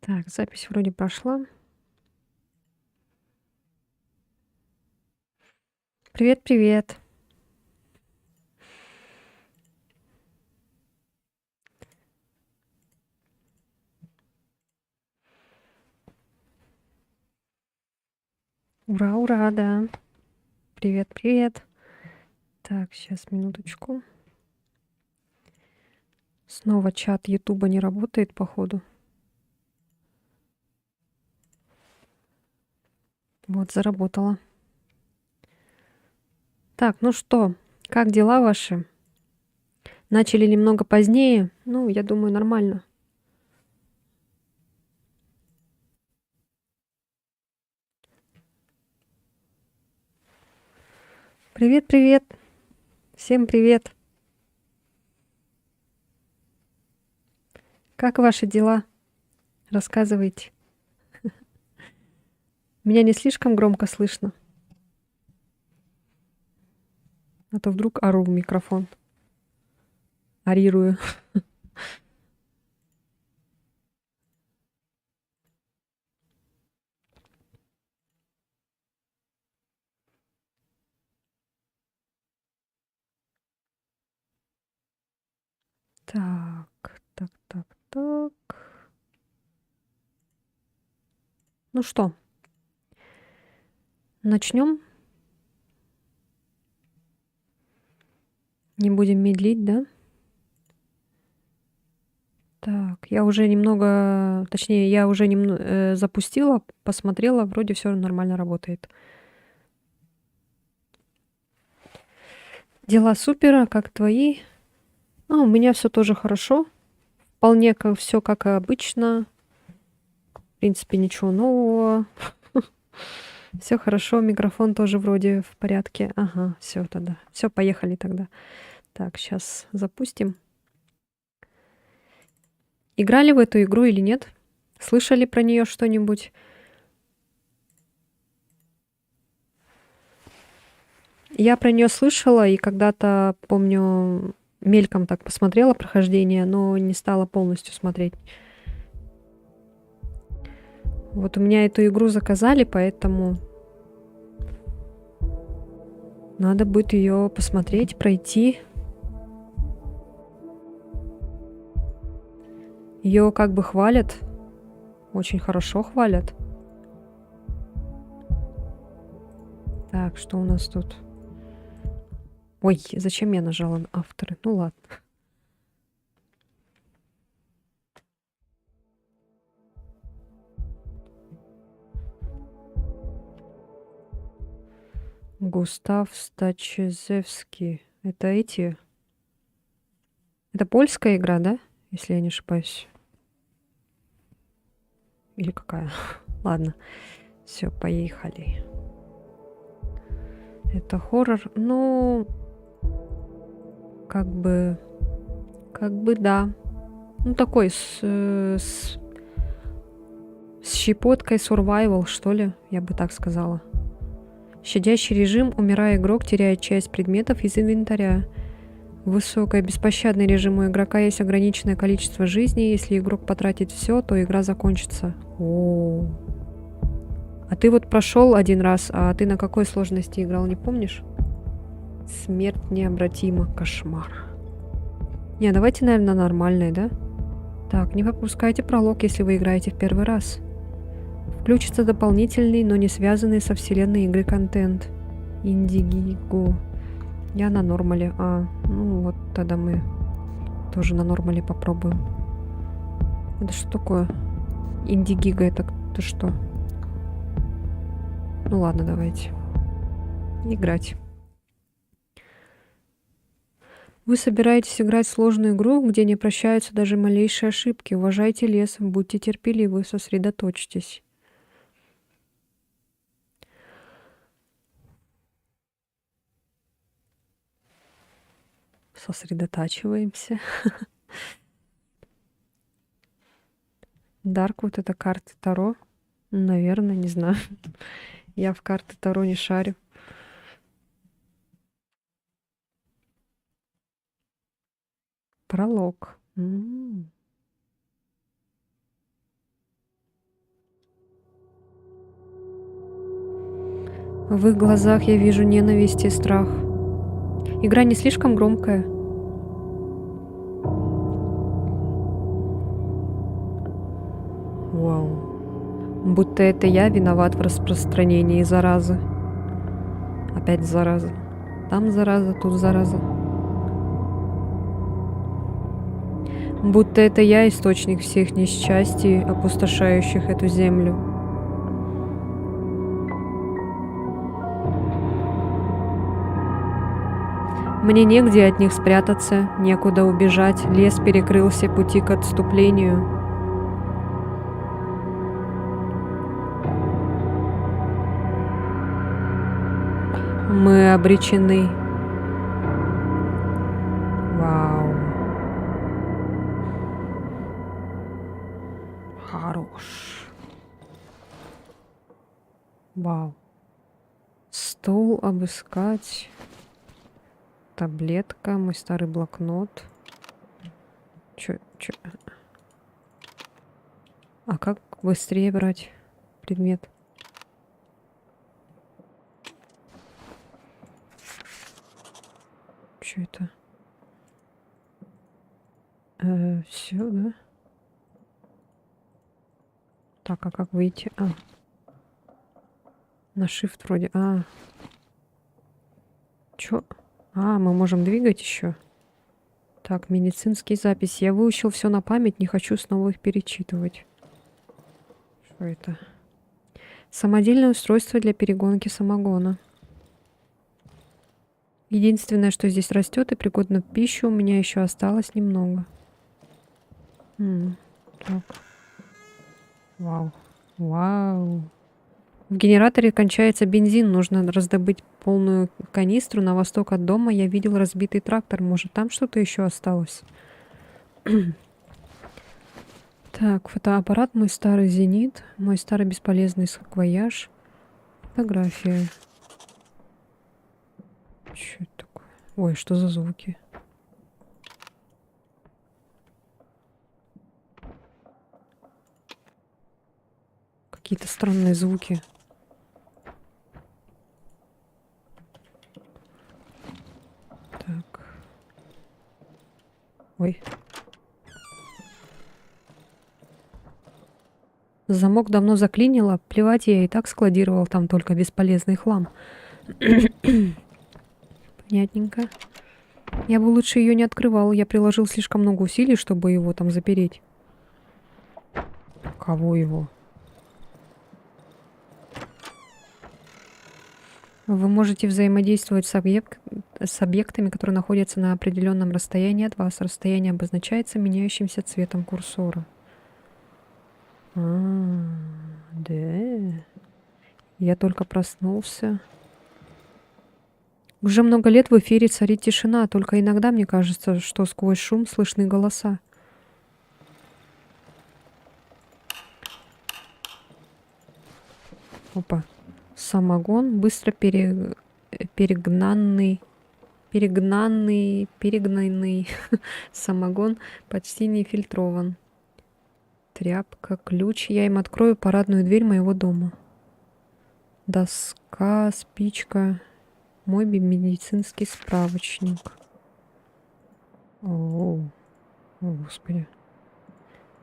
Так, запись вроде прошла. Привет, привет. Ура, ура, да. Привет, привет. Так, сейчас минуточку. Снова чат Ютуба не работает, походу. Вот, заработала. Так, ну что, как дела ваши? Начали немного позднее. Ну, я думаю, нормально. Привет, привет. Всем привет. Как ваши дела? Рассказывайте. Меня не слишком громко слышно, а то вдруг ору в микрофон. Орирую. Так, так, так, так. Ну что, начнем? Не будем медлить, да? Так, я уже немного, точнее, я уже запустила, посмотрела, вроде все нормально работает. Дела супер, а как твои? У меня все тоже хорошо. Вполне как все как и обычно. В принципе, ничего нового. Все хорошо, микрофон тоже вроде в порядке. Ага, все тогда. Все, поехали тогда. Так, сейчас запустим. Играли в эту игру или нет? Слышали про нее что-нибудь? Я про нее слышала и когда-то, помню, мельком так посмотрела прохождение, но не стала полностью смотреть. Вот у меня эту игру заказали, поэтому надо будет ее посмотреть, пройти. Ее как бы хвалят, очень хорошо хвалят. Так, что у нас тут? Ой, зачем я нажала на авторы? Ну ладно. Густав Стачезевский. Это эти? Это польская игра, да? Если я не ошибаюсь. Или какая? Ладно. Все, поехали. Это хоррор. Ну, как бы да. Ну, такой с щепоткой survival, что ли, я бы так сказала. Щадящий режим, умирая игрок, теряет часть предметов из инвентаря. Высокое беспощадный режим у игрока есть ограниченное количество жизней. Если игрок потратит все, то игра закончится. О. А ты вот прошел один раз, а ты на какой сложности играл, не помнишь? Смерть необратима. Кошмар. Не, давайте, наверное, на нормальной, да? Так, не пропускайте пролог, если вы играете в первый раз. Включится дополнительный, но не связанный со вселенной игры контент. Индигиго. Я на нормале. Ну вот тогда мы тоже на нормале попробуем. Это что такое? Индигиго это что? Ну ладно, давайте. Играть. Вы собираетесь играть в сложную игру, где не прощаются даже малейшие ошибки. Уважайте лес, будьте терпеливы, сосредоточьтесь. Сосредотачиваемся. Дарк, вот это карты Таро. Наверное, не знаю. Я в карты Таро не шарю. Пролог. В их глазах я вижу ненависть и страх. Игра не слишком громкая. Вау. Будто это я виноват в распространении заразы. Опять зараза. Там зараза, тут зараза. Будто это я источник всех несчастий, опустошающих эту землю. Мне негде от них спрятаться, некуда убежать, лес перекрыл все пути к отступлению. Мы обречены. Вау. Хорош. Вау. Стол обыскать. Таблетка, мой старый блокнот. Чё? А как быстрее брать предмет? Чё это? Все, да? Так, а как выйти? На shift вроде. Чё? Мы можем двигать еще. Так, медицинские записи. Я выучил все на память, не хочу снова их перечитывать. Что это? Самодельное устройство для перегонки самогона. Единственное, что здесь растет и пригодно в пищу, у меня еще осталось немного. Так. Вау. Вау. В генераторе кончается бензин, нужно раздобыть полную канистру. На восток от дома я видел разбитый трактор. Может, там что-то еще осталось? Так, фотоаппарат, мой старый зенит, мой старый бесполезный саквояж. Фотография. Что это такое? Ой, что за звуки? Какие-то странные звуки. Так. Ой. Замок давно заклинило. Плевать, я и так складировал там только бесполезный хлам. Понятненько. Я бы лучше ее не открывал. Я приложил слишком много усилий, чтобы его там запереть. Кого его? Вы можете взаимодействовать с объектами, которые находятся на определенном расстоянии от вас. Расстояние обозначается меняющимся цветом курсора. Да. Я только проснулся. Уже много лет в эфире царит тишина, только иногда мне кажется, что сквозь шум слышны голоса. Опа. Самогон, быстро перегнанный самогон, почти не фильтрован. Тряпка, ключ. Я им открою парадную дверь моего дома. Доска, спичка. Мой медицинский справочник. О, господи.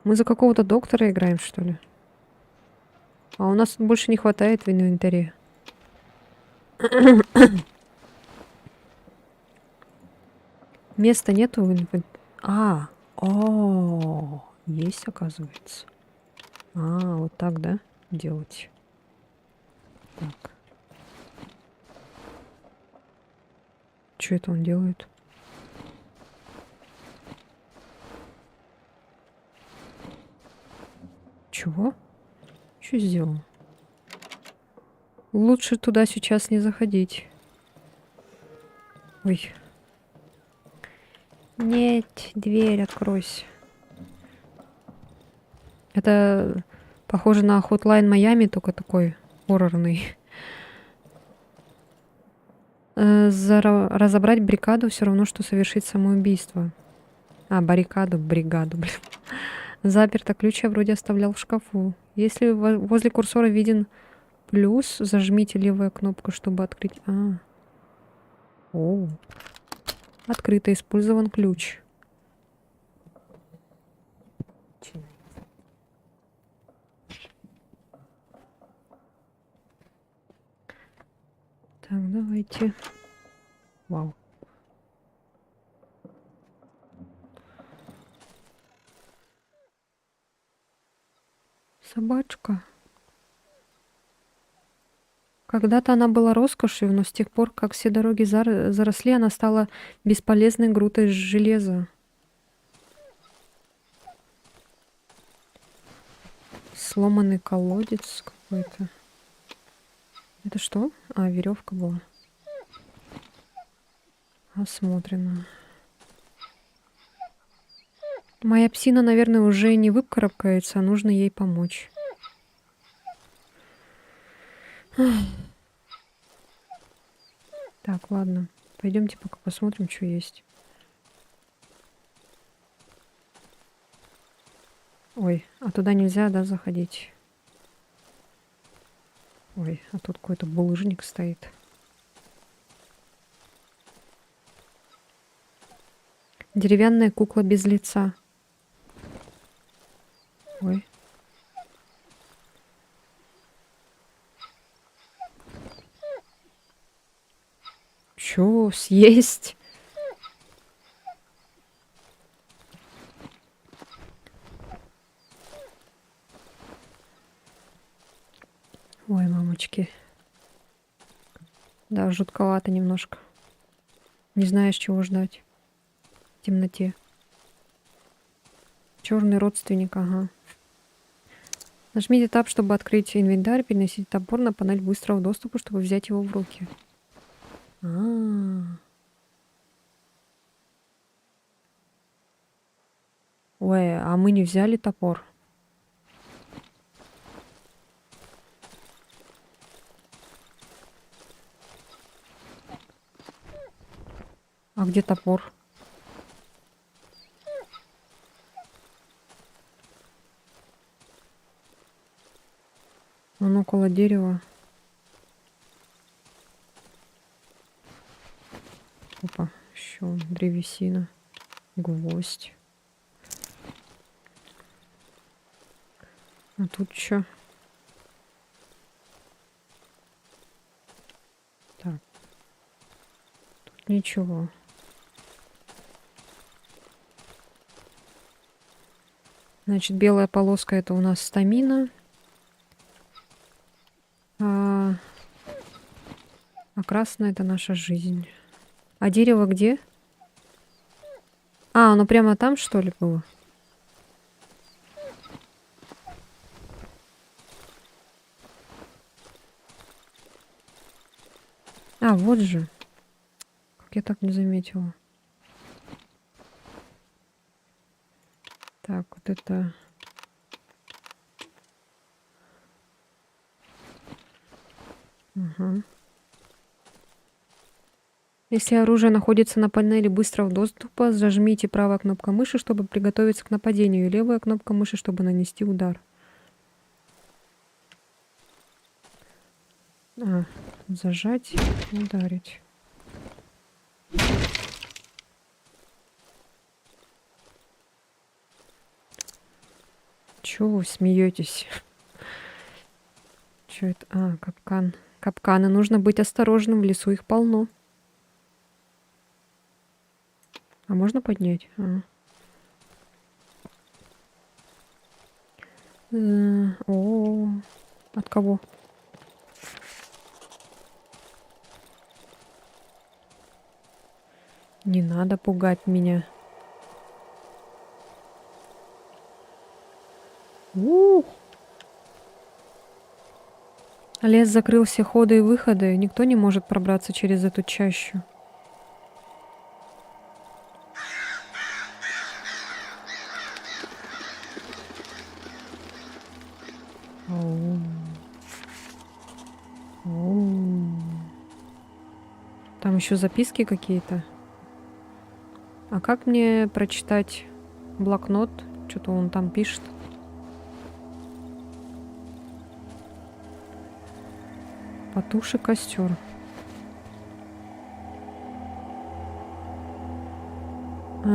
Мы за какого-то доктора играем, что ли? А у нас больше не хватает в инвентаре. Места нету в инвентаре. Есть, оказывается. Вот так, да, делать. Так. Что это он делает? Чего? Что сделал? Лучше туда сейчас не заходить. Ой. Нет, дверь откройся. Это похоже на Hotline Miami, только такой хоррорный. Разобрать бригаду все равно, что совершить самоубийство. Бригаду, блин. Заперто, ключ я вроде оставлял в шкафу. Если возле курсора виден Плюс зажмите левую кнопку, чтобы открыть. О. Открыто. Использован ключ. Так, давайте. Вау. Собачка. Когда-то она была роскошью, но с тех пор, как все дороги заросли, она стала бесполезной грудой железа. Сломанный колодец какой-то. Это что? Веревка была. Осмотрено. Моя псина, наверное, уже не выкарабкается, а нужно ей помочь. Так, ладно. Пойдемте пока посмотрим, что есть. Ой, а туда нельзя, да, заходить? Ой, а тут какой-то булыжник стоит. Деревянная кукла без лица. Ой. Чё, съесть? Ой, мамочки. Да, жутковато немножко. Не знаешь, чего ждать. В темноте. Черный родственник, ага. Нажмите Tab, чтобы открыть инвентарь, переносите топор на панель быстрого доступа, чтобы взять его в руки. Ой, а мы не взяли топор. А где топор? Он около дерева. Опа, еще древесина. Гвоздь. А тут что? Так. Тут ничего. Значит, белая полоска — это у нас стамина. А красная — это наша жизнь. А дерево где? Оно прямо там, что ли, было? Вот же. Как я так не заметила. Так, вот это... Угу. Если оружие находится на панели быстрого доступа, зажмите правая кнопка мыши, чтобы приготовиться к нападению, и левая кнопка мыши, чтобы нанести удар. Зажать и ударить. Чего вы смеетесь? Что это? Капкан. Капканы. Нужно быть осторожным, в лесу их полно. А можно поднять? От кого? Не надо пугать меня. Лес закрыл все ходы и выходы. Никто не может пробраться через эту чащу. Там еще записки какие-то. А как мне прочитать блокнот? Что-то он там пишет. Потуши костер.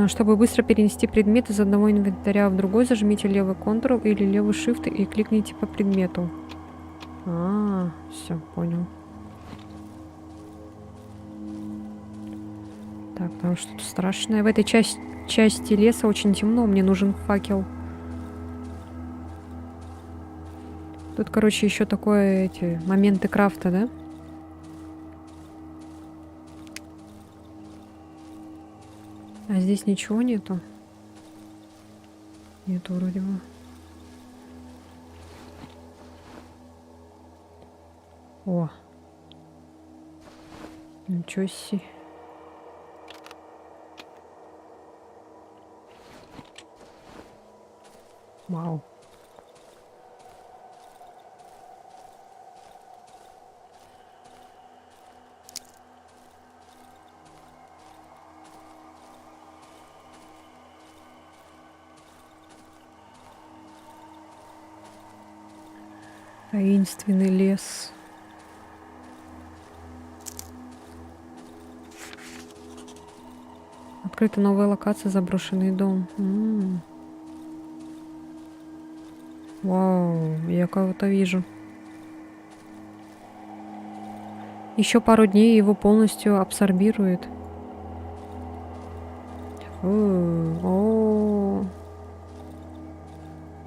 Чтобы быстро перенести предмет из одного инвентаря в другой, зажмите левый Ctrl или левый Shift и кликните по предмету. Все, понял. Так, там что-то страшное. В этой части леса очень темно, мне нужен факел. Тут, короче, еще такое, эти моменты крафта, да? А здесь ничего нету? Нету вроде бы. О. Ничего себе. Вау. Таинственный лес. Открыта новая локация, заброшенный дом. Вау, я кого-то вижу. Еще пару дней его полностью абсорбирует. О,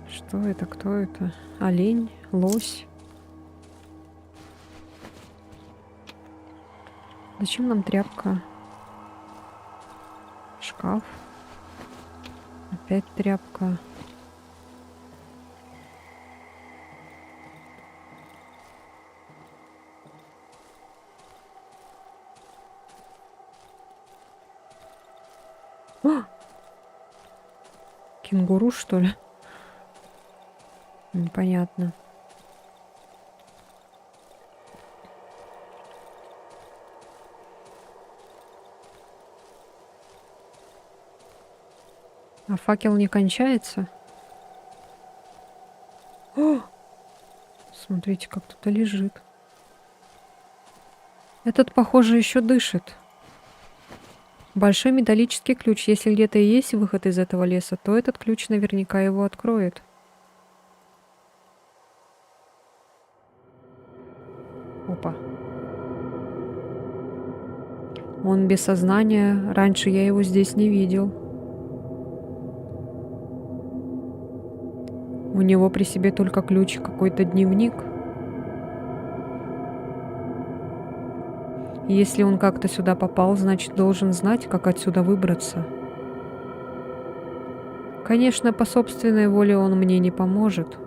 что это? Кто это? Олень? Лось? Зачем нам тряпка? Шкаф. Опять тряпка. Кенгуру, что ли? Непонятно. А факел не кончается? О! Смотрите, как кто-то лежит. Этот, похоже, еще дышит. Большой металлический ключ. Если где-то и есть выход из этого леса, то этот ключ наверняка его откроет. Опа. Он без сознания. Раньше я его здесь не видел. У него при себе только ключ, какой-то дневник. И если он как-то сюда попал, значит, должен знать, как отсюда выбраться. Конечно, по собственной воле он мне не поможет.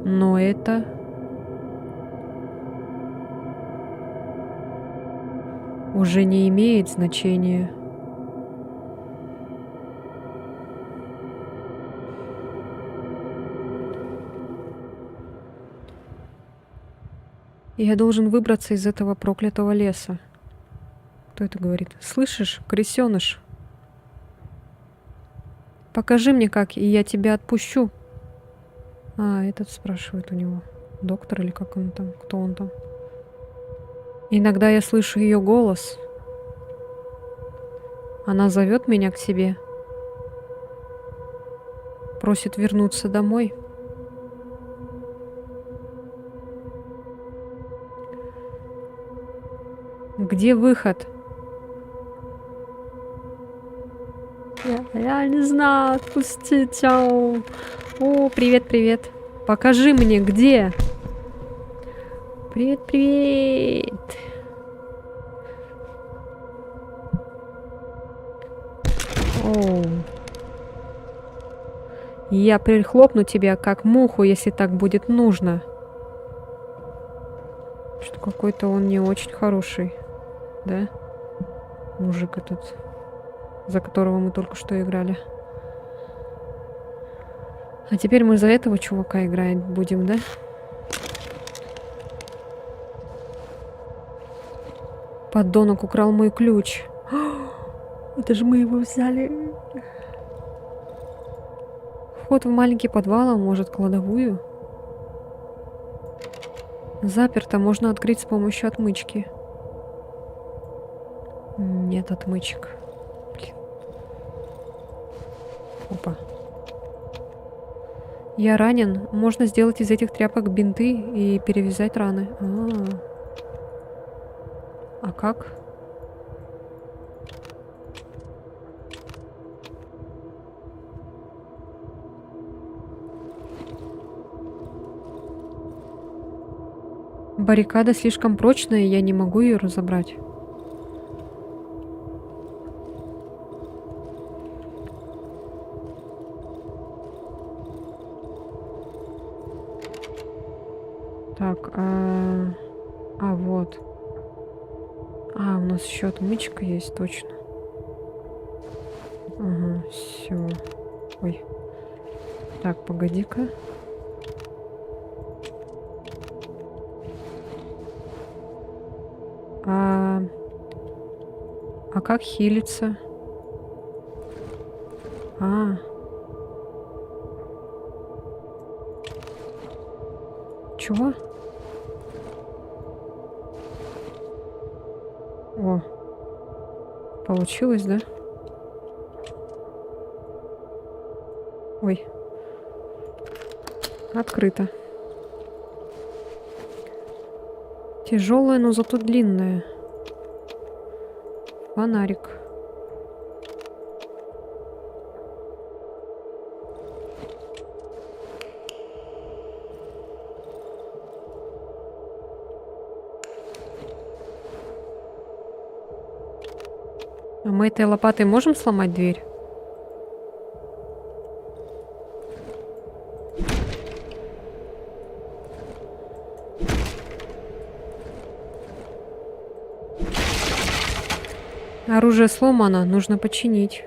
Но это... уже не имеет значения. Я должен выбраться из этого проклятого леса. Кто это говорит? Слышишь, крысёныш? Покажи мне как, и я тебя отпущу. Этот спрашивает у него. Доктор или как он там? Кто он там? Иногда я слышу ее голос. Она зовет меня к себе. Просит вернуться домой. Где выход? Я не знаю, отпустите. О, привет, привет. Покажи мне, где? Привет, привет. О. Я прихлопну тебя, как муху, если так будет нужно. Что какой-то он не очень хороший. Да? Мужик этот, за которого мы только что играли. А теперь мы за этого чувака играть будем, да? Подонок украл мой ключ. Это же мы его взяли. Вход в маленький подвал, а может, кладовую? Заперто. Можно открыть с помощью отмычки. Нет отмычек. Блин. Опа. Я ранен. Можно сделать из этих тряпок бинты и перевязать раны. А как? Баррикада слишком прочная, я не могу ее разобрать. Так, вот. У нас еще отмычка есть, точно. Ага, все. Ой. Так, погоди-ка. А как хилиться? Чего? О, получилось, да? Ой. Открыто. Тяжелая, но зато длинная. Фонарик. А мы этой лопатой можем сломать дверь? Оружие сломано, нужно починить.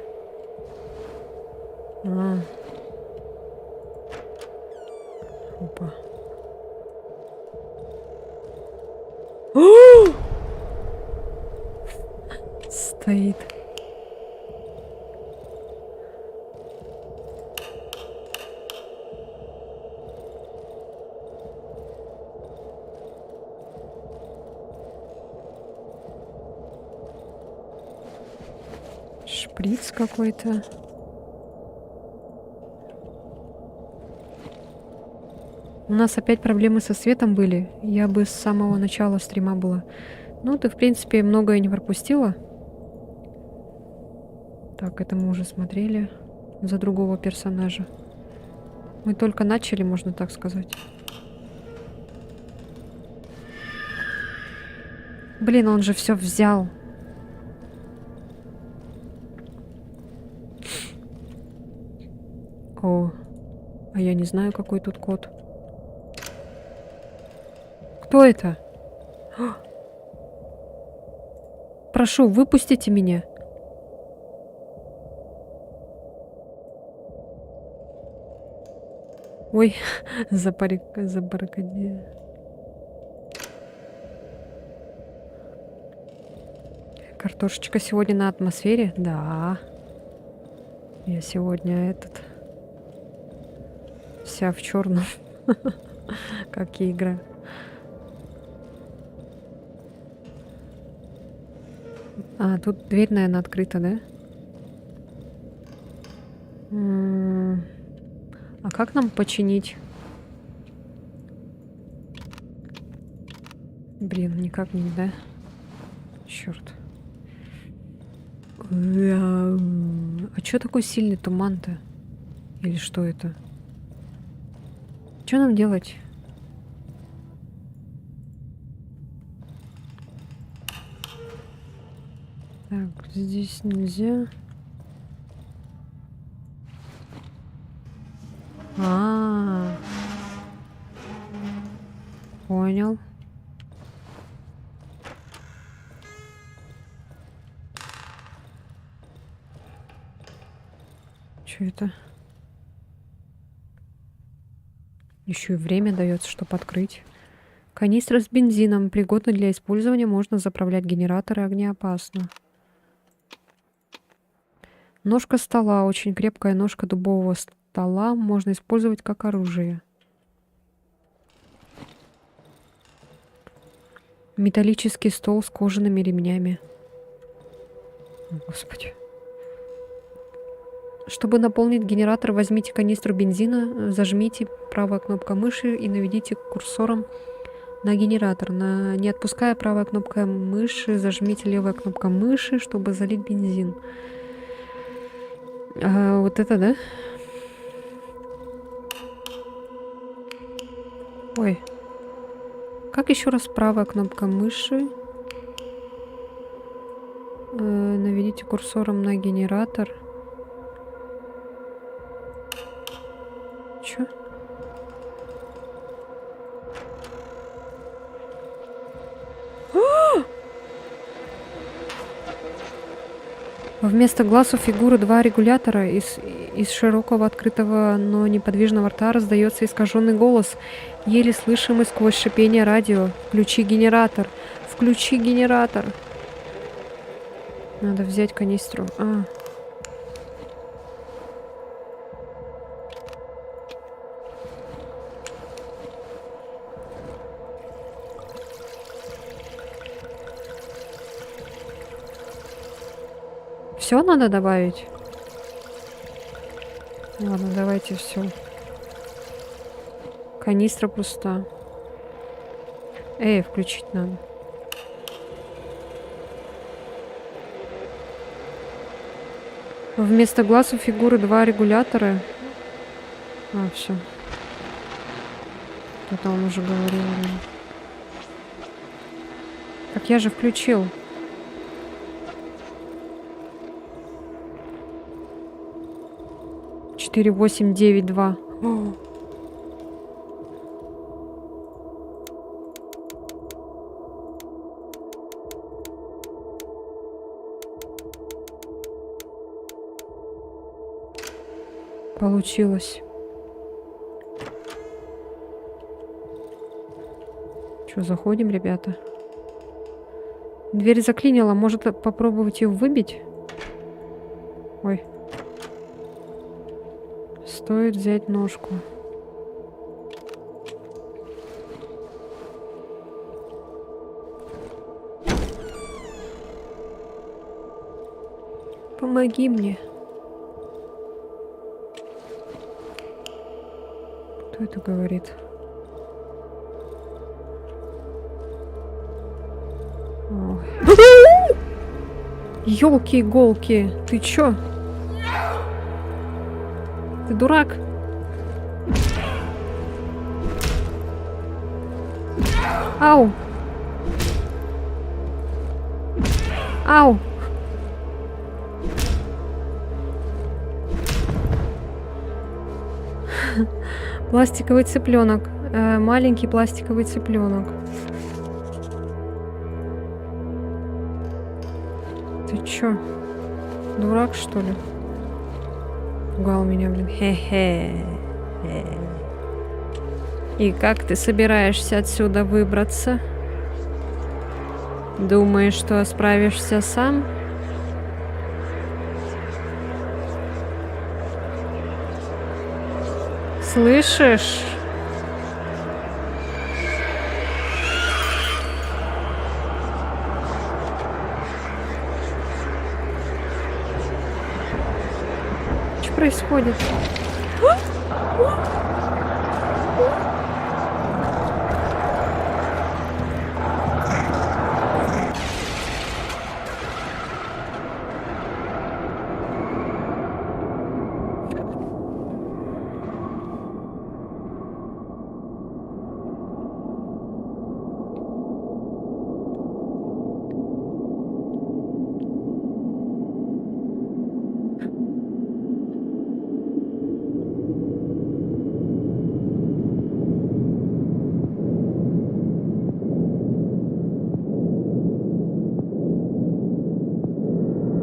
Опа. Стоит. Шприц какой-то. У нас опять проблемы со светом были. Я бы с самого начала стрима была. Ну, ты, в принципе, многое не пропустила. Так, это мы уже смотрели. За другого персонажа. Мы только начали, можно так сказать. Блин, он же все взял. О, а я не знаю, какой тут код. Кто это? Прошу, выпустите меня. Ой, забаррикадировал. Картошечка сегодня на атмосфере? Да. Я сегодня вся в черном. Как и игра. Тут дверь, наверное, открыта, да? А как нам починить? Блин, никак не, да? Черт. А чё такой сильный туман-то? Или что это? Что нам делать? Так, здесь нельзя. Понял. Что это? Еще и время дается, чтобы открыть. Канистра с бензином. Пригодна для использования. Можно заправлять генераторы. Огнеопасно. Ножка стола. Очень крепкая ножка дубового стола. Можно использовать как оружие. Металлический стол с кожаными ремнями. О, Господи. Чтобы наполнить генератор, возьмите канистру бензина, зажмите правая кнопка мыши и наведите курсором на генератор. Не отпуская правая кнопка мыши, зажмите левая кнопка мыши, чтобы залить бензин. Вот это, да? Ой. Как еще раз правая кнопка мыши? Наведите курсором на генератор. Чё? Вместо глаз у фигуры два регулятора. Из широкого открытого, но неподвижного рта раздается искаженный голос, еле слышимый сквозь шипение радио. Включи генератор. Включи генератор. Надо взять канистру. Все надо добавить? Ладно, давайте все. Канистра пуста. Включить надо. Вместо глаз у фигуры два регулятора. Все. Это он уже говорил. Так я же включил. Четыре, 8, 9, 2. Получилось. Что, заходим, ребята? Дверь заклинила. Может, попробовать ее выбить? Ой. Стоит взять ножку. Помоги мне. Кто это говорит? Ёлки-иголки, ты чё? Ты дурак? Ау! Ау! Пластиковый цыпленок. Маленький пластиковый цыпленок. Ты чё? Дурак, что ли? Пугал меня, блин. Хе-хе. И как ты собираешься отсюда выбраться? Думаешь, что справишься сам? Слышишь? Что происходит?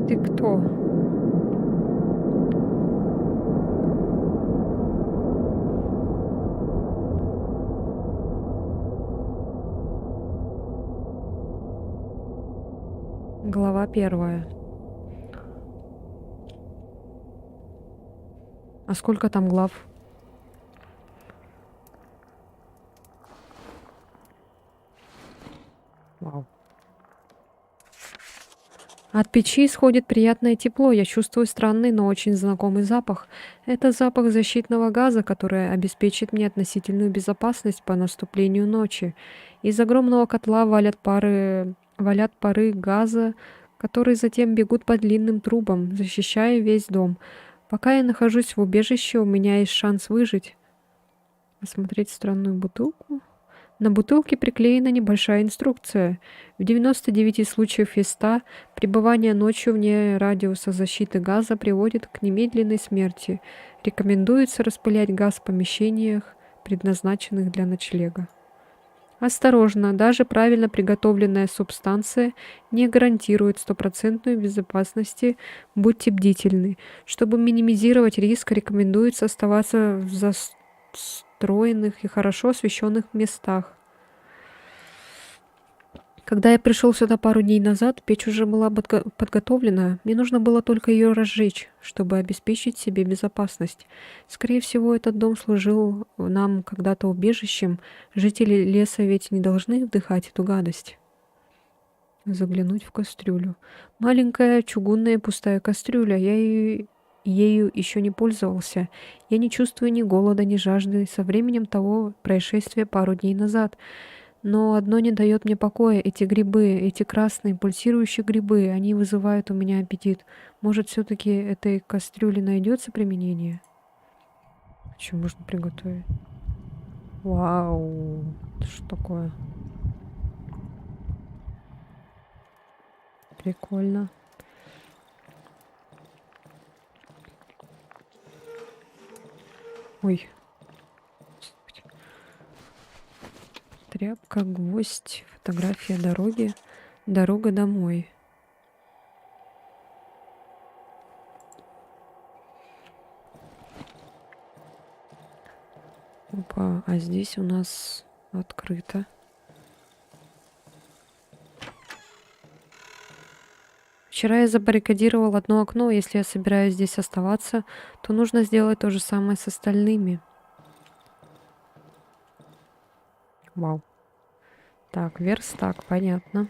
Ты кто? Глава 1. А сколько там глав? Вау. От печи исходит приятное тепло. Я чувствую странный, но очень знакомый запах. Это запах защитного газа, который обеспечит мне относительную безопасность по наступлению ночи. Из огромного котла валят пары газа, которые затем бегут по длинным трубам, защищая весь дом. Пока я нахожусь в убежище, у меня есть шанс выжить. Посмотреть странную бутылку. На бутылке приклеена небольшая инструкция. В 99 случаев из 100 пребывание ночью вне радиуса защиты газа приводит к немедленной смерти. Рекомендуется распылять газ в помещениях, предназначенных для ночлега. Осторожно, даже правильно приготовленная субстанция не гарантирует стопроцентную безопасности. Будьте бдительны. Чтобы минимизировать риск, рекомендуется оставаться в застроенных и хорошо освещенных местах. Когда я пришел сюда пару дней назад, печь уже была подготовлена. Мне нужно было только ее разжечь, чтобы обеспечить себе безопасность. Скорее всего, этот дом служил нам когда-то убежищем. Жители леса ведь не должны вдыхать эту гадость. Заглянуть в кастрюлю. Маленькая чугунная пустая кастрюля. Ею еще не пользовался. Я не чувствую ни голода, ни жажды со временем того происшествия пару дней назад. Но одно не дает мне покоя. Эти грибы, эти красные пульсирующие грибы, они вызывают у меня аппетит. Может, все-таки этой кастрюле найдется применение? Что можно приготовить? Вау, это что такое? Прикольно. Ой. Тряпка, гвоздь, фотография дороги, дорога домой. Опа, а здесь у нас открыто. Вчера я забаррикадировал одно окно. Если я собираюсь здесь оставаться, то нужно сделать то же самое с остальными. Вау. Так, верстак, понятно.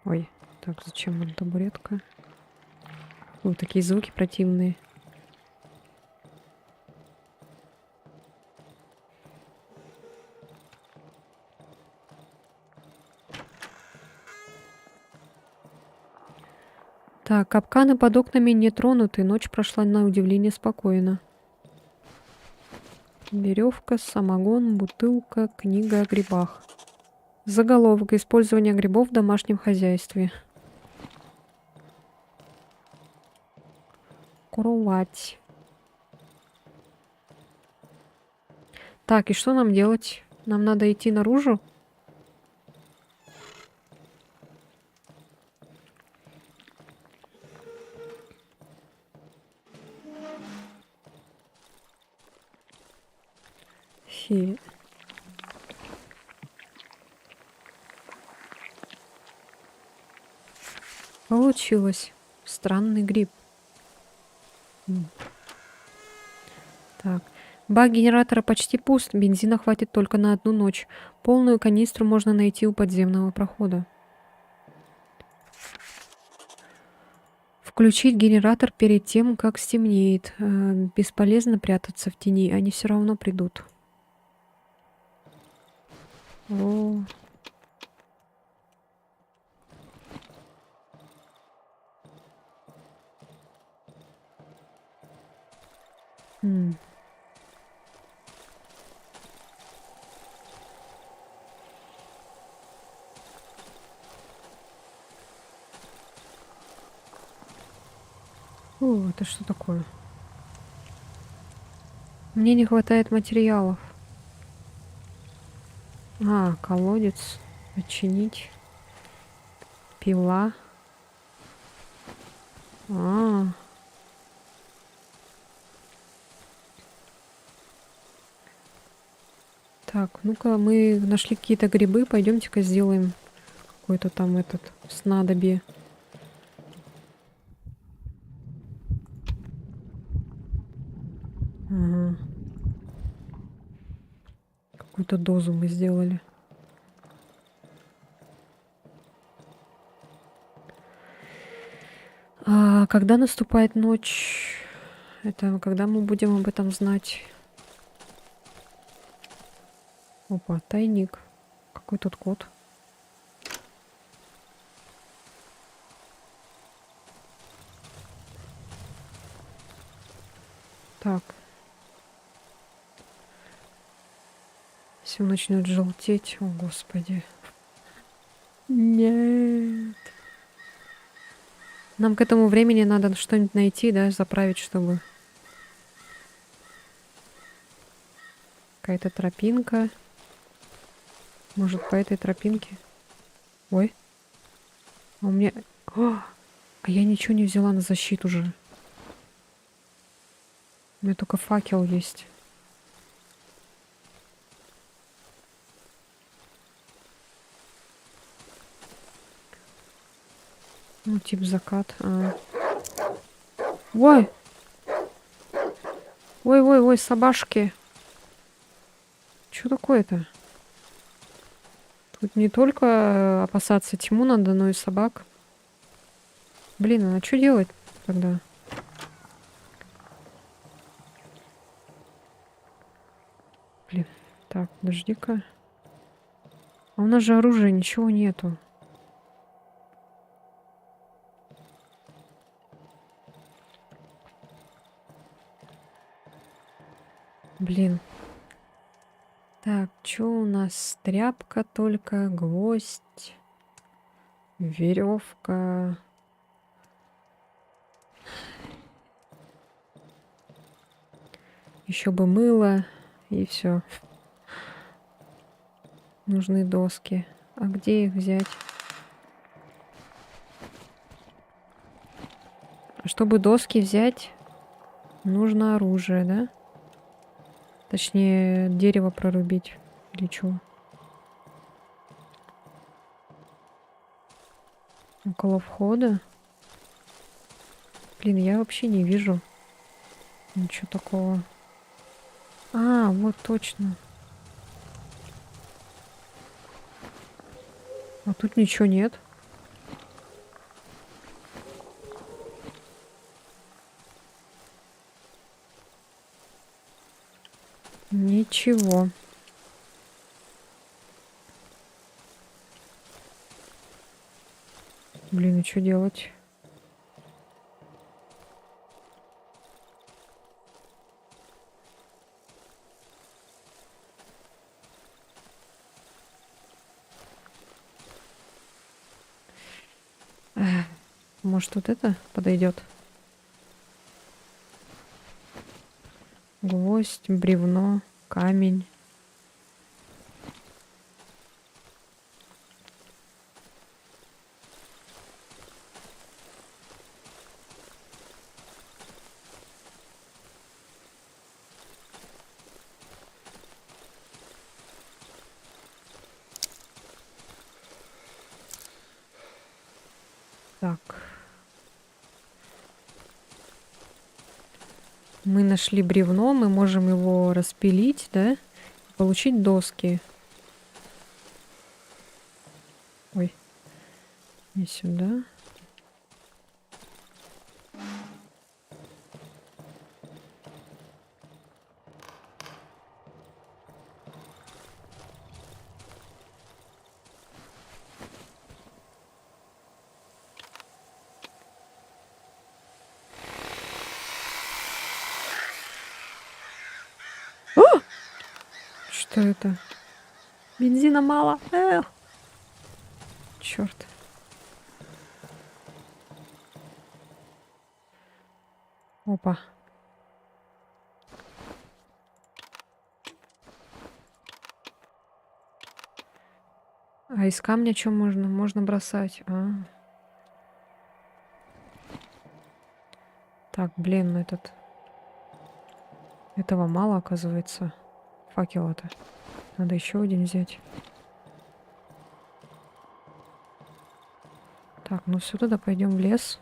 Ой, так, зачем нам табуретка? Вот такие звуки противные. Так, капканы под окнами не тронуты. Ночь прошла на удивление спокойно. Веревка, самогон, бутылка, книга о грибах. Заголовок: использование грибов в домашнем хозяйстве. Кровать. Так, и что нам делать? Нам надо идти наружу? Фи. Получилось. Странный гриб. Так. Бак генератора почти пуст. Бензина хватит только на одну ночь. Полную канистру можно найти у подземного прохода. Включить генератор перед тем, как стемнеет. Бесполезно прятаться в тени. Они все равно придут. О. О, это что такое? Мне не хватает материалов. А, колодец. Починить. Пила. А. Так, ну-ка, мы нашли какие-то грибы. Пойдемте-ка сделаем какой-то там этот снадобье. Ага. Какую-то дозу мы сделали. А когда наступает ночь? Это когда мы будем об этом знать? Опа, тайник. Какой тут код? Так. Все начнет желтеть. О, Господи. Нет. Нам к этому времени надо что-нибудь найти, да, заправить, чтобы... Какая-то тропинка. Может, по этой тропинке? Ой. А у меня... О, а я ничего не взяла на защиту же. У меня только факел есть. Ну, тип закат. Ой! Ой-ой-ой, собашки. Что такое-то? Тут не только опасаться тьму надо, но и собак. Блин, а что делать тогда? Блин, так, подожди-ка. А у нас же оружия ничего нету. Блин. Так, что у нас? Тряпка только, гвоздь, веревка. Еще бы мыло и все. Нужны доски. А где их взять? Чтобы доски взять, нужно оружие, да? Точнее, дерево прорубить. Или что? Около входа? Блин, я вообще не вижу ничего такого. А, вот точно. А тут ничего нет. Ничего. Блин, и что делать? Может, вот это подойдет? Гвоздь, бревно, камень. Так. Мы нашли бревно, мы можем его распилить, да? Получить доски. Ой. Не сюда. Что это? Бензина мало. Черт. Опа. А из камня что можно? Можно бросать. Так, блин, этот... Этого мало, оказывается. Факела-то. Надо еще один взять. Так, ну все, тогда пойдем в лес.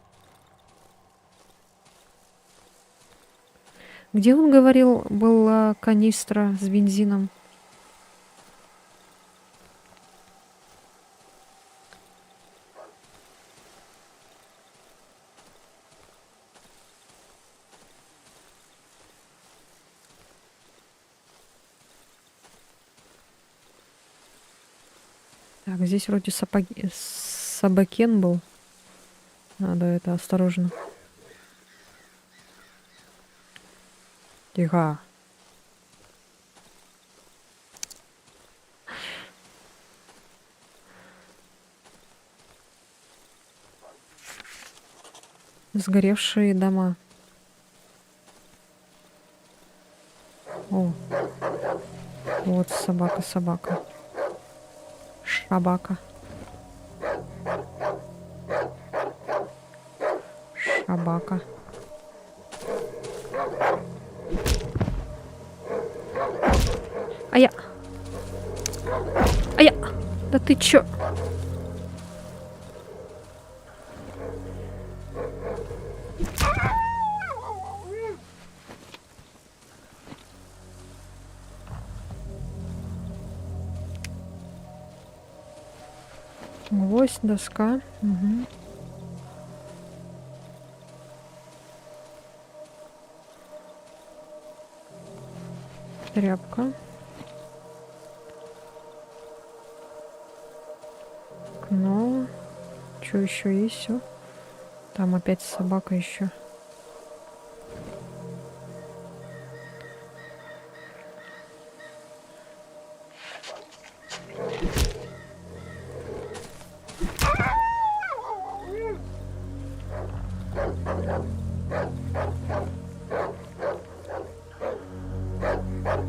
Где он говорил, была канистра с бензином? Так, здесь вроде собакен был. Надо это осторожно. Тихо. Сгоревшие дома. О, вот собака. Шабака. Шабака. А я! Да ты чё? Гвоздь, доска. Угу. Тряпка. Окно. Что еще есть? Все. Там опять собака еще.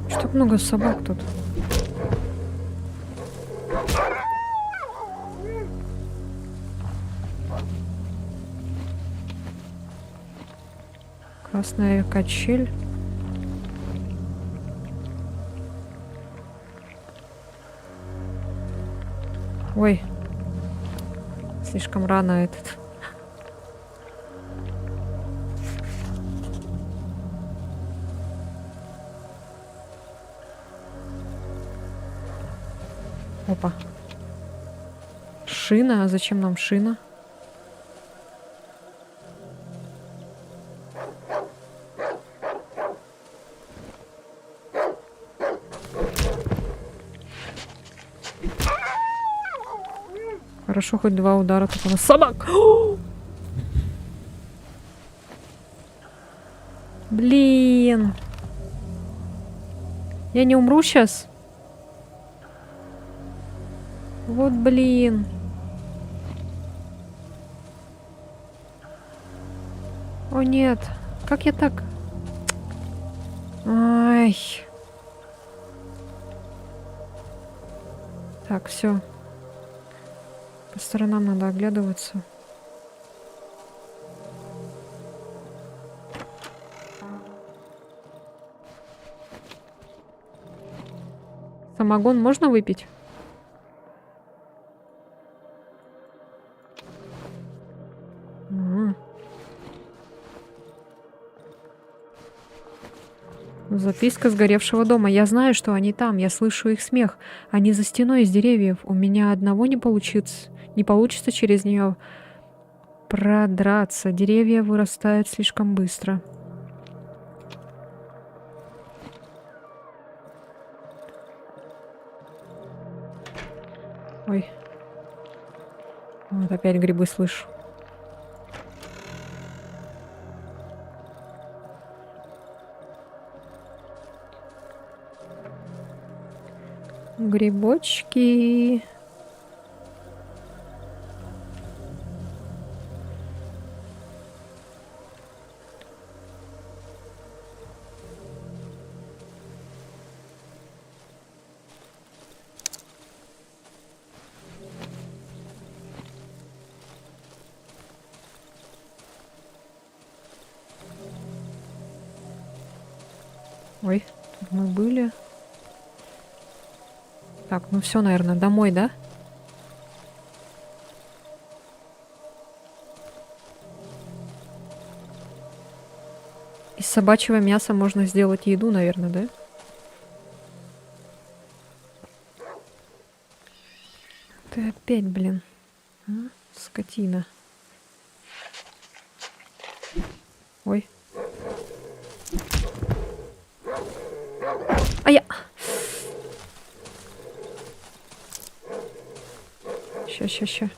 Что много собак тут? Красная качель. Ой, слишком рано этот. Опа. Шина? А зачем нам шина? Хорошо, хоть 2 удара только на собак. Блин. Я не умру сейчас? Вот блин. О нет. Как я так? Ай. Так, все. По сторонам надо оглядываться. Самогон можно выпить? Записка сгоревшего дома. Я знаю, что они там. Я слышу их смех. Они за стеной из деревьев. У меня одного не получится. Не получится через нее продраться. Деревья вырастают слишком быстро. Ой. Вот опять грибы слышу. Грибочки. Ой, тут мы были. Так, ну все, наверное, домой, да? Из собачьего мяса можно сделать еду, наверное, да? Ты опять, блин. А? Скотина. Ой. А я... ща.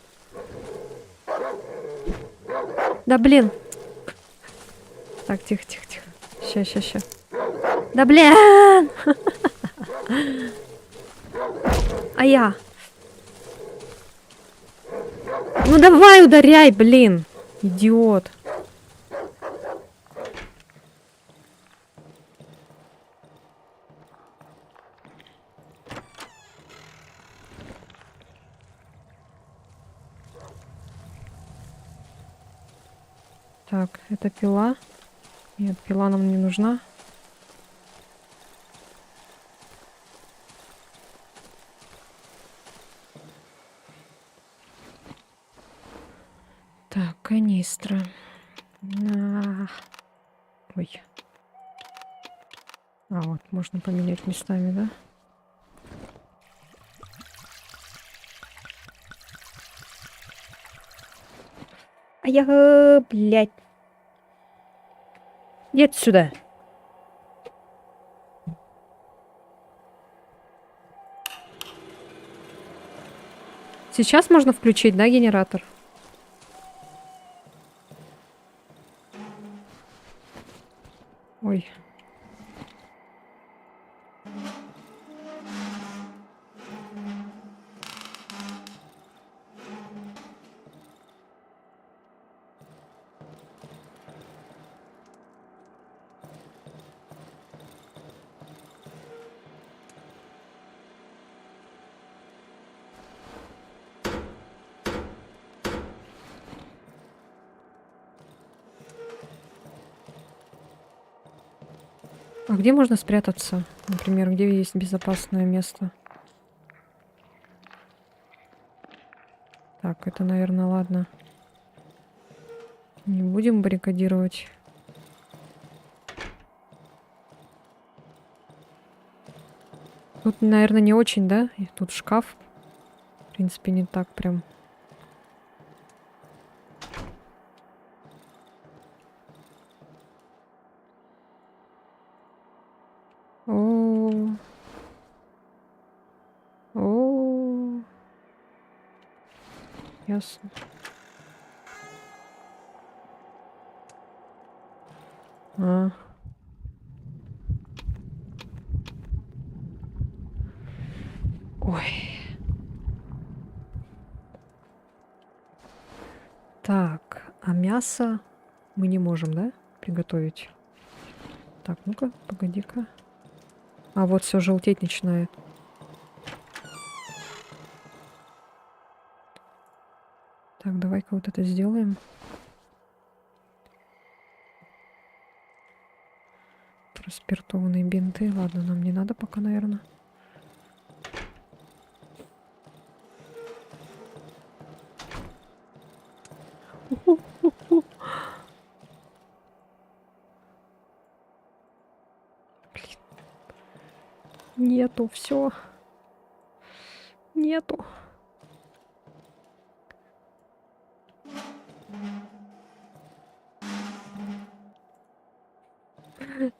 Да блин. Так, тихо. Ща. Да блин! А я. Ну давай ударяй, блин. Идиот. Так, это пила. Нет, пила нам не нужна. Так, канистра. Ой. А, вот, можно поменять местами, да? А я, блядь. Иди отсюда. Сейчас можно включить, да, генератор? Ой. А где можно спрятаться? Например, где есть безопасное место? Так, это, наверное, ладно. Не будем баррикадировать. Тут, наверное, не очень, да? И тут шкаф. В принципе, не так прям. О. О. Ясно. А. Ой. Так, а мясо мы не можем, да, приготовить? Так, ну-ка, погоди-ка. А вот все желтеть начинает. Так, давай-ка вот это сделаем. Спиртованные бинты. Ладно, нам не надо пока, наверное. Нету, все. Нету.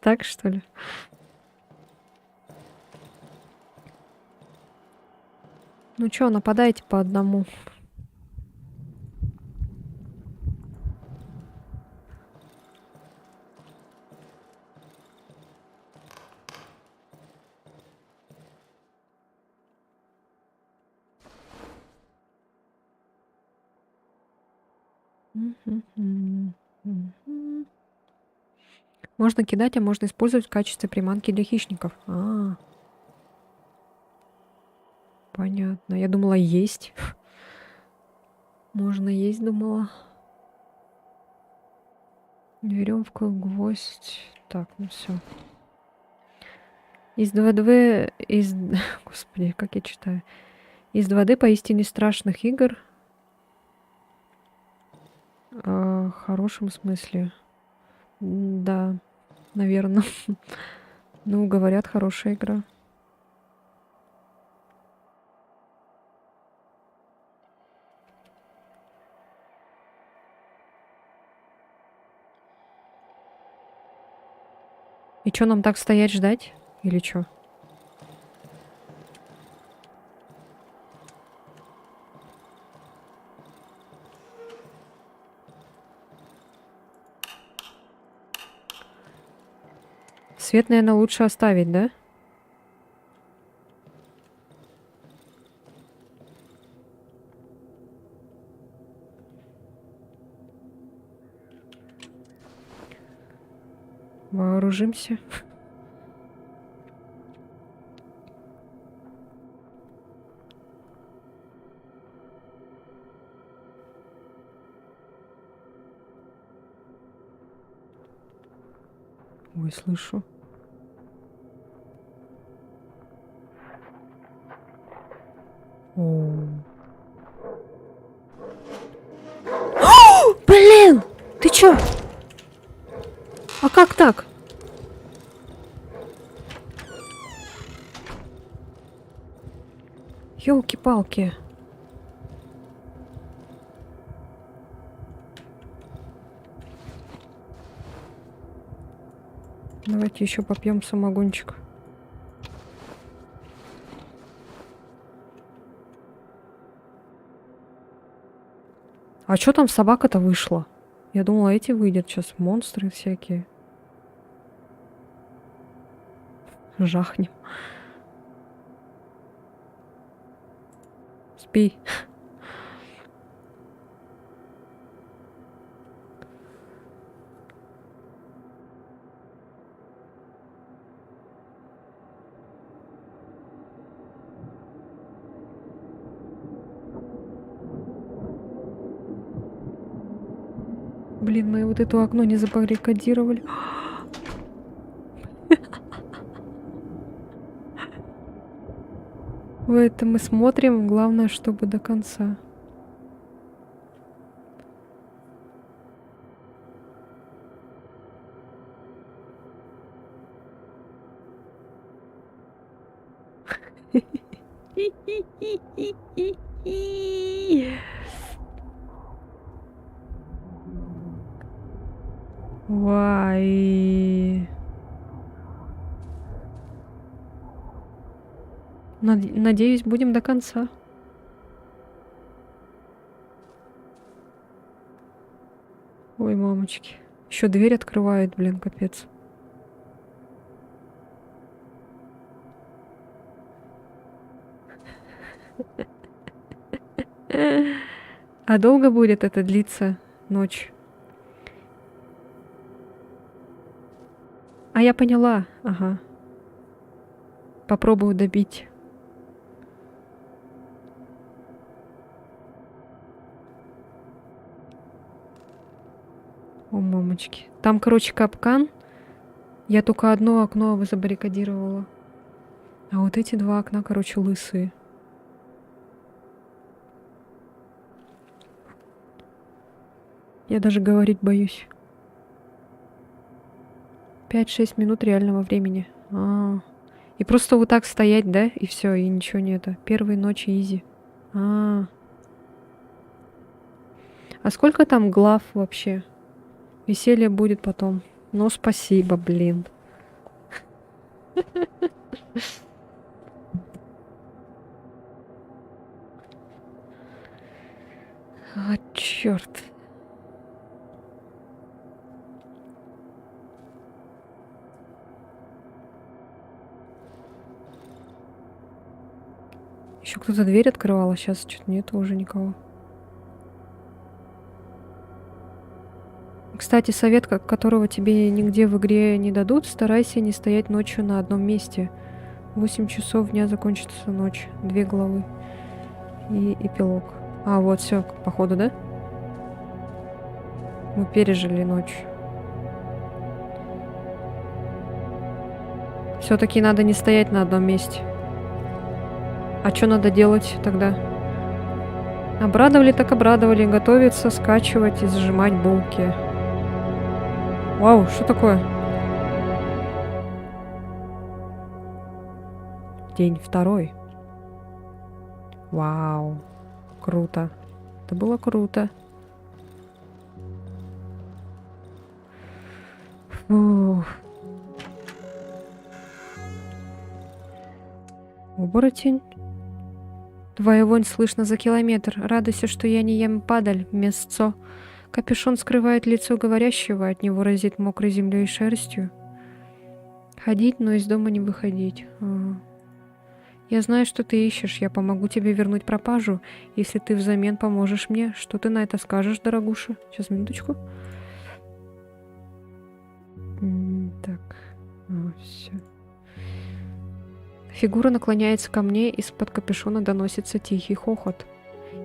Так, что ли? Ну чё, нападайте по одному. Можно кидать, а можно использовать в качестве приманки для хищников. Понятно. Я думала, есть. Можно есть, думала. Веревка, гвоздь. Так, ну все. Из 2D... Из... Господи, как я читаю. Из 2D поистине страшных игр. В хорошем смысле. Да, наверное. Ну, говорят, хорошая игра. И что, нам так стоять ждать? Или что? Свет, наверное, лучше оставить, да? Вооружимся. Ой, слышу. О. Блин! Ты чё? А как так? Ёлки-палки. Давайте еще попьем самогончик. А что там собака-то вышла? Я думала, эти выйдут сейчас, монстры всякие. Жахнем. Спи. Блин, мы вот это окно не забаррикадировали. В это мы смотрим, главное, чтобы до конца. Вай. Надеюсь, будем до конца. Ой, мамочки. Еще дверь открывает, блин, капец. А долго будет это длиться ночь? А я поняла. Ага. Попробую добить. О, мамочки. Там, короче, капкан. Я только одно окно забаррикадировала. А вот эти два окна, короче, лысые. Я даже говорить боюсь. 5-6 минут реального времени. И просто вот так стоять, да? И все, и ничего не это. Первые ночи изи. А сколько там глав вообще? Веселье будет потом. Ну, спасибо, блин. А, черт. Еще кто-то дверь открывал, а сейчас что-то нету уже никого. Кстати, совет, которого тебе нигде в игре не дадут, старайся не стоять ночью на одном месте. 8 часов дня закончится ночь. 2 главы. И эпилог. А, вот все, походу, да? Мы пережили ночь. Все-таки надо не стоять на одном месте. А что надо делать тогда? Обрадовали так обрадовали. Готовиться, скачивать и зажимать булки. Вау, что такое? День 2. Вау. Круто. Это было круто. Фух. Оборотень. Твоя вонь слышно за километр. Радуйся, что я не ем падаль, мясцо. Капюшон скрывает лицо говорящего, от него разит мокрой землей и шерстью. Ходить, но из дома не выходить. Я знаю, что ты ищешь. Я помогу тебе вернуть пропажу, если ты взамен поможешь мне. Что ты на это скажешь, дорогуша? Сейчас, минуточку. Так, все. Фигура наклоняется ко мне, из-под капюшона доносится тихий хохот.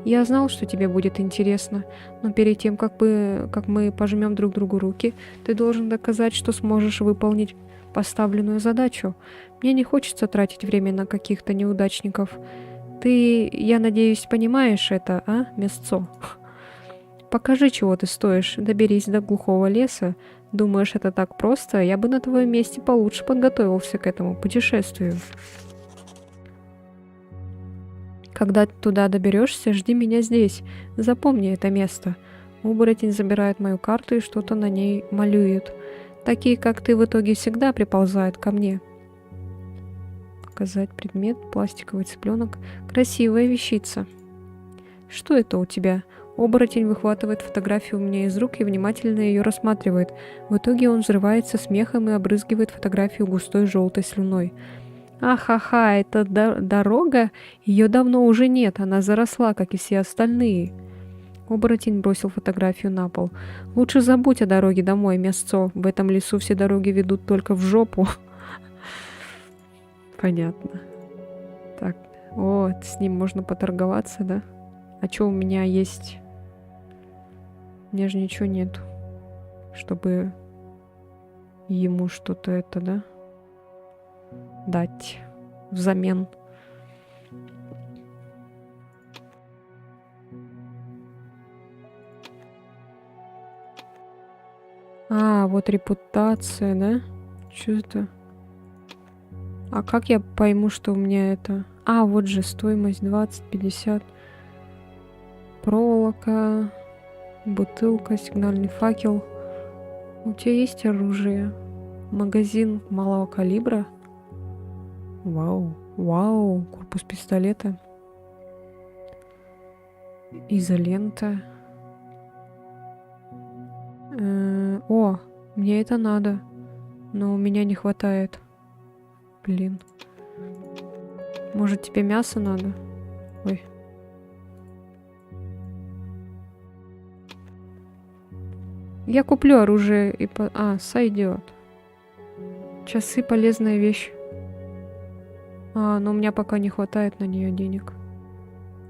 Я знал, что тебе будет интересно, но перед тем, как мы пожмем друг другу руки, ты должен доказать, что сможешь выполнить поставленную задачу. Мне не хочется тратить время на каких-то неудачников. Ты, я надеюсь, понимаешь это, а, мясцо? Покажи, чего ты стоишь, доберись до глухого леса. Думаешь, это так просто? Я бы на твоем месте получше подготовился к этому путешествию. Когда ты туда доберешься, жди меня здесь. Запомни это место. Оборотень забирает мою карту и что-то на ней малюет. Такие, как ты, в итоге всегда приползают ко мне. Показать предмет, пластиковый цыпленок. Красивая вещица. Что это у тебя? Оборотень выхватывает фотографию у меня из рук и внимательно ее рассматривает. В итоге он взрывается смехом и обрызгивает фотографию густой желтой слюной. Ахаха, это дорога? Ее давно уже нет, она заросла, как и все остальные. Оборотень бросил фотографию на пол. Лучше забудь о дороге домой, мясцо. В этом лесу все дороги ведут только в жопу. Понятно. Так, вот, с ним можно поторговаться, да? А что у меня есть? У меня же ничего нет, чтобы ему что-то это, да? Дать взамен. А, вот репутация, да? Что это? А как я пойму, что у меня это? А, вот же стоимость 20-50. Проволока, бутылка, сигнальный факел. У тебя есть оружие? Магазин малого калибра? Вау, вау, корпус пистолета. Изолента. О, мне это надо, но у меня не хватает. Блин. Может, тебе мясо надо? Ой. Я куплю оружие и сойдет. Часы полезная вещь. Но у меня пока не хватает на нее денег.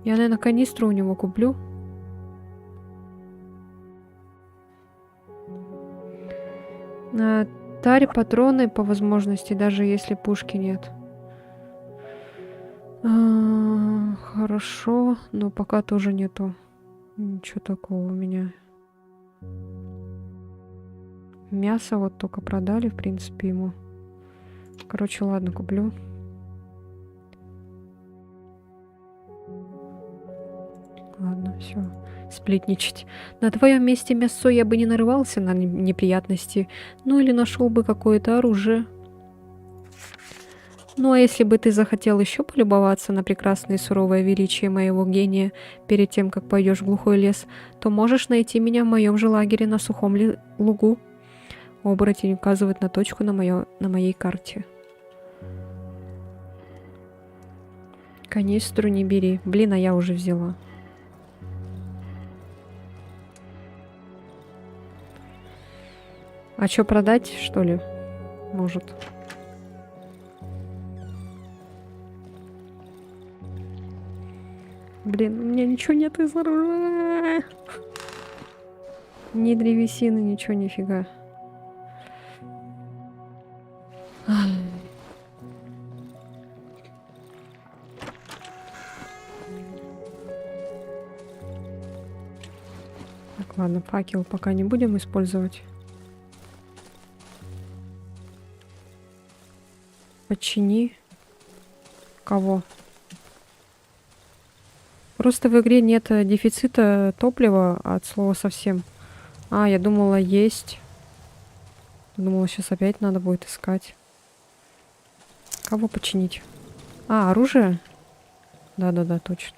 Я, наверное, канистру у него куплю. Таре патроны по возможности, даже если пушки нет. Хорошо, но пока тоже нету ничего такого у меня. Мясо вот только продали, в принципе, ему. Короче, ладно, куплю. Ладно, все. Сплетничать. На твоем месте, мясо, я бы не нарывался на неприятности. Ну или нашел бы какое-то оружие. Ну а если бы ты захотел еще полюбоваться на прекрасное и суровое величие моего гения перед тем, как пойдешь в глухой лес, то можешь найти меня в моем же лагере на сухом лугу. Оборотень указывает на точку на моей карте. Канистру не бери. Блин, а я уже взяла. А что, продать, что ли? Может. Блин, у меня ничего нет из оружия. Ни древесины, ничего, нифига. Так, ладно, факел пока не будем использовать. Почини. Кого? Просто в игре нет дефицита топлива от слова совсем. Я думала, есть. Думала, сейчас опять надо будет искать. Кого починить? Оружие? Да-да-да, точно.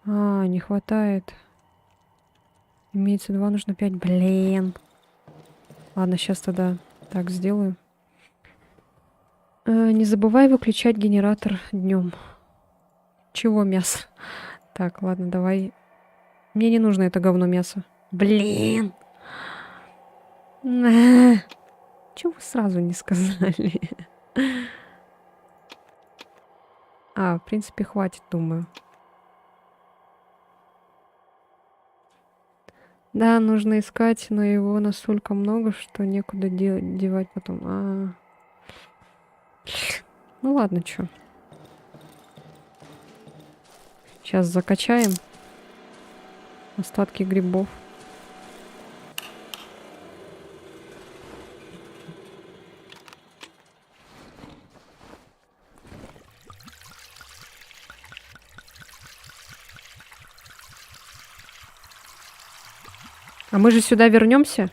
А, не хватает. Имеется 2, нужно 5. Блин. Ладно, сейчас тогда так сделаю. Не забывай выключать генератор днем. Чего мясо? Так, ладно, давай. Мне не нужно это говно мясо. Блин. Чего вы сразу не сказали? А, в принципе, хватит, думаю. Да, нужно искать, но его настолько много, что некуда девать потом. Ну ладно, чё. Сейчас закачаем остатки грибов. А мы же сюда вернемся?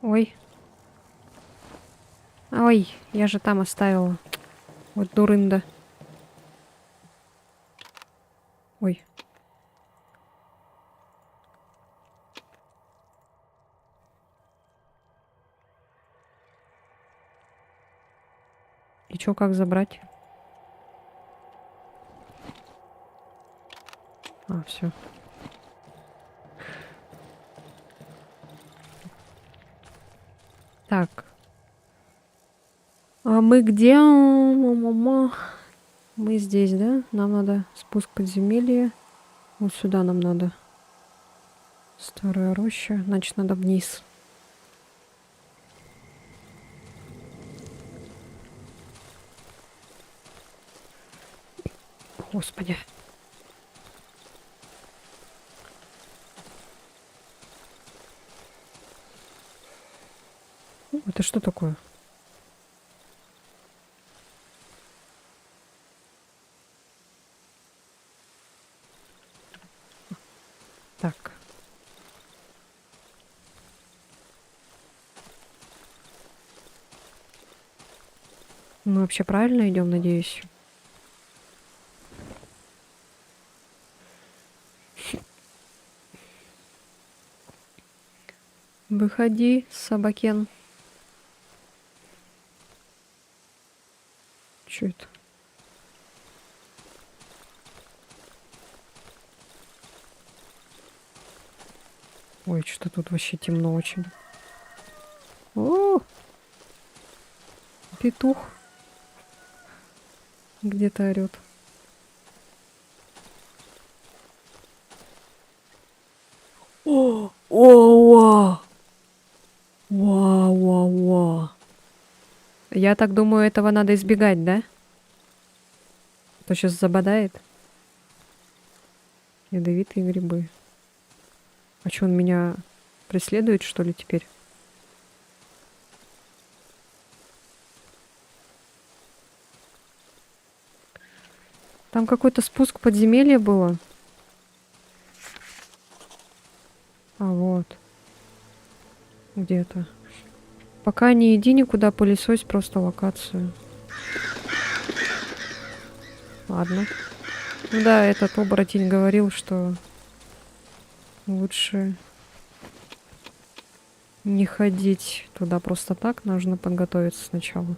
Ой. Ой, я же там оставила. Вот дурында. Ой. И чё, как забрать? А, все. Так. А мы где? Мы здесь, да? Нам надо спуск подземелья. Вот сюда нам надо. Старая роща. Значит, надо вниз. Господи. Это что такое? Так. Мы вообще правильно идем, надеюсь? Выходи, собакен. Чё это? Ой, что тут вообще темно очень. О! Петух где-то орёт. О! О! Вау! Я так думаю, этого надо избегать, да? А то сейчас забодает. Ядовитые грибы. А что, он меня преследует, что ли, теперь? Там какой-то спуск в подземелье было. А вот. Где-то. Пока не иди никуда, пылесось просто локацию. Ладно. Ну да, этот оборотень говорил, что лучше не ходить туда просто так, нужно подготовиться сначала.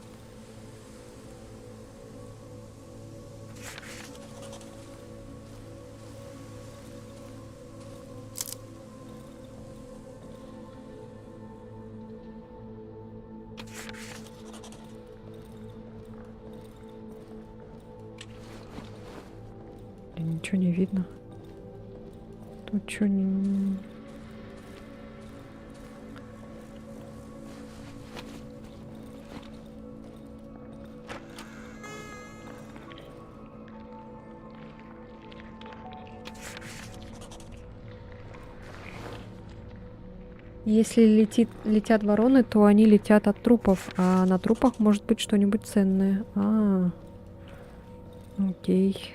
Ничего не видно. Тут что не... Если летят вороны, то они летят от трупов, а на трупах может быть что-нибудь ценное. Окей.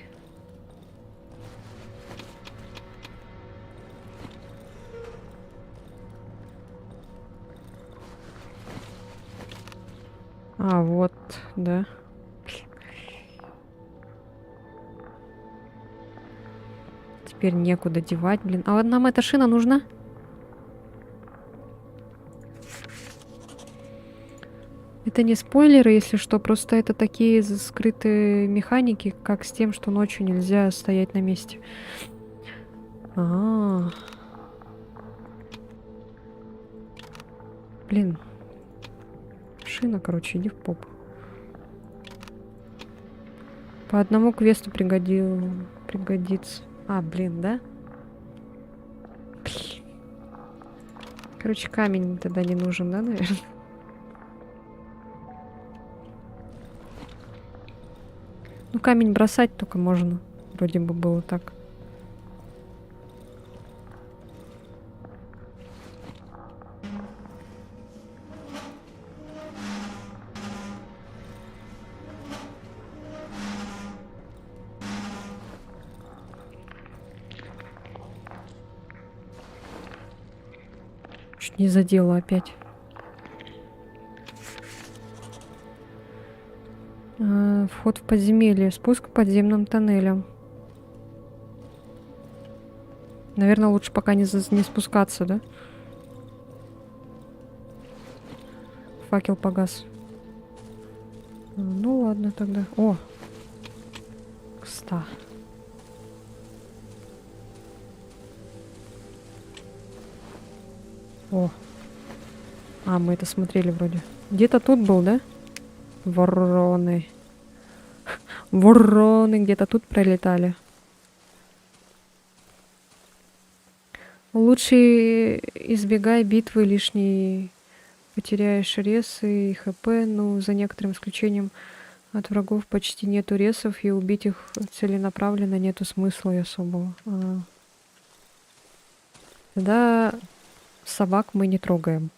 Вот, да. Теперь некуда девать, блин. А вот нам эта шина нужна? Это не спойлеры, если что, просто это такие скрытые механики, как с тем, что ночью нельзя стоять на месте. Блин. Шина, короче, иди в попу. По одному квесту пригодится. Блин, да? Короче, камень тогда не нужен, да, наверное? Ну, камень бросать только можно. Вроде бы было так. Чуть не задела опять. Вход в подземелье. Спуск к подземным тоннелям. Наверное, лучше пока не спускаться, да? Факел погас. Ну ладно тогда. О! Кста. О! Мы это смотрели вроде. Где-то тут был, да? Вороны. Вороны где-то тут пролетали. Лучше избегай битвы лишней. Потеряешь ресы и хп, ну, за некоторым исключением от врагов почти нету ресов, и убить их целенаправленно нету смысла особого. Тогда собак мы не трогаем.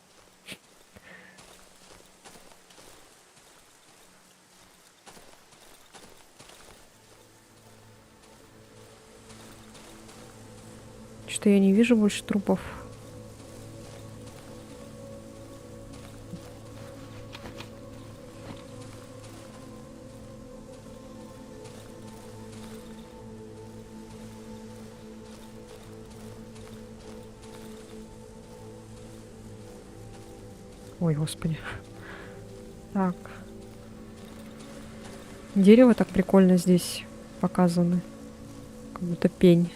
Что я не вижу больше трупов. Ой, господи. Так. Дерево так прикольно здесь показано. Как будто пень.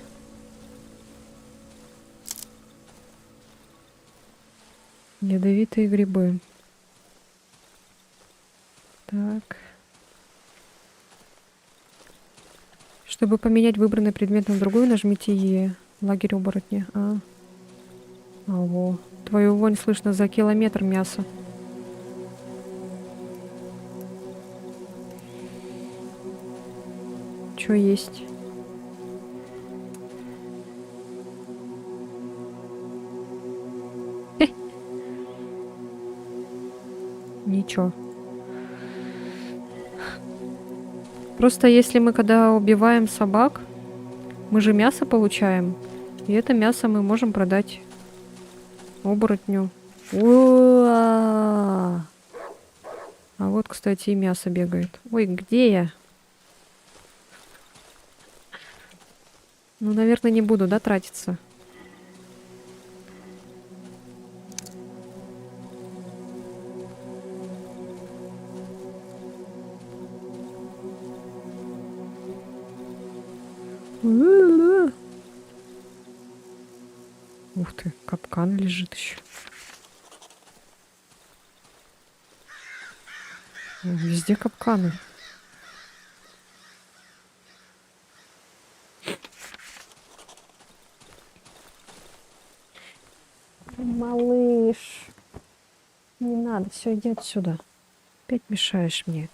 Ядовитые грибы. Так. Чтобы поменять выбранный предмет на другой, нажмите Е. Лагерь оборотня. Во. Твою вонь слышно за километр мяса. Чё есть? Ничего. Просто если мы когда убиваем собак, мы же мясо получаем. И это мясо мы можем продать оборотню. А вот, кстати, и мясо бегает. Ой, где я? Ну, наверное, не буду, да, тратиться. Ух ты, капкан лежит еще. Везде капканы. Малыш. Не надо, все, иди отсюда. Опять мешаешь мне.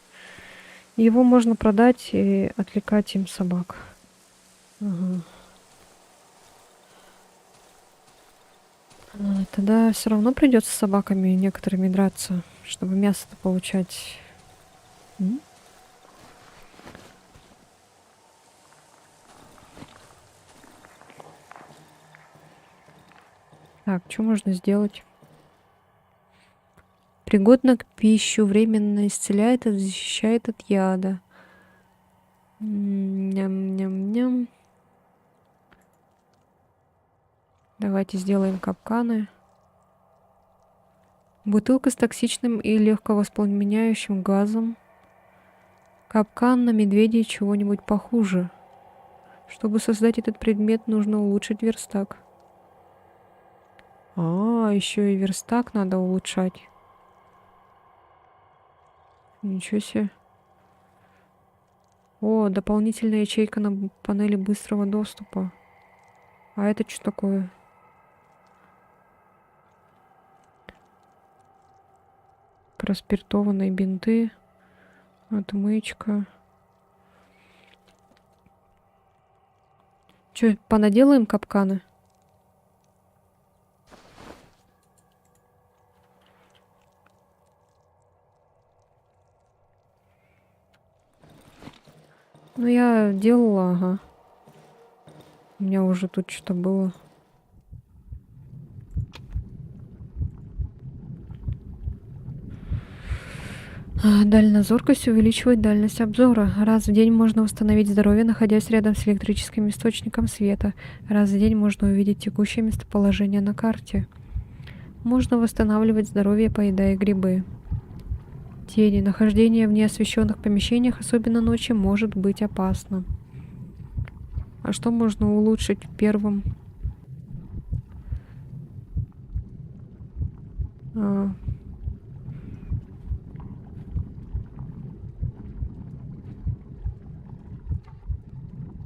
Его можно продать и отвлекать им собак. Ага. Тогда все равно придется с собаками некоторыми драться, чтобы мясо-то получать. М? Так, что можно сделать? Пригодна к пищу, временно исцеляет и защищает от яда. Ням-ням-ням. Давайте сделаем капканы. Бутылка с токсичным и легковоспламеняющим газом. Капкан на медведя и чего-нибудь похуже. Чтобы создать этот предмет, нужно улучшить верстак. Еще и верстак надо улучшать. Ничего себе. О, дополнительная ячейка на панели быстрого доступа. А это что такое? Проспиртованные бинты. Отмычка. Че, понаделаем капканы? Ну, я делала, ага. У меня уже тут что-то было. Дальнозоркость увеличивает дальность обзора. Раз в день можно восстановить здоровье, находясь рядом с электрическим источником света. Раз в день можно увидеть текущее местоположение на карте. Можно восстанавливать здоровье, поедая грибы. Тени. Нахождение в неосвещенных помещениях, особенно ночью, может быть опасно. А что можно улучшить первым?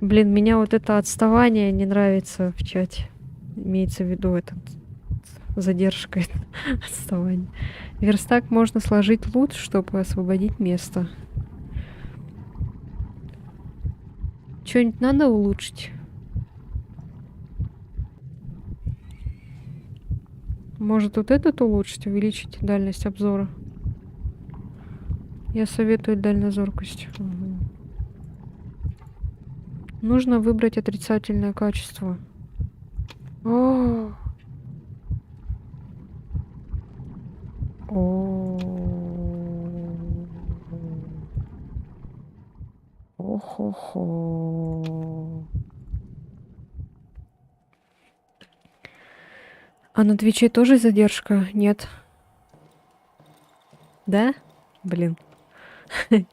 Блин, меня вот это отставание не нравится в чате. Имеется в виду этот задержка, отставание. Верстак можно сложить лут, чтобы освободить место. Что-нибудь надо улучшить? Может вот этот улучшить, увеличить дальность обзора? Я советую дальнозоркость. Угу. Нужно выбрать отрицательное качество. О, Охо-хо. А на Твиче тоже задержка? Нет. Да? Блин.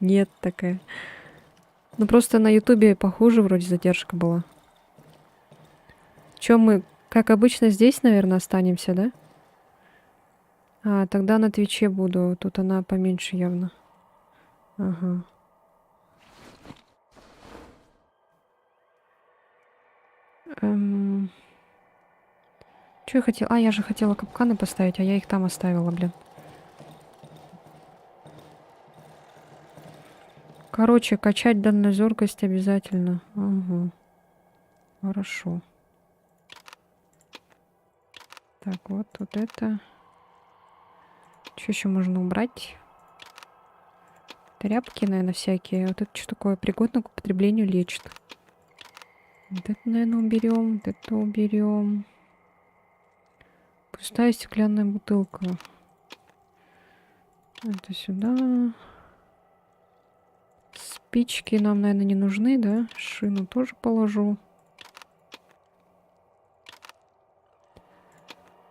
Нет такая. Ну просто на Ютубе похуже вроде задержка была. Чем мы, как обычно, здесь, наверное, останемся, да? Тогда на Твиче буду. Тут она поменьше явно. Ага. Что я хотела? Я же хотела капканы поставить, а я их там оставила, блин. Короче, качать дальнозоркость обязательно. Ага. Хорошо. Так, вот это. Что еще можно убрать? Тряпки, наверное, всякие. Вот это что такое? Пригодно к употреблению, лечит. Вот это, наверное, уберем. Вот это уберем. Пустая стеклянная бутылка. Это сюда. Спички нам, наверное, не нужны, да? Шину тоже положу.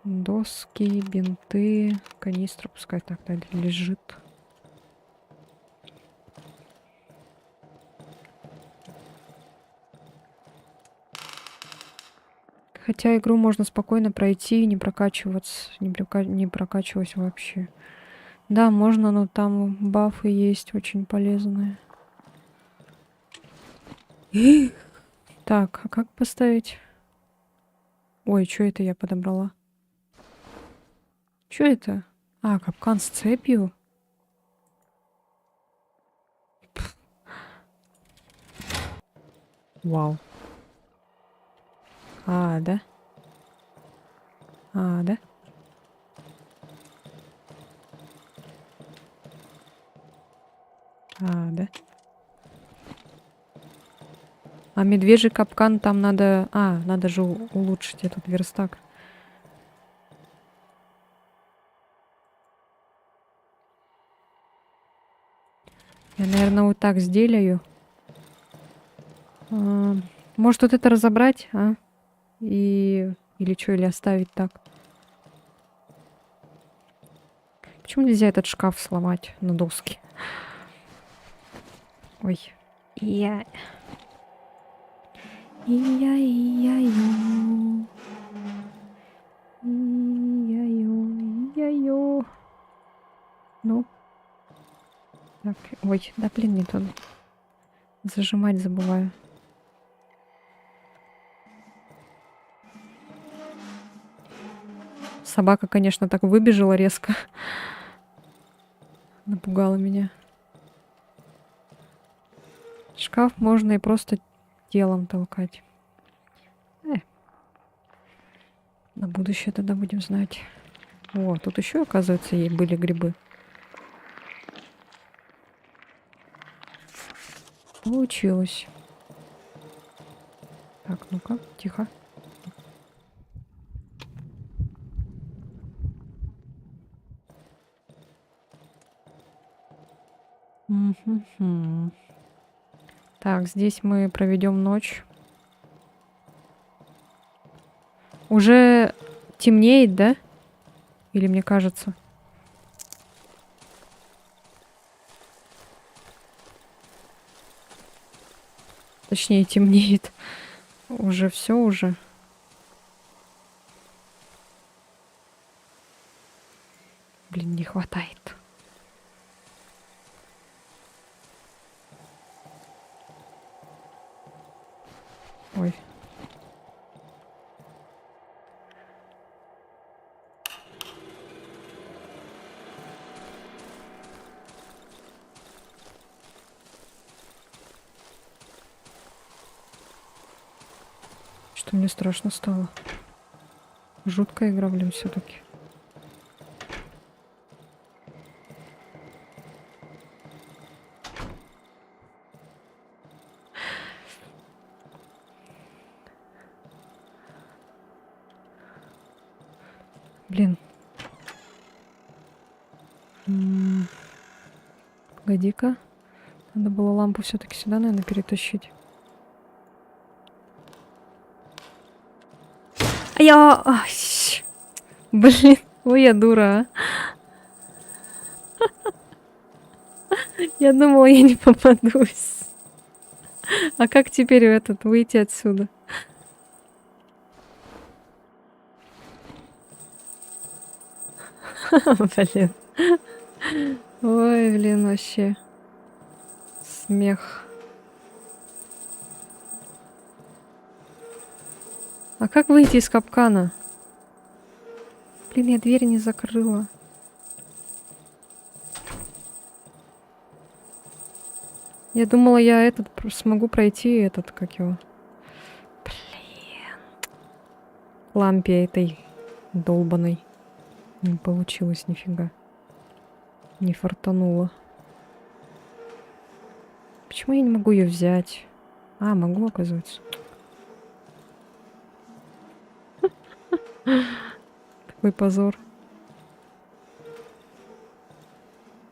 Доски, бинты, канистра пускай так далее лежит. Хотя игру можно спокойно пройти и не прокачиваться, не прокачивать вообще. Да, можно, но там бафы есть очень полезные. Так, а как поставить? Ой, что это я подобрала? Что это? Капкан с цепью. Вау. Да? А, да? А, да? А медвежий капкан там надо... А, надо же улучшить этот верстак. Я, наверное, вот так сделаю. Может, вот это разобрать, а? И... Или что, или оставить так? Почему нельзя этот шкаф сломать на доски? Ой. Я... Я-ё. Я-ё. Ну. Так. Ой, да блин, не то. Зажимать забываю. Собака, конечно, так выбежала резко. Напугала меня. Шкаф можно и просто телом толкать. На будущее тогда будем знать. О, тут еще, оказывается, были грибы. Получилось. Так, ну-ка, тихо. Мгм. Так, здесь мы проведем ночь. Уже темнеет, да? Или мне кажется? Точнее, темнеет. Уже все уже. Блин, не хватает. Ой. Что мне страшно стало. Жуткая игра, блин, все-таки. Блин. Погоди-ка. Надо было лампу все-таки сюда, наверное, перетащить. А я... Ай, блин, ой, я дура. Я думала, я не попадусь. А как теперь выйти отсюда? Блин. Ой, блин, вообще. Смех. А как выйти из капкана? Блин, я дверь не закрыла. Я думала, я смогу пройти этот, как его. Блин. Лампе этой долбаной. Не получилось нифига. Не фартануло. Почему я не могу ее взять? А, могу, оказывается. Такой позор.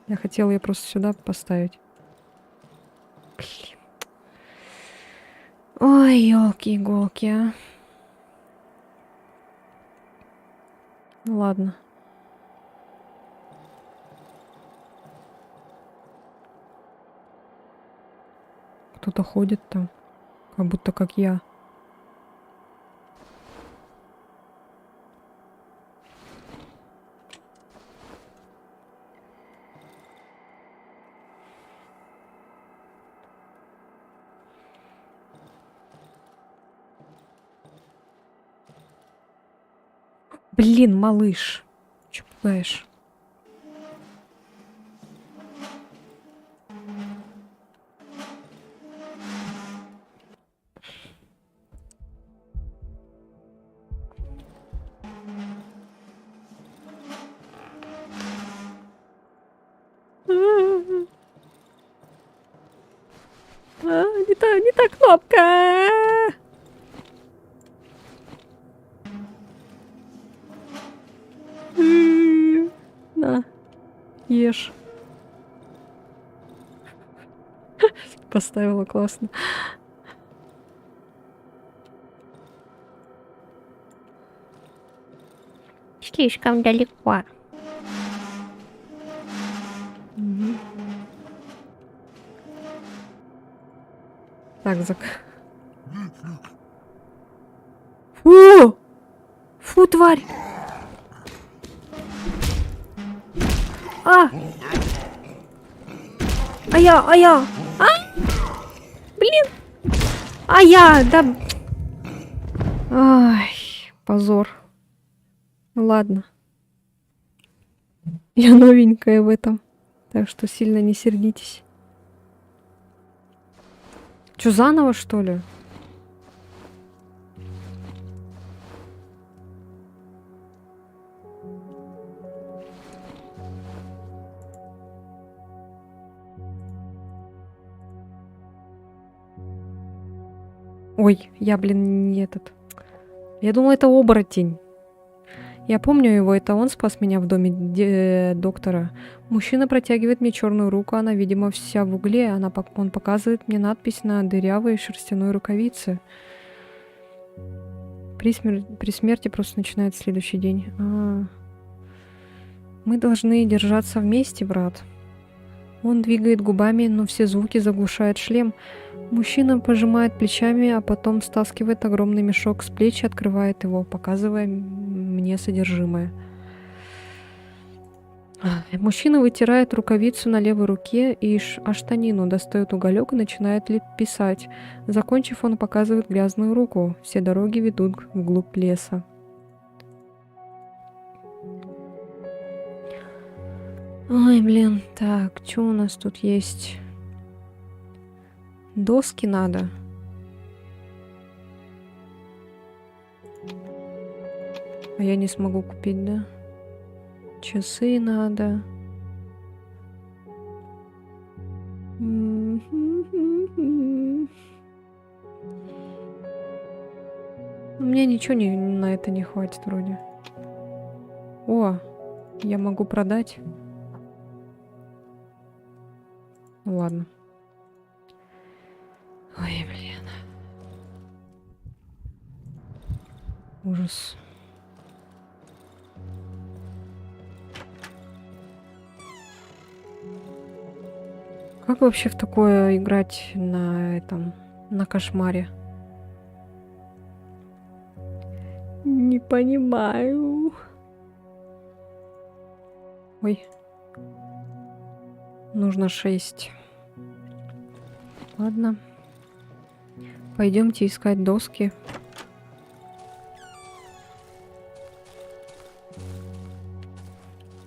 Я хотела ее просто сюда поставить. Блин. Ой, елки-иголки, а. Ну ладно. Кто-то ходит там. Как будто как я. Блин, малыш. Чё пугаешь? Не та кнопка. На, ешь. Поставила классно. Слишком далеко. Мгм. Так, Фу! Фу, тварь! А! А! Блин! Да... Ай, позор. Ну ладно. Я новенькая в этом. Так что сильно не сердитесь. Чё, заново, что ли? Ой, я, блин, не этот. Я думала, это оборотень. Я помню его, это он спас меня в доме доктора. Мужчина протягивает мне черную руку, она, видимо, вся в угле. Он показывает мне надпись на дырявой шерстяной рукавице. При смерти просто начинает следующий день. Мы должны держаться вместе, брат. Он двигает губами, но все звуки заглушает шлем. Мужчина пожимает плечами, а потом стаскивает огромный мешок с плеч и открывает его, показывая мне содержимое. Мужчина вытирает рукавицу на левой руке и штанину, достает уголек и начинает писать. Закончив, он показывает грязную руку. Все дороги ведут вглубь леса. Ой, блин, так, что у нас тут есть? Доски надо. А я не смогу купить, да? Часы надо. Мне ничего на это не хватит вроде. О, я могу продать. Ну ладно. Ой, блин. Ужас. Как вообще в такое играть на этом, на кошмаре? Не понимаю. Ой. Нужно 6. Ладно. Пойдемте искать доски.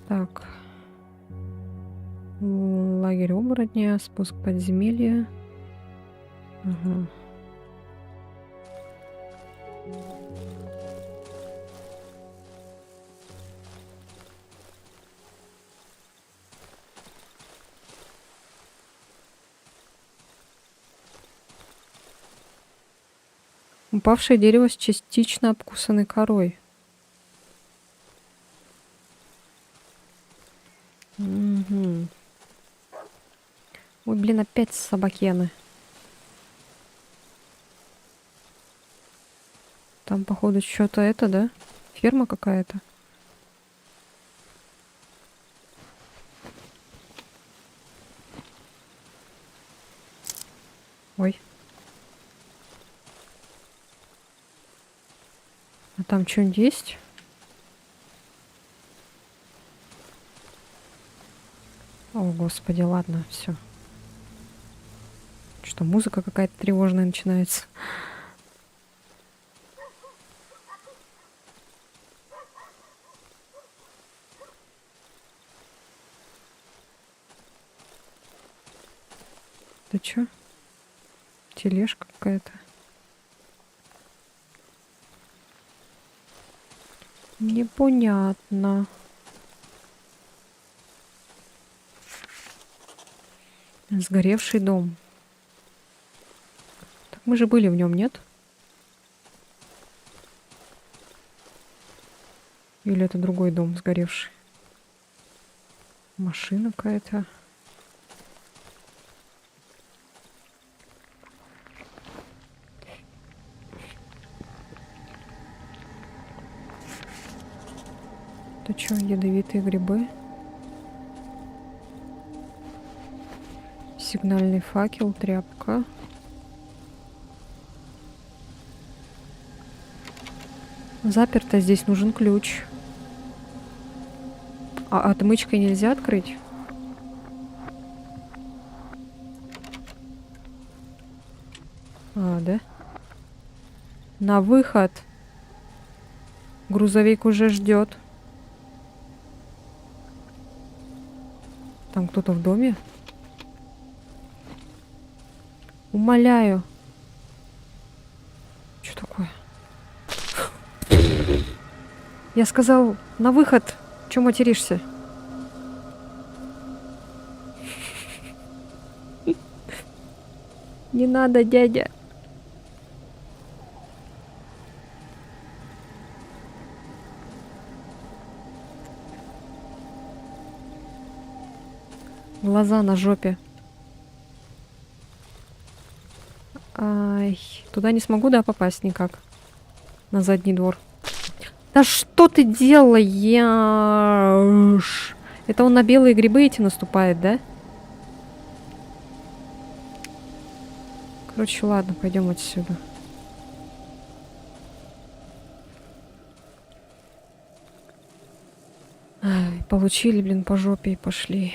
Так. Лагерь оборотня, спуск подземелья. Ага. Упавшее дерево с частично обкусанной корой. Угу. Ой, блин, опять собакены. Там, походу, что-то это, да? Ферма какая-то. Ой. А там что-нибудь есть? О, господи, ладно, все. Что, музыка какая-то тревожная начинается. Да чё? Тележка какая-то. Непонятно. Сгоревший дом. Мы же были в нем, нет? Или это другой дом сгоревший? Машина какая-то. Это что, ядовитые грибы? Сигнальный факел, тряпка. Заперто, здесь нужен ключ. А отмычкой нельзя открыть? А, да? На выход. Грузовик уже ждет. Там кто-то в доме? Умоляю. Что такое? Я сказал, на выход. Чё материшься? Не надо, дядя. Глаза на жопе. Ай, туда не смогу, да, попасть никак. На задний двор. Да что ты делаешь? Это он на белые грибы эти наступает, да? Короче, ладно, пойдем отсюда. Ай, получили, блин, по жопе и пошли.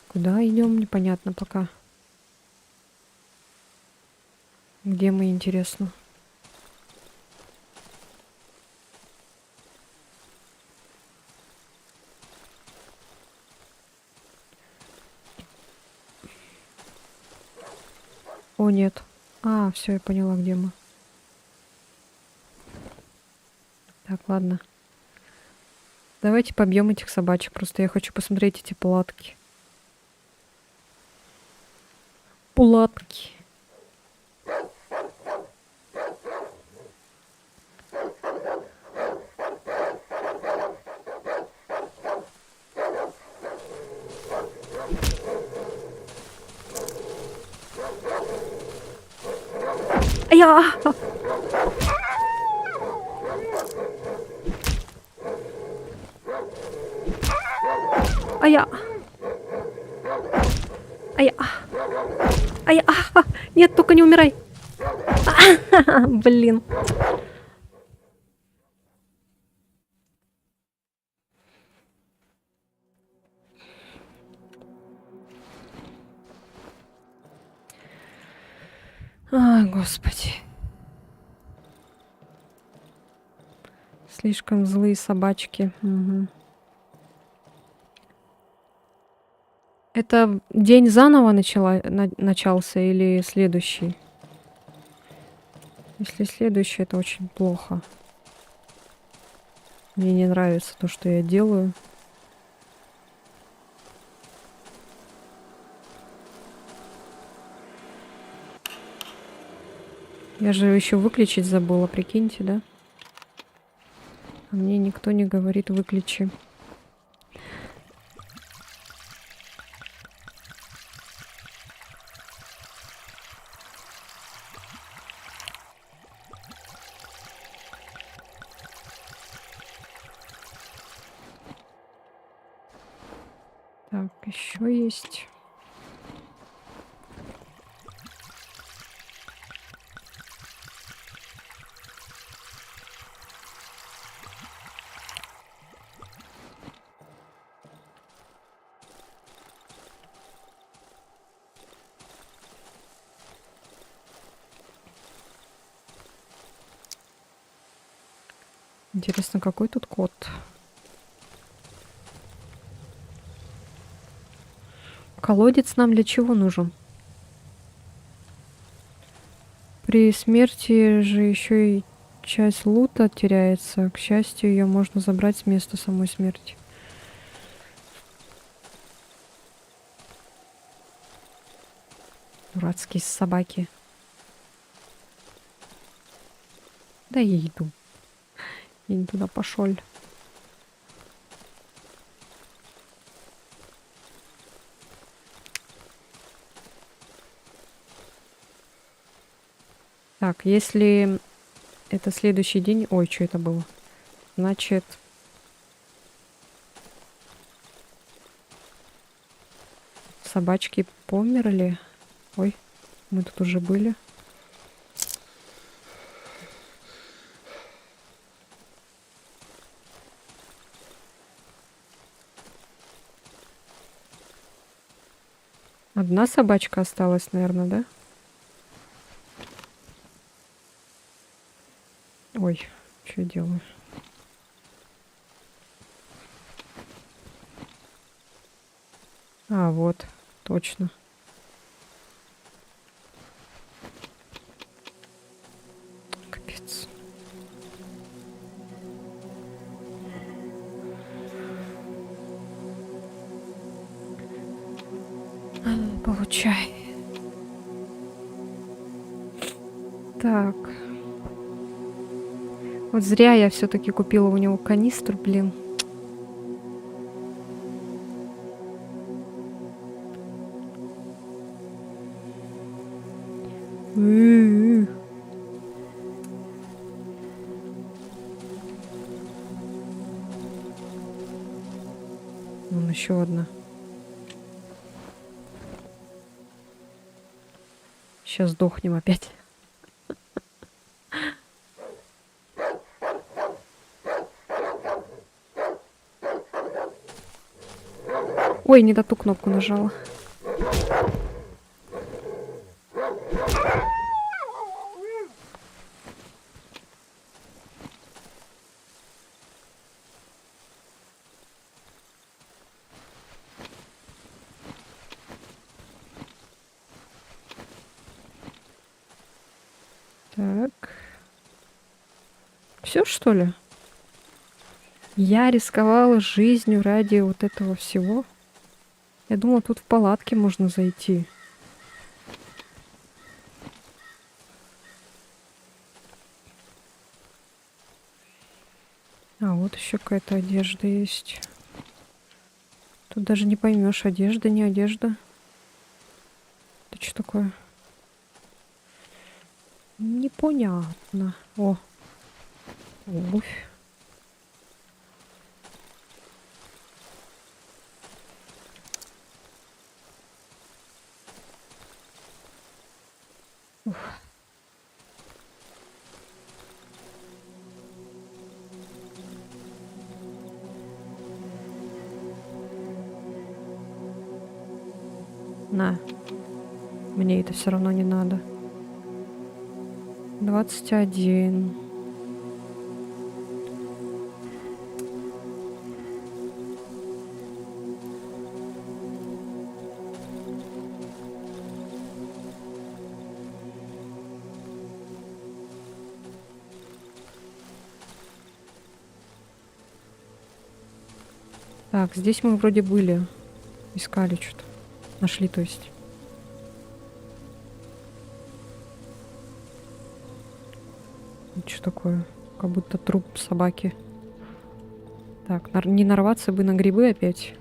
Куда идем, непонятно пока. Где мы, интересно? О, нет. А, все, я поняла, где мы. Так, ладно. Давайте побьем этих собачек. Просто я хочу посмотреть эти палатки. Палатки. Ай-я! Ай-я! Ай-я! Ай-я! Нет, только не умирай! Блин. Ай, господи. Слишком злые собачки. Угу. Это день заново начался или следующий? Если следующий, это очень плохо. Мне не нравится то, что я делаю. Я же еще выключить забыла, прикиньте, да? А мне никто не говорит выключи. Так, еще есть. Интересно, какой тут код? Колодец нам для чего нужен? При смерти же еще и часть лута теряется. К счастью, ее можно забрать с места самой смерти. Дурацкие собаки. Да я иду. Я не туда пошел. Так, если это следующий день... Ой, что это было? Значит... Собачки померли. Ой, мы тут уже были. Одна собачка осталась, наверное, да? Ой, что я делаю? А, вот, точно. Капец. Получай. Так. Вот зря я все-таки купила у него канистру, блин. Вон еще одна. Сейчас сдохнем опять. Ой, не на ту кнопку нажала. Так. Все, что ли? Я рисковала жизнью ради вот этого всего. Я думала, тут в палатке можно зайти. А, вот еще какая-то одежда есть. Тут даже не поймешь, одежда, не одежда. Это что такое? Непонятно. О, обувь. Ух. На. Мне это все равно не надо. 21. Так, здесь мы вроде были. Искали что-то. Нашли, то есть. Что такое? Как будто труп собаки. Так, не нарваться бы на грибы опять.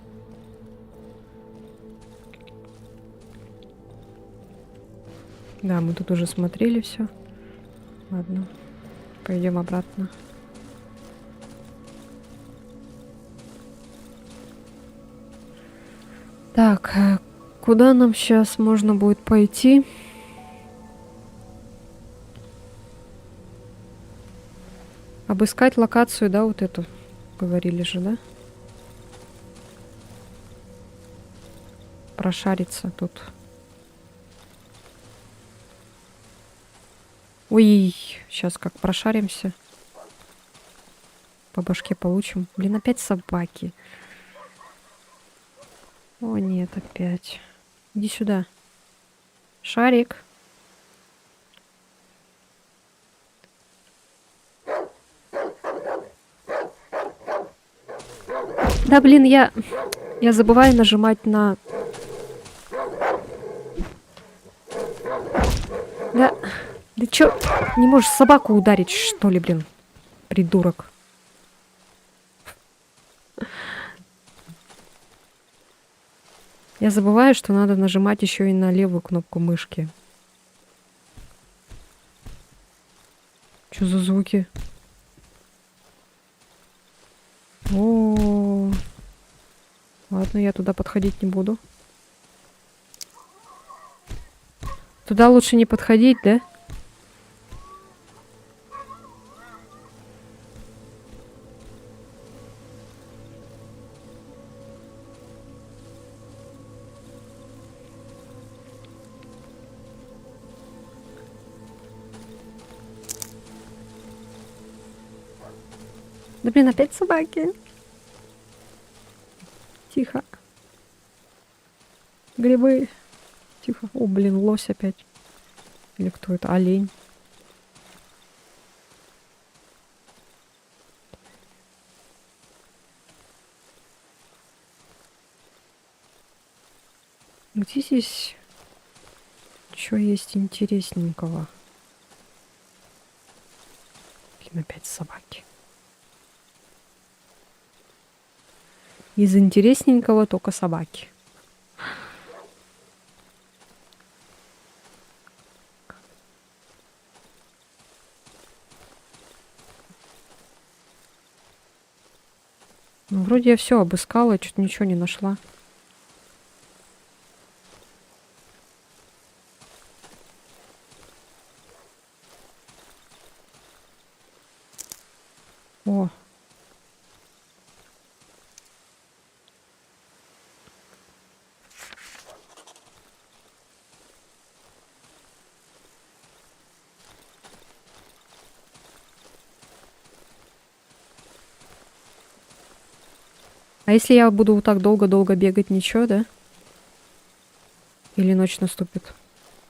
Да, мы тут уже смотрели все. Ладно. Пойдем обратно. Так, куда нам сейчас можно будет пойти? Обыскать локацию, да, вот эту. Говорили же, да? Прошариться тут. Ой, сейчас как прошаримся. По башке получим. Блин, опять собаки. О, нет, опять. Иди сюда. Шарик. Да, блин, я забываю нажимать на... Да, да чё, не можешь собаку ударить, что ли, блин? Придурок. Я забываю, что надо нажимать еще и на левую кнопку мышки. Что за звуки? О, ладно, я туда подходить не буду. Туда лучше не подходить, да? Да блин, опять собаки. Тихо. Грибы. Тихо. О, блин, лось опять. Или кто это? Олень. Где здесь что есть интересненького? Блин, опять собаки. Из интересненького только собаки. Ну, вроде я все обыскала, что-то ничего не нашла. О. А если я буду вот так долго-долго бегать, ничего, да? Или ночь наступит?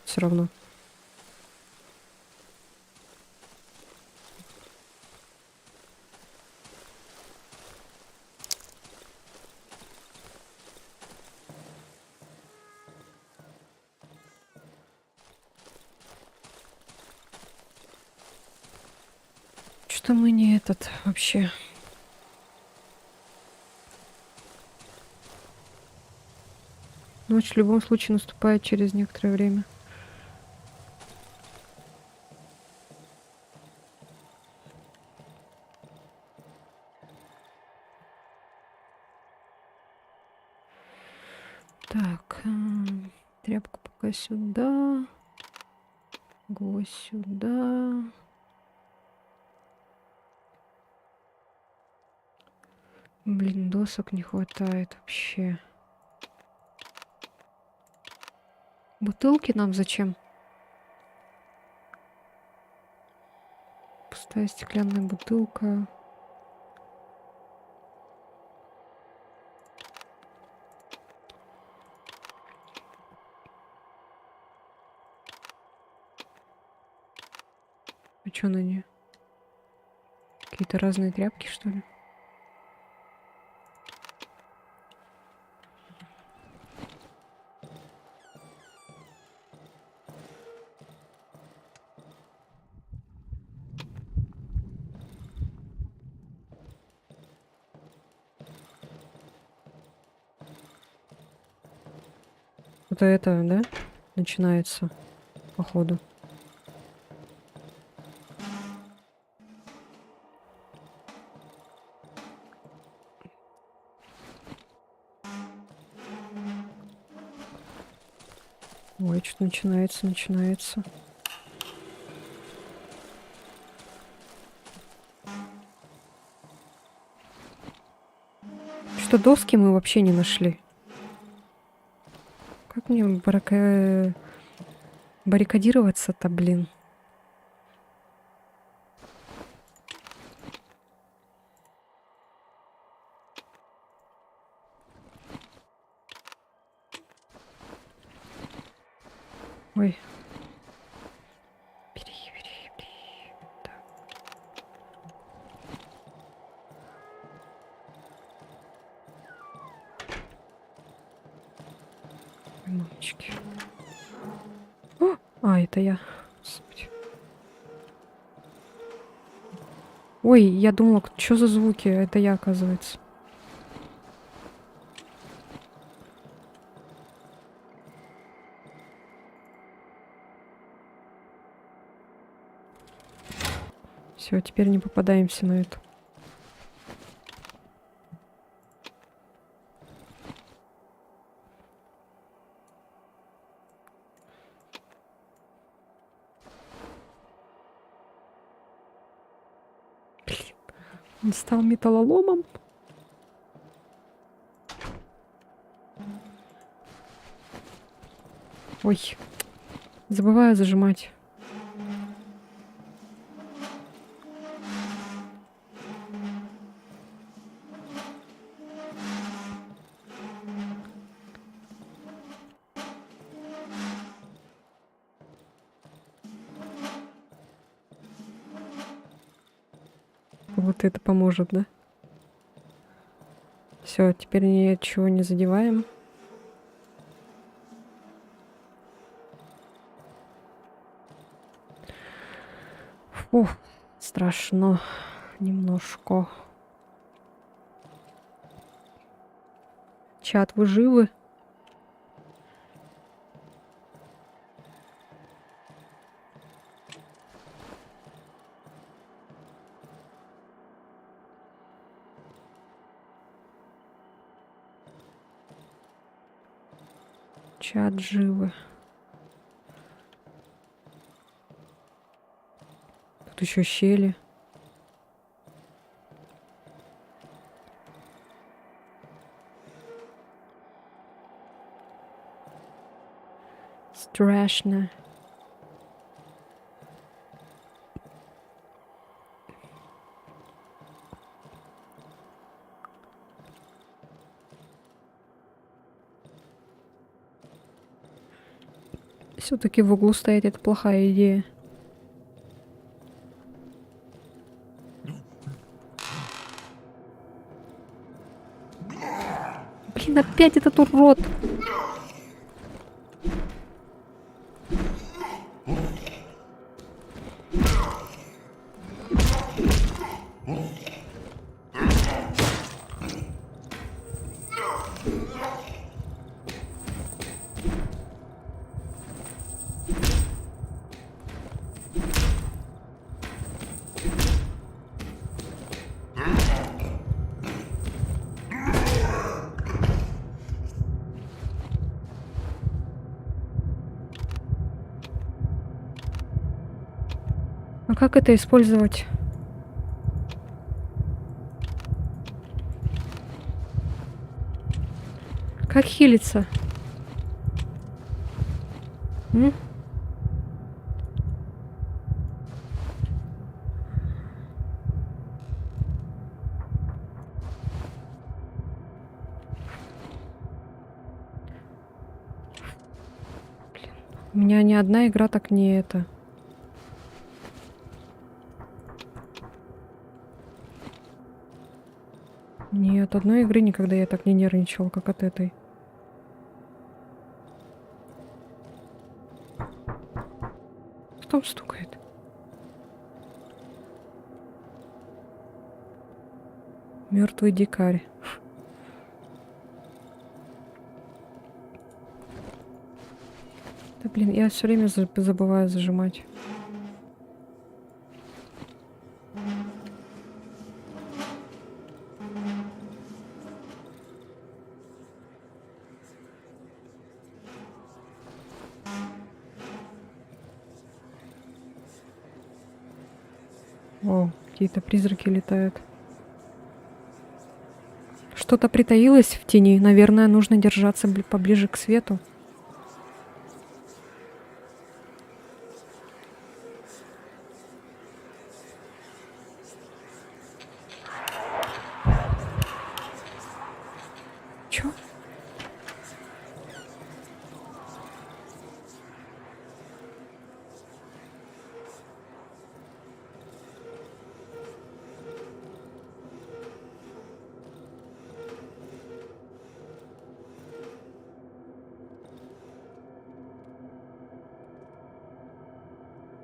Все равно. Что мы не этот вообще? Ночь в любом случае наступает через некоторое время. Так, тряпку пока сюда, гвоздь сюда. Блин, досок не хватает вообще. Бутылки нам зачем? Пустая стеклянная бутылка. А что на ней? Какие-то разные тряпки, что ли? Вот это, да? Начинается, походу. Ой, что-то начинается. Что доски мы вообще не нашли. Как мне баррикадироваться-то, блин? Ой. Бери. Так. Ой, мамочки. О! А, это я. Господи. Ой, я думала, что за звуки? Это я, оказывается. Все, теперь не попадаемся на эту. Блин, он стал металлоломом. Ой, забываю зажимать. Вот это поможет, да? Все, теперь ничего не задеваем. Фу, страшно немножко. Чат, вы живы? Чат, живы. Тут еще щели. Страшно. Все-таки в углу стоять — это плохая идея. Блин, опять этот урод. А как это использовать? Как хилиться? М? Блин, у меня ни одна игра так не это. Ни от одной игры никогда я так не нервничала, как от этой. Кто там стукает? Мертвый дикарь. Да блин, я все время забываю зажимать. О, какие-то призраки летают. Что-то притаилось в тени. Наверное, нужно держаться поближе к свету. Чё?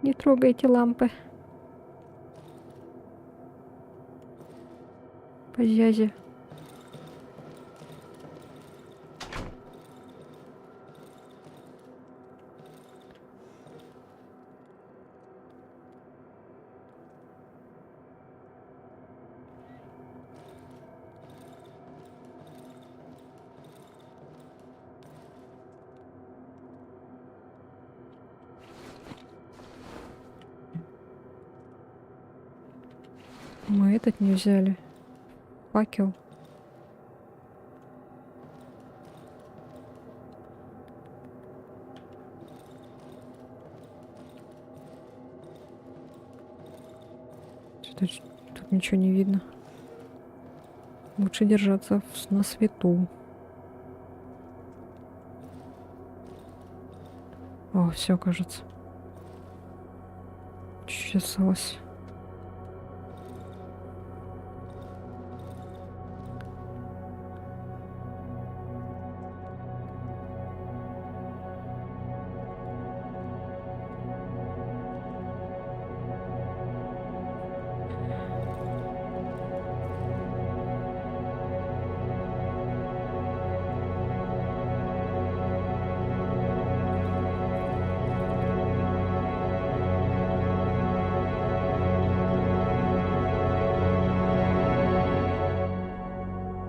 Не трогайте лампы. По зязе. Мы этот не взяли. Факел. Тут ничего не видно. Лучше держаться на свету. О, все, кажется. Чуть осталось.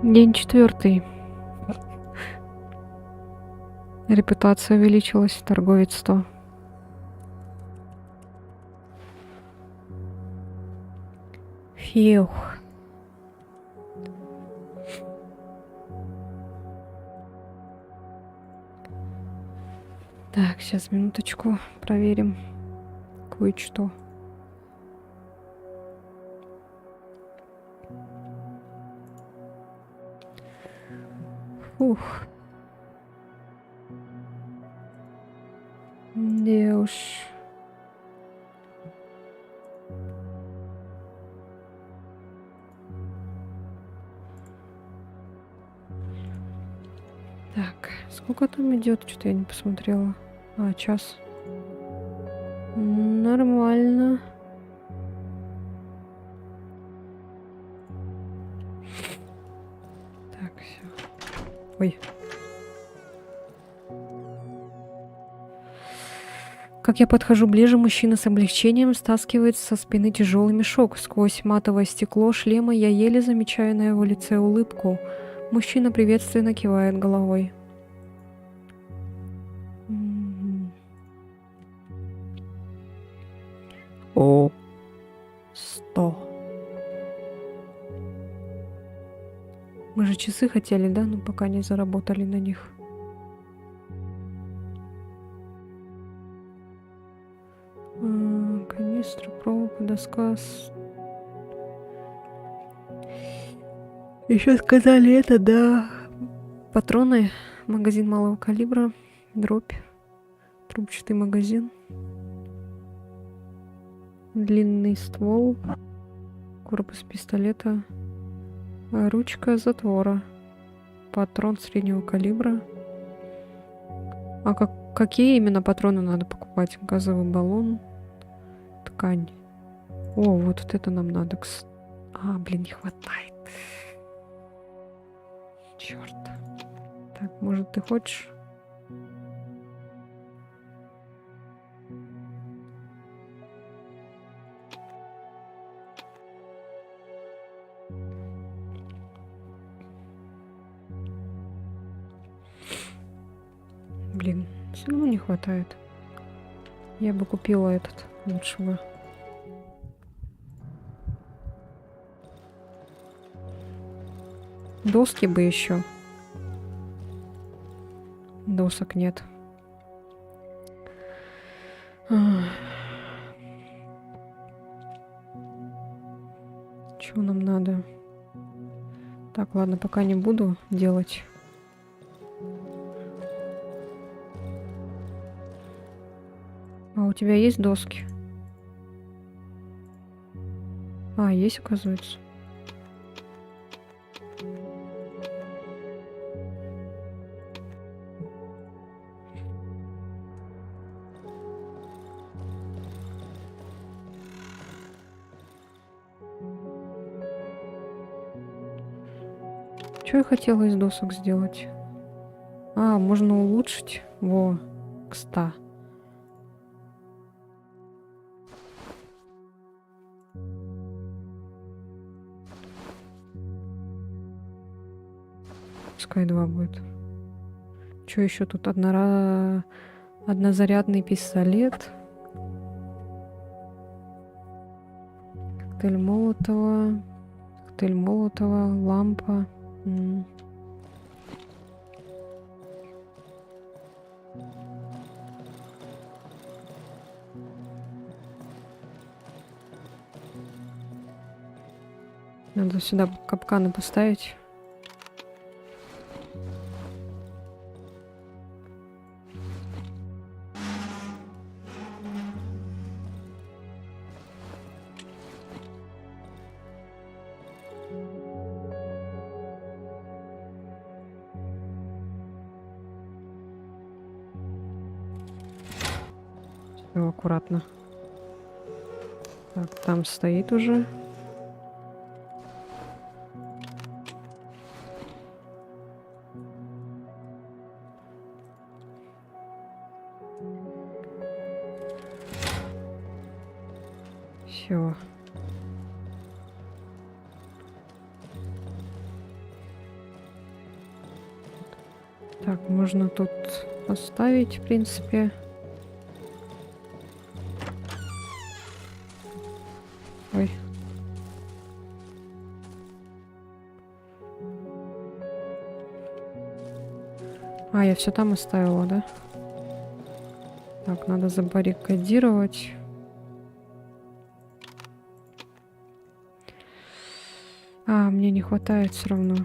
День 4. Репутация увеличилась. Торговец 100. Фух. Так, сейчас минуточку проверим кое-что. Фух. Да уж. Так, сколько там идет? Что-то я не посмотрела. А, час. Нормально. Так, все. Ой. Как я подхожу ближе, мужчина с облегчением стаскивает со спины тяжелый мешок. Сквозь матовое стекло шлема я еле замечаю на его лице улыбку. Мужчина приветственно кивает головой. О, 100. Мы же часы хотели, да? Но пока не заработали на них. Канистра, проволока, доска. Еще сказали это, да. Патроны, магазин малого калибра, дробь, трубчатый магазин, длинный ствол, корпус пистолета, ручка затвора, патрон среднего калибра. А какие именно патроны надо покупать? Газовый баллон, ткань. О, вот это нам надо. А, блин, не хватает. Черт. Так, может, ты хочешь? Блин, все равно не хватает. Я бы купила этот лучше бы. Доски бы еще. Досок нет. Чего нам надо? Так, ладно, пока не буду делать. А у тебя есть доски? А, есть, оказывается. Что я хотела из досок сделать? А, можно улучшить. Во, к 100. Пускай 2 будет. Что еще тут? Однозарядный пистолет. Коктейль Молотова. Коктейль Молотова. Лампа. Надо сюда капканы поставить. Всё аккуратно. Так, там стоит уже. Все. Так, можно тут поставить, в принципе. Ой. А, я все там оставила, да? Так, надо забаррикадировать. А, мне не хватает все равно.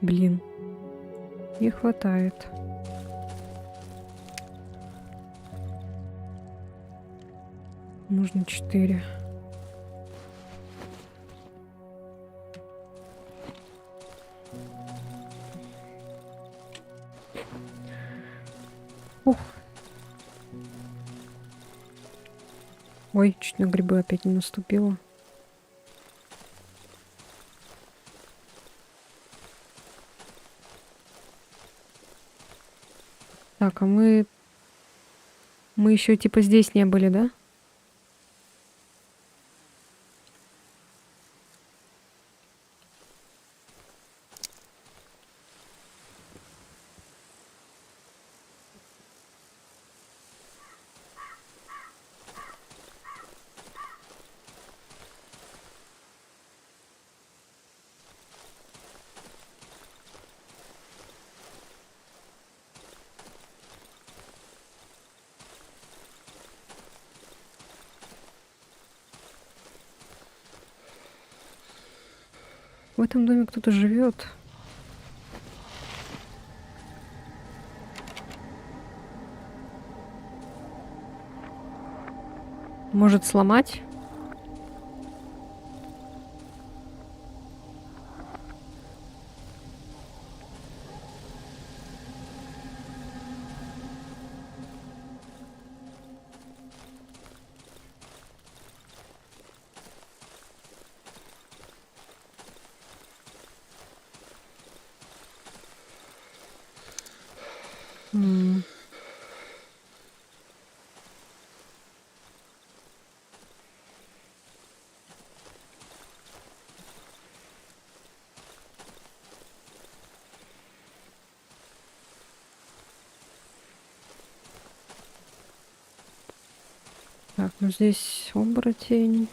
Блин. Не хватает. Нужно 4. Ух. Ой, чуть на грибы опять не наступила. Так, а мы еще типа здесь не были, да? В этом доме кто-то живет. Может сломать? Так, ну здесь оборотень.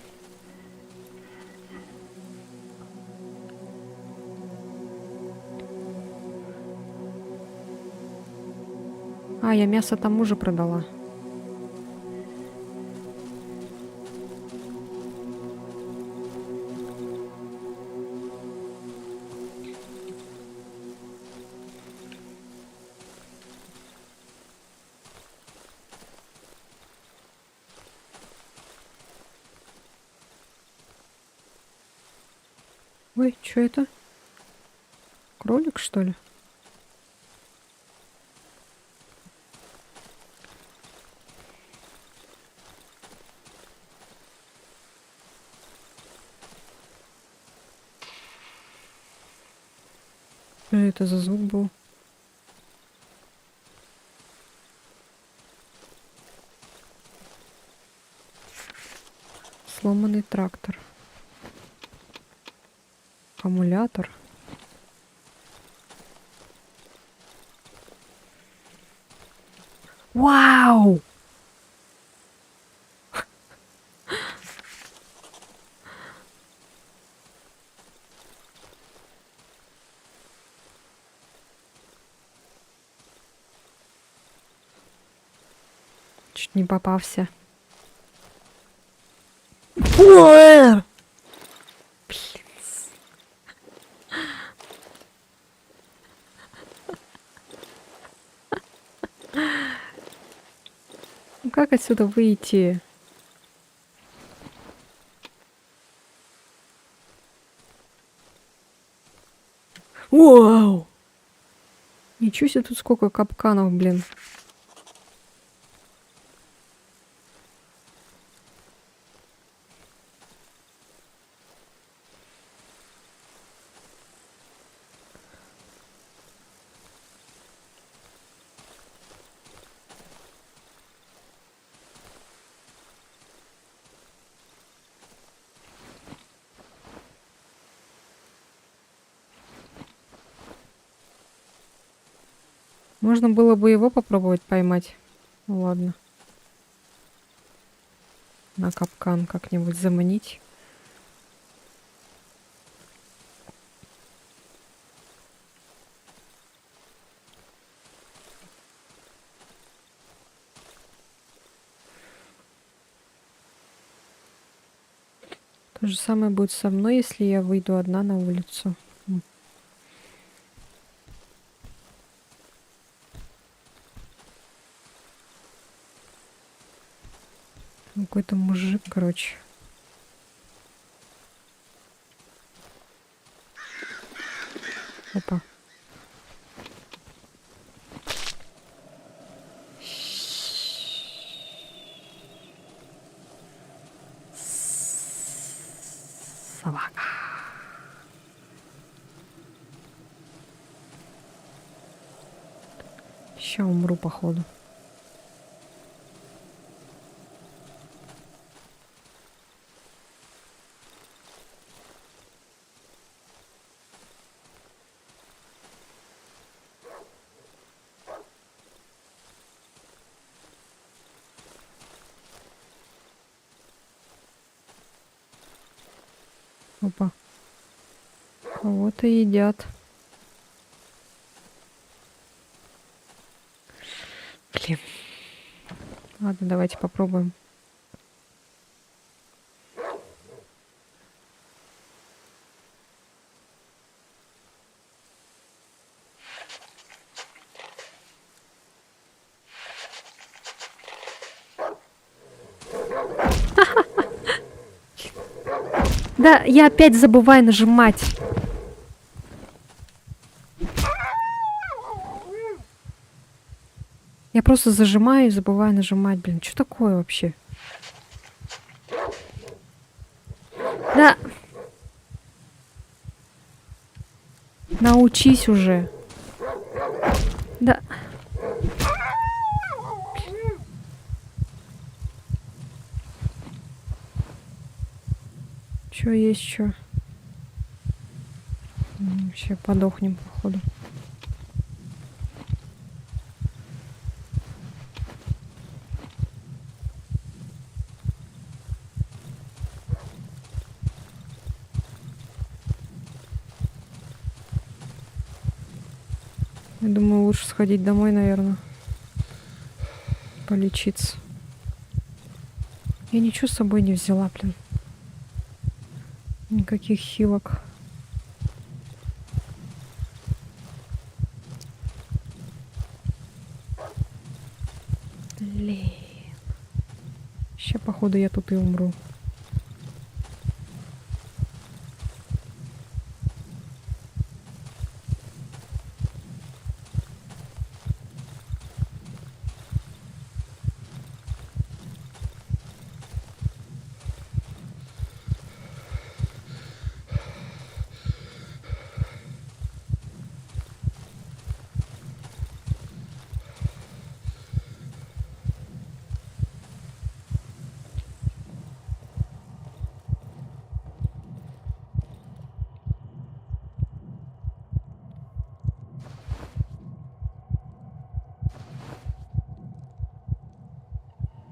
А, я мясо тому же продала. Ой, что это? Кролик, что ли? это за звук был? Сломанный трактор. Аккумулятор. Вау! Чуть не попался. Блин. Ну как отсюда выйти? Вау! Ничего себе, тут сколько капканов, блин. Можно было бы его попробовать поймать. Ну ладно. На капкан как-нибудь заманить. То же самое будет со мной, если я выйду одна на улицу. Какой-то мужик, короче. Опа. Собака. Ща умру, походу. Опа. Кого-то едят. Блин. Ладно, давайте попробуем. Да, я опять забываю нажимать. Я просто зажимаю и забываю нажимать, блин. Что такое вообще? Да. Научись уже. Да. Чё есть, чё? Вообще подохнем, походу. Я думаю, лучше сходить домой, наверное. Полечиться. Я ничего с собой не взяла, блин. Никаких хилок. Блин. Сейчас, походу, я тут и умру.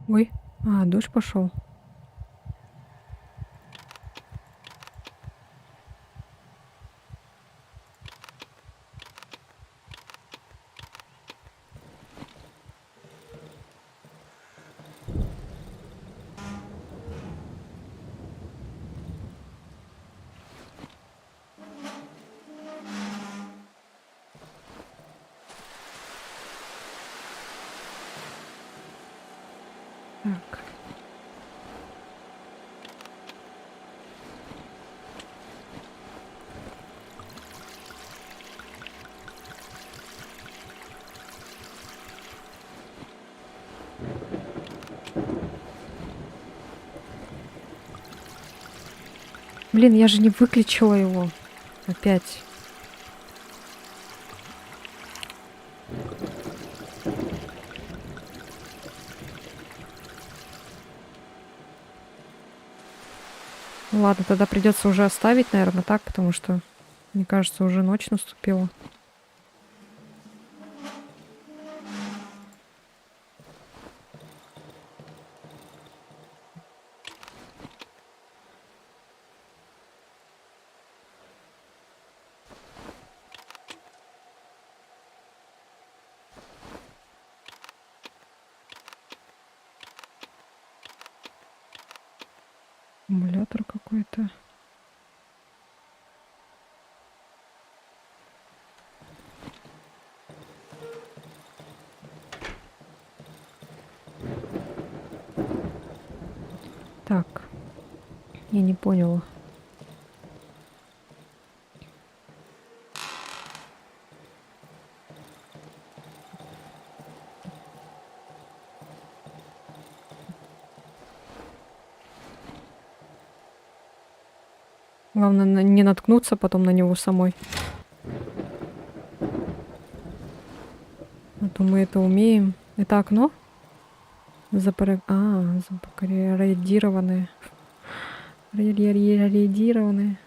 Ой, дождь пошел. Так. Блин, я же не выключила его. Опять. Ну ладно, тогда придется уже оставить, наверное, так, потому что, мне кажется, уже ночь наступила. Аккумулятор какой-то. Так, я не поняла. Главное не наткнуться потом на него самой. А то мы это умеем. Это окно? Забаррикадированное. Раредированное.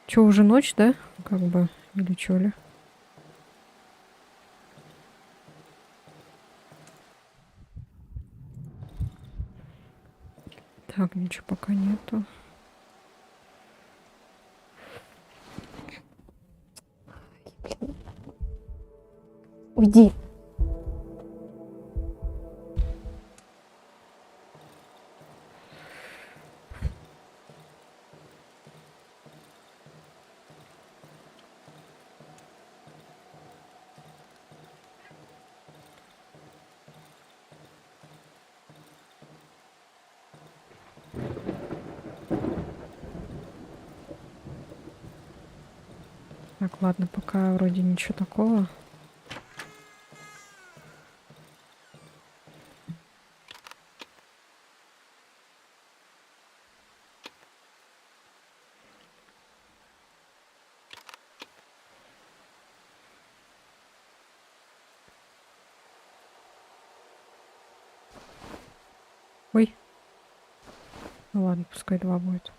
Чё, уже ночь, да? Как бы. Или чё ли? Так, ничего пока нету. Уйди. Так, ладно, пока вроде ничего такого. Ой. Ну ладно, пускай 2 будет.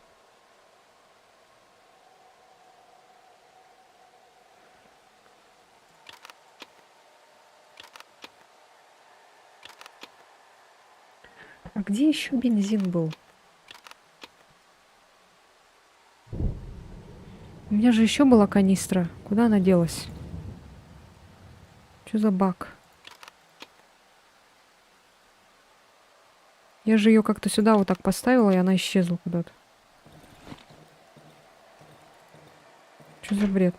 А где еще бензин был? У меня же еще была канистра. Куда она делась? Что за баг? Я же ее как-то сюда вот так поставила, и она исчезла куда-то. Что за бред?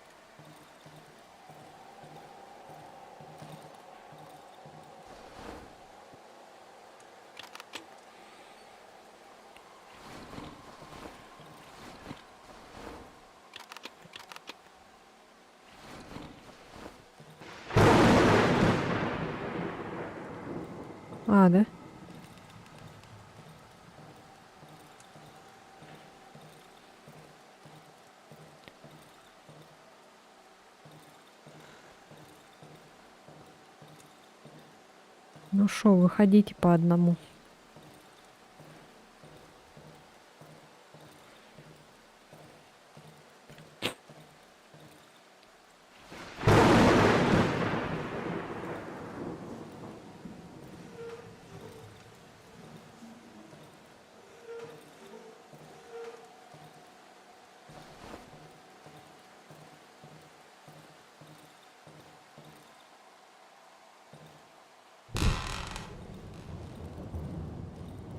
Да? Ну шо, выходите по одному.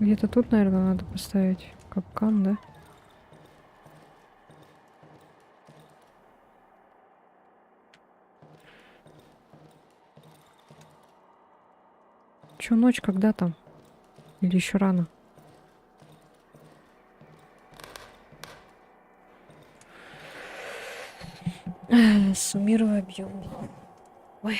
Где-то тут, наверное, надо поставить капкан, да? Чё, ночь когда там? Или еще рано? Суммирую объем. Ой.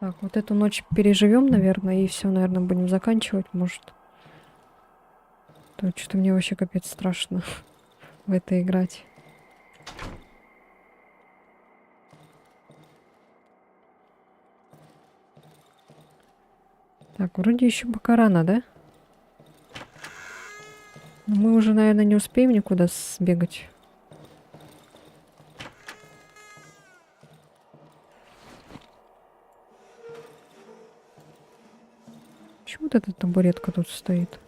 Так, вот эту ночь переживем, наверное, и все, наверное, будем заканчивать, может. То что-то мне вообще капец страшно в это играть. Так, вроде еще пока рано, да? Но мы уже, наверное, не успеем никуда сбегать. Почему вот эта табуретка тут стоит?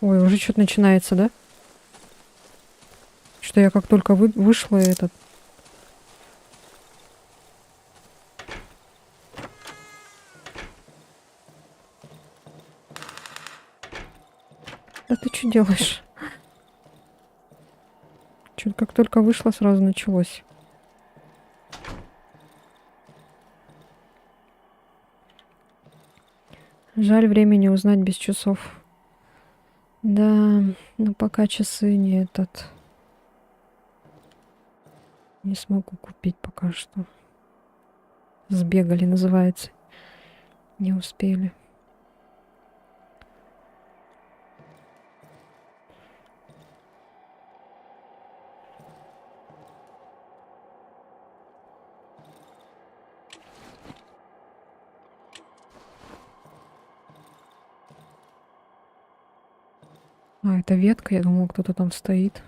Ой, уже что-то начинается, да? Что я как только вышла, этот... Да ты что делаешь? Что-то как только вышла, сразу началось. Жаль времени узнать без часов. Да, но пока часы не этот... Не смогу купить пока что. Сбегали, называется. Не успели. А, это ветка, я думала, кто-то там стоит.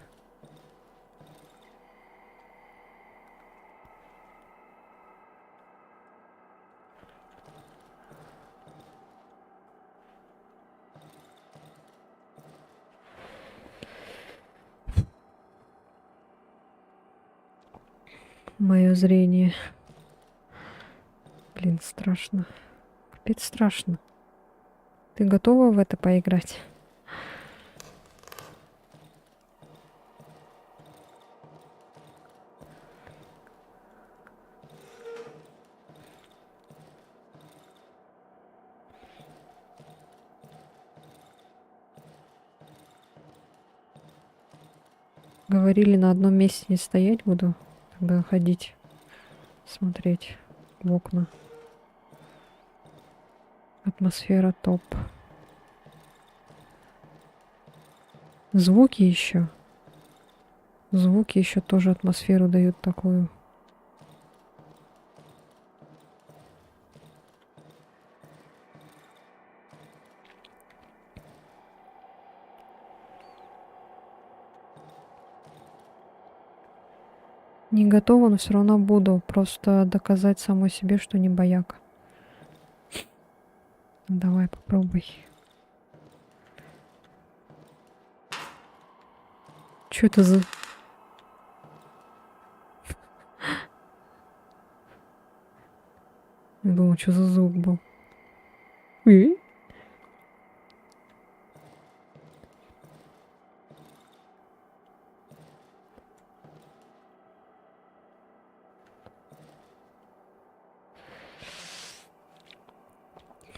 Мое зрение. Блин, страшно. Капец страшно. Ты готова в это поиграть? Говорили, на одном месте не стоять буду. Тогда ходить, смотреть в окна. Атмосфера топ. Звуки еще. Звуки еще тоже атмосферу дают такую. Не готова, но все равно буду. Просто доказать самой себе, что не бояка. Давай попробуй. Что это за... Я думал, что за звук был.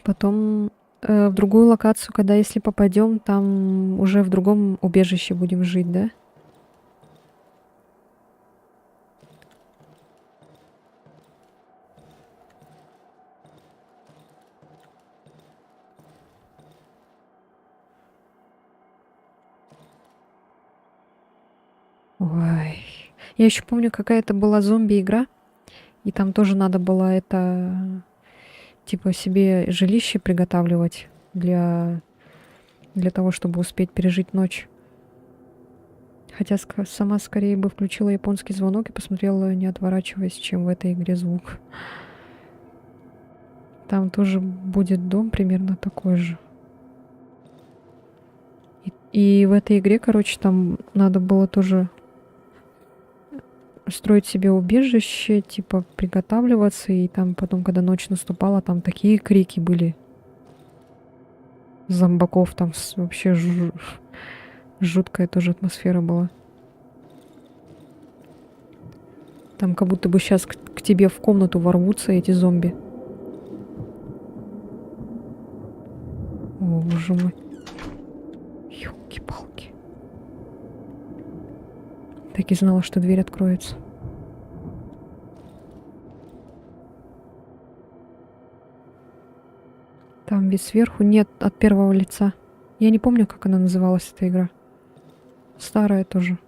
Потом в другую локацию, когда если попадем, там уже в другом убежище будем жить, да? Ой. Я еще помню, какая-то была зомби-игра, и там тоже надо было это, типа, себе жилище приготавливать для того, чтобы успеть пережить ночь. Хотя сама скорее бы включила японский звонок и посмотрела, не отворачиваясь, чем в этой игре звук. Там тоже будет дом примерно такой же. И в этой игре, короче, там надо было тоже строить себе убежище, типа приготавливаться, и там потом, когда ночь наступала, там такие крики были. Зомбаков там вообще жуткая тоже атмосфера была. Там как будто бы сейчас к тебе в комнату ворвутся эти зомби. О, боже мой. Ёлки-палки. Так и знала, что дверь откроется. Там вид сверху нет от первого лица. Я не помню, как она называлась, эта игра. Старая тоже.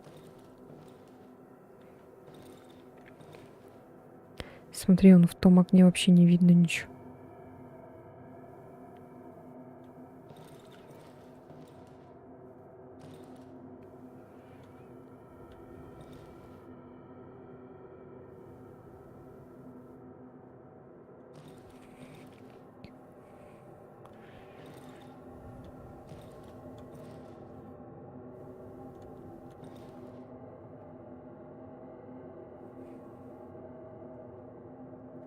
Смотри, он в том окне вообще не видно ничего.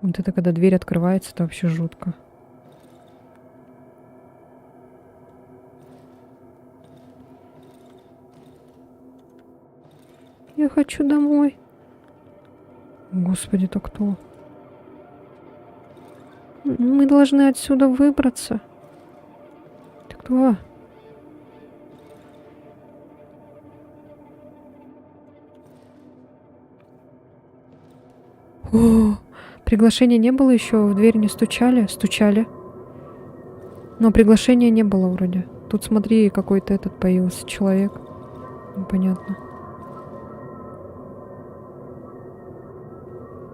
Вот это когда дверь открывается, это вообще жутко. Я хочу домой. Господи, это кто? Мы должны отсюда выбраться. Ты кто? О, приглашения не было еще, в дверь не стучали? Стучали. Но приглашения не было вроде. Тут смотри, какой-то этот появился человек. Непонятно.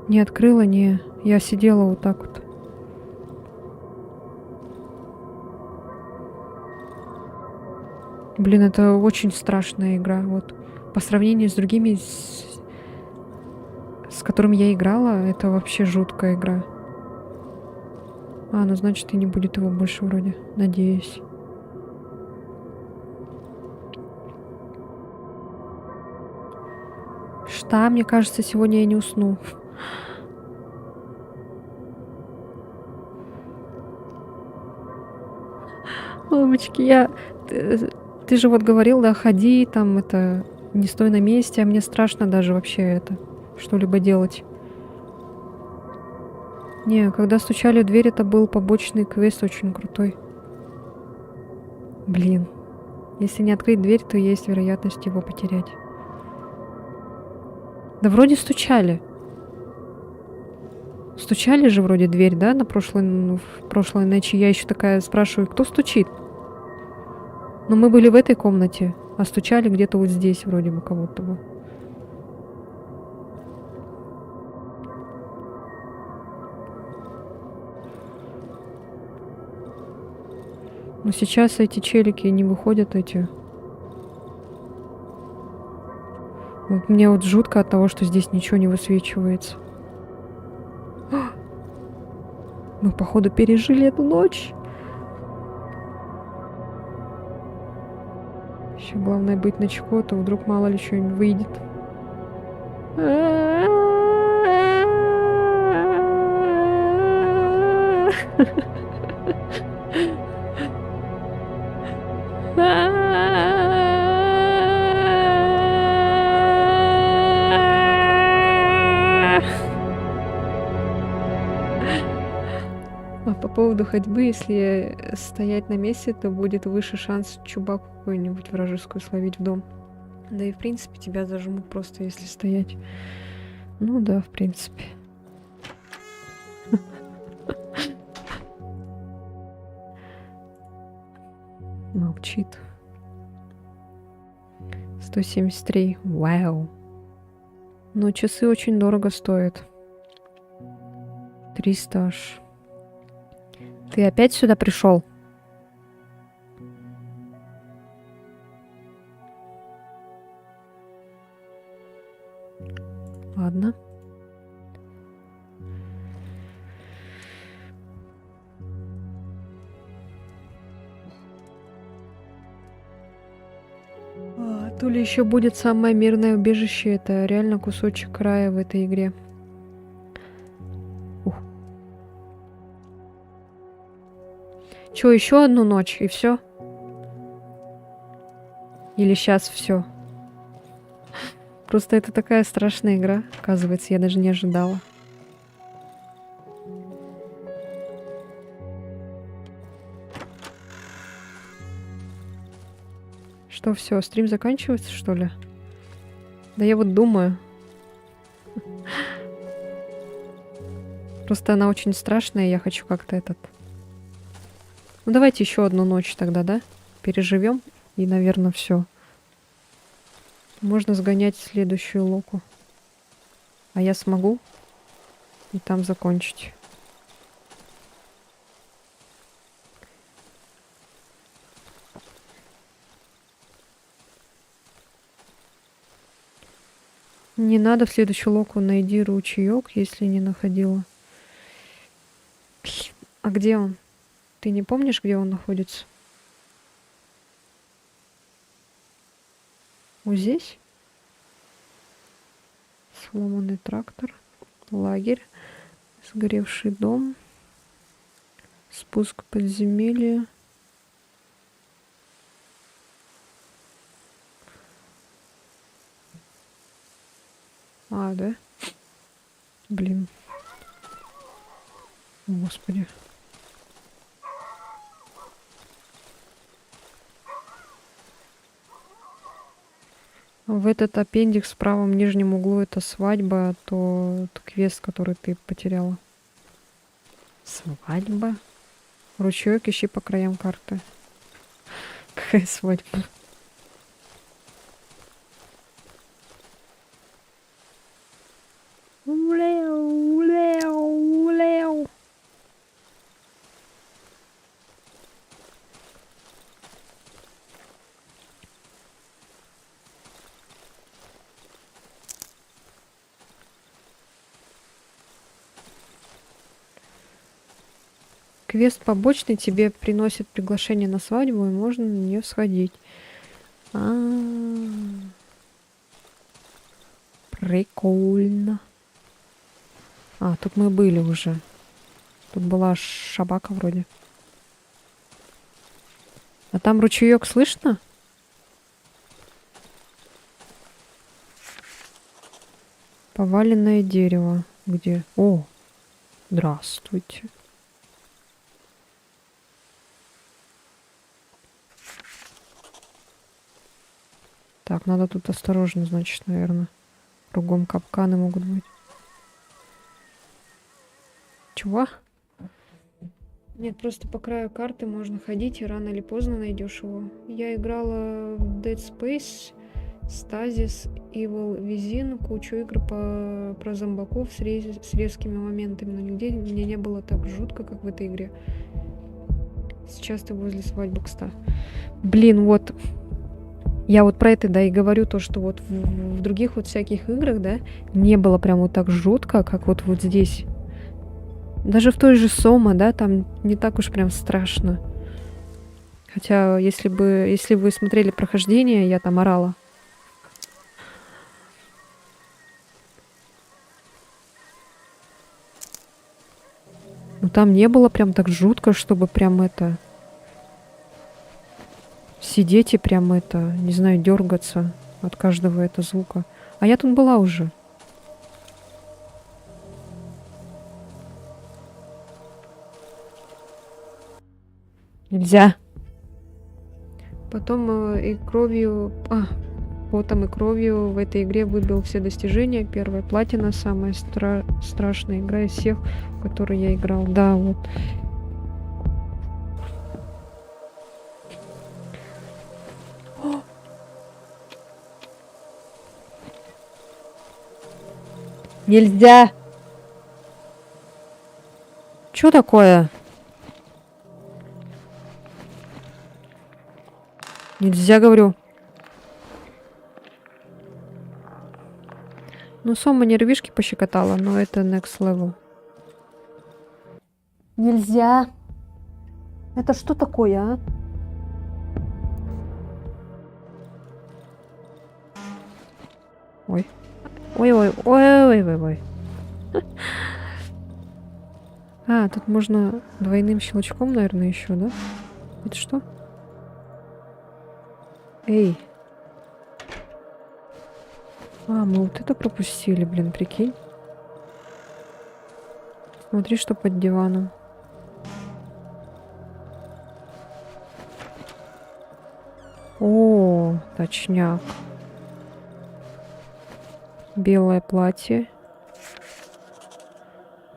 Не открыла, не. Я сидела вот так вот. Блин, это очень страшная игра. Вот по сравнению с другими, с которыми я играла, это вообще жуткая игра. А, ну значит и не будет его больше вроде. Надеюсь. Что? Мне кажется, сегодня я не усну. Мамочки, ты же вот говорил, да, ходи, там это, не стой на месте, а мне страшно даже вообще это, что-либо делать. Не, когда стучали в дверь, это был побочный квест очень крутой. Блин, если не открыть дверь, то есть вероятность его потерять. Да вроде стучали. Стучали же вроде дверь, да, в прошлой ночи. Я еще такая спрашиваю, кто стучит? Но мы были в этой комнате, а стучали где-то вот здесь вроде бы кого-то бы. Но сейчас эти челики не выходят, эти. Вот мне вот жутко от того, что здесь ничего не высвечивается. Мы, походу, пережили эту ночь. Еще главное быть начеку, а то вдруг мало ли что-нибудь выйдет. А по поводу ходьбы, если стоять на месте, то будет выше шанс чубаку какую-нибудь вражескую словить в дом. Да и в принципе тебя зажмут просто, если стоять. Ну да, в принципе. Молчит. 173. Вау. Но часы очень дорого стоят. 300 аж. Ты опять сюда пришел? Ладно. То ли еще будет самое мирное убежище. Это реально кусочек края в этой игре. Ух. Че, еще одну ночь и все? Или сейчас все? Просто это такая страшная игра, оказывается, я даже не ожидала. Что, все, стрим заканчивается, что ли? Да я вот думаю. Просто она очень страшная, я хочу как-то этот... Ну давайте еще одну ночь тогда, да? Переживем, и, наверное, все. Можно сгонять в следующую локу. А я смогу и там закончить. Не надо в следующую локу, найди ручеек, если не находила. А где он? Ты не помнишь, где он находится? Вот здесь? Сломанный трактор. Лагерь. Сгоревший дом. Спуск в подземелье. А, да? Блин. Господи. В этот аппендикс в правом нижнем углу это свадьба, то квест, который ты потеряла. Свадьба? Ручеек ищи по краям карты. Какая свадьба? Квест побочный тебе приносит приглашение на свадьбу, и можно на нее сходить. Прикольно. А, тут мы были уже. Тут была шабака вроде. А там ручеек слышно? Поваленное дерево. Где? О, здравствуйте. Так, надо тут осторожно, значит, наверное. Кругом капканы могут быть. Чего? Нет, просто по краю карты можно ходить, и рано или поздно найдешь его. Я играла в Dead Space, Stasis, Evil Within, кучу игр про зомбаков с резкими моментами, но нигде мне не было так жутко, как в этой игре. Сейчас ты возле свадьбы, кстати. Блин, вот... Я вот про это, да, и говорю, то, что вот в других вот всяких играх, да, не было прям вот так жутко, как вот здесь. Даже в той же Сома, да, там не так уж прям страшно. Хотя, если вы смотрели прохождение, я там орала. Ну там не было прям так жутко, чтобы прям это... Сидеть и прям это, не знаю, дергаться от каждого этого звука. А я тут была уже. Нельзя. Потом и кровью... потом и кровью в этой игре выбил все достижения. Первая платина, самая страшная игра из всех, в которые я играл. Да, вот. Нельзя. Чё такое? Нельзя, говорю. Ну, Сома нервишки пощекотала, но это next level. Нельзя. Это что такое, а? Ой. Ой-ой-ой-ой-ой-ой. А, тут можно двойным щелчком, наверное, еще, да? Это что? Эй. А, мы вот это пропустили, блин, прикинь. Смотри, что под диваном. О, точняк. Белое платье.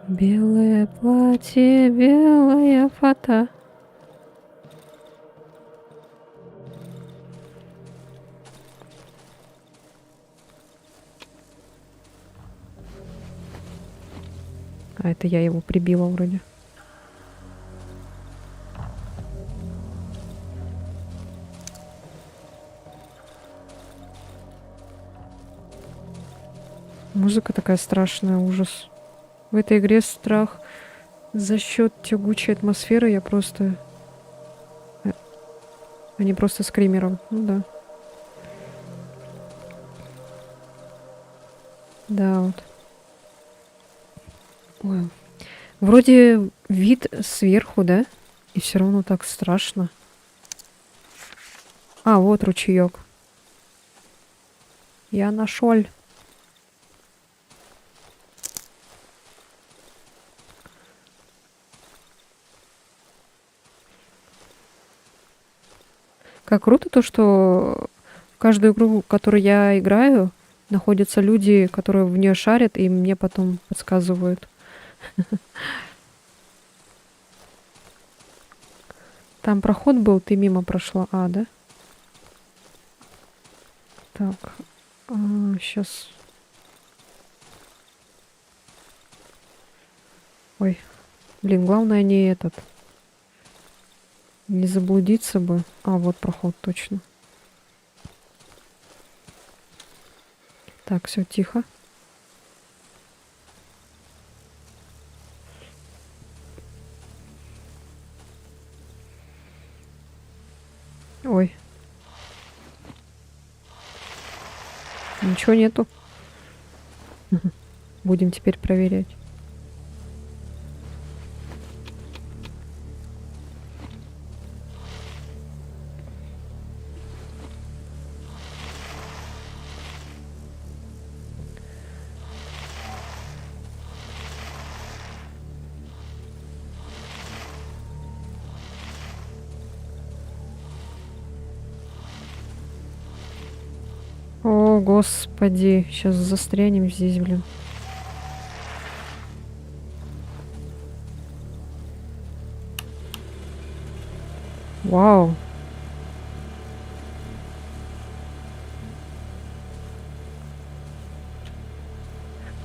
Белое платье, белая фата. А это я его прибила вроде. Музыка такая страшная, ужас. В этой игре страх за счет тягучей атмосферы я просто... А не просто скримером. Ну да. Да, вот. Ой. Вроде вид сверху, да? И все равно так страшно. А, вот ручеек. Я нашел. Как круто то, что в каждую игру, в которую я играю, находятся люди, которые в нее шарят, и мне потом подсказывают. Там проход был, ты мимо прошла. А, да? Так, сейчас. Ой, блин, главное не этот. Не заблудиться бы. А, вот проход, точно. Так, все тихо. Ой. Ничего нету. Будем теперь проверять. О, господи, сейчас застрянем здесь, блин. Вау.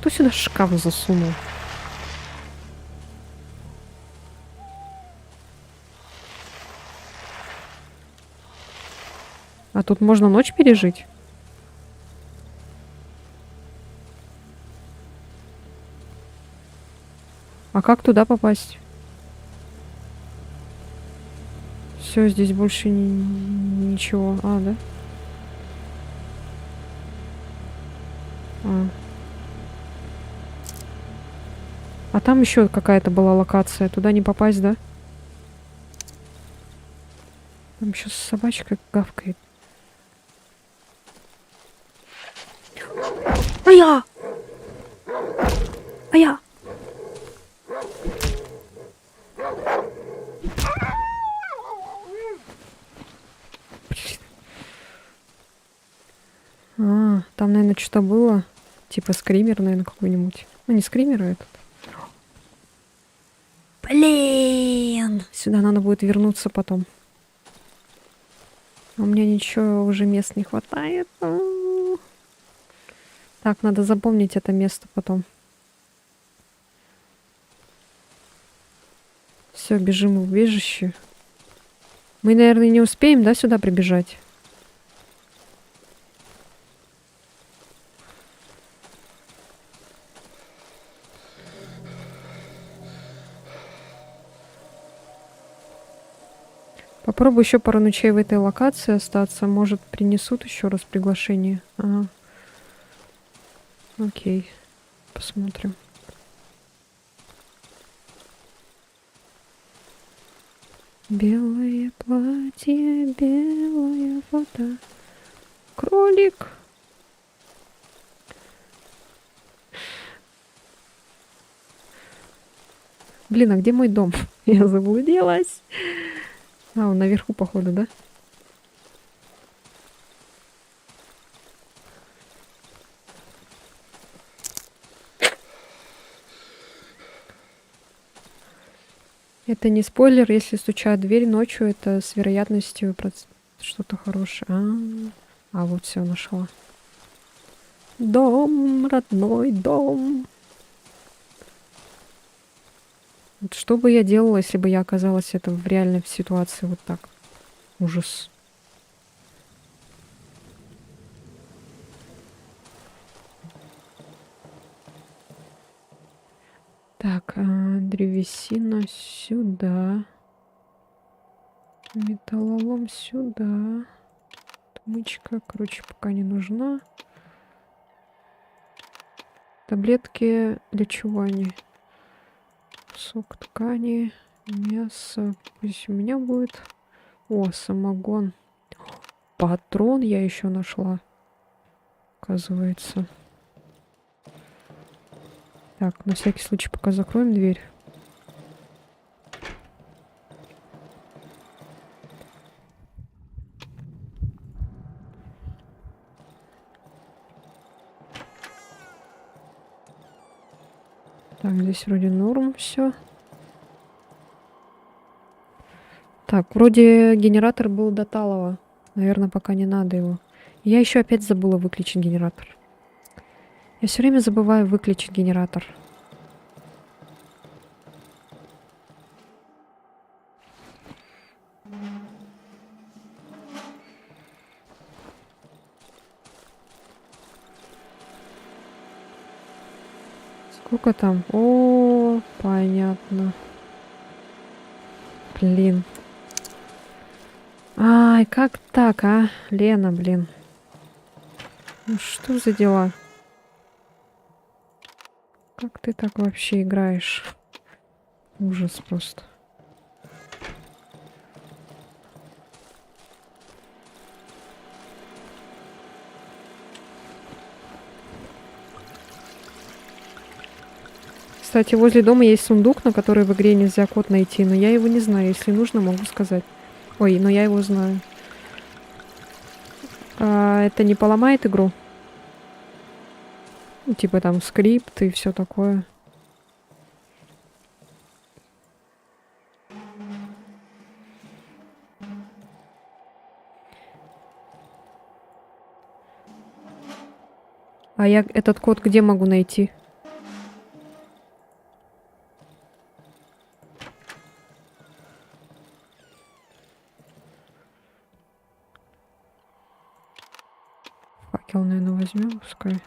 Кто сюда шкаф засунул? А тут можно ночь пережить? А как туда попасть? Все, здесь больше ничего. А, да? А там еще какая-то была локация. Туда не попасть, да? Там еще собачка гавкает. А я! А, там, наверное, что-то было. Типа скример, наверное, какой-нибудь. Ну, не скример, а этот. Блин! Сюда надо будет вернуться потом. У меня ничего уже мест не хватает. Так, надо запомнить это место потом. Все, бежим в убежище. Мы, наверное, не успеем, да, сюда прибежать? Попробую еще пару ночей в этой локации остаться. Может, принесут еще раз приглашение. Ага. Окей. Посмотрим. Белое платье, белая вода. Кролик. Блин, а где мой дом? Я заблудилась. А, он наверху, походу, да? Это не спойлер, если стучат в дверь ночью, это с вероятностью что-то хорошее. А вот все нашла. Дом, родной дом. Вот что бы я делала, если бы я оказалась это в реальной ситуации вот так? Ужас. Так, древесина сюда. Металлолом сюда. Отмычка, короче, пока не нужна. Таблетки для чего они? Сок ткани, мясо. Пусть у меня будет. О, самогон. Патрон я еще нашла. Оказывается. Так, на всякий случай пока закроем дверь. Так, здесь вроде норм все. Так, вроде генератор был до талого. Наверное, пока не надо его. Я еще опять забыла выключить генератор. Я все время забываю выключить генератор. Сколько там? О, понятно. Блин. Ай, как так, а? Лена, блин. Ну что за дела? Как ты так вообще играешь? Ужас просто. Кстати, возле дома есть сундук, на который в игре нельзя код найти, но я его не знаю. Если нужно, могу сказать. Ой, но я его знаю. Это не поломает игру? Ну, типа там скрипт и все такое. А я этот код где могу найти? Факел, наверное, возьмем, пускай.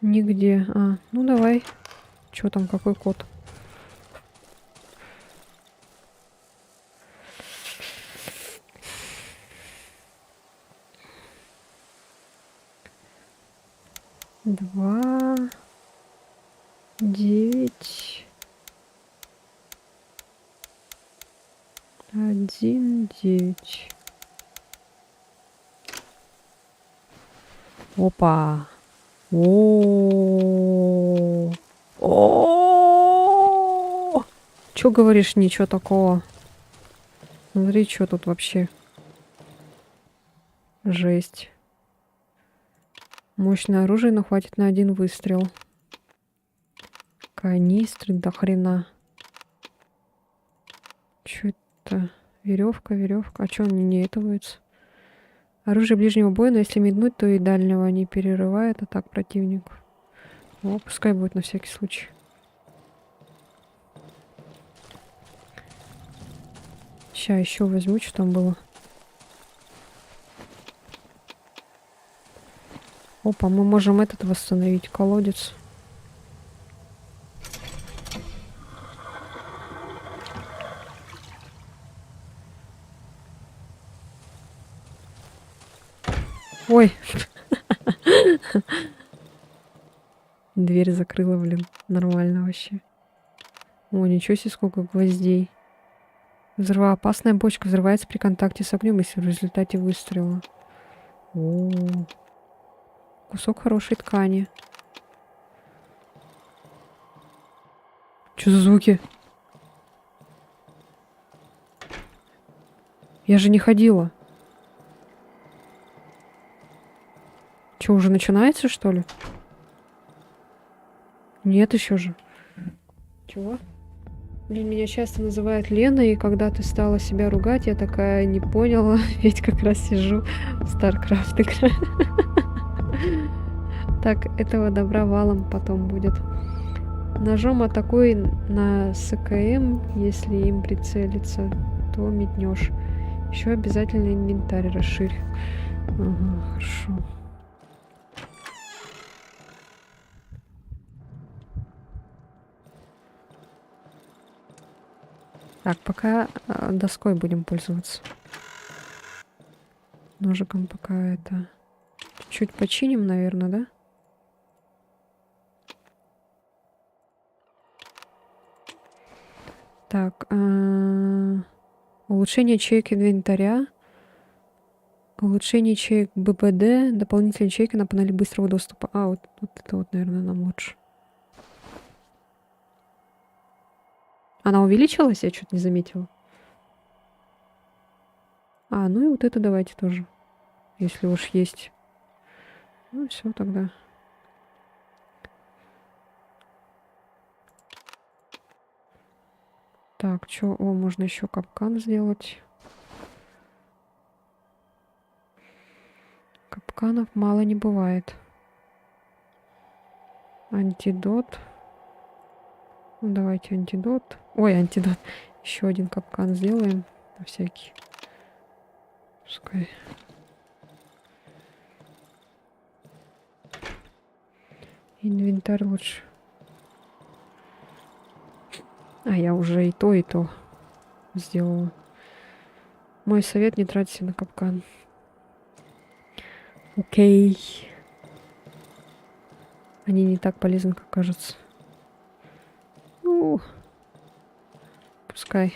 Нигде. Ну давай. Чё там, какой код? Два, 9, 1, 9. Опа. О. О. Чё говоришь, ничего такого? Смотри, что тут вообще. Жесть. Мощное оружие, но хватит на один выстрел. Канистры до хрена. Чё это? Веревка, веревка. А чё он не этовается? Оружие ближнего боя, но если метнуть, то и дальнего не перерывает атак противнику. О, пускай будет на всякий случай. Сейчас еще возьму, что там было. Опа, мы можем этот восстановить, колодец. Ой. Дверь закрыла, блин. Нормально вообще. О, ничего себе, сколько гвоздей. Взрывоопасная бочка взрывается при контакте с огнем, если в результате выстрела. О, кусок хорошей ткани. Что за звуки? Я же не ходила. Что, уже начинается, что ли? Нет еще же. Чего? Блин, меня часто называют Леной, и когда ты стала себя ругать, я такая не поняла, ведь как раз сижу в StarCraft играю. Так, этого добра валом потом будет. Ножом атакуй на СКМ, если им прицелиться, то метнешь. Еще обязательно инвентарь расширь. Ага, хорошо. Так, пока доской будем пользоваться. Ножиком пока это... Чуть починим, наверное, да? Так, улучшение ячеек инвентаря. Улучшение ячеек БПД. Дополнительные ячейки на панели быстрого доступа. А, вот это вот, наверное, нам лучше. Она увеличилась? Я что-то не заметила. А, ну и вот это давайте тоже. Если уж есть. Ну, все тогда. Так, что? О, можно еще капкан сделать. Капканов мало не бывает. Антидот. Ну, давайте антидот. Ой, антидот. Еще один капкан сделаем. На всякий. Пускай. Инвентарь лучше. А, я уже и то сделала. Мой совет: не тратьте на капкан. Окей. Они не так полезны, как кажется. Ну, пускай.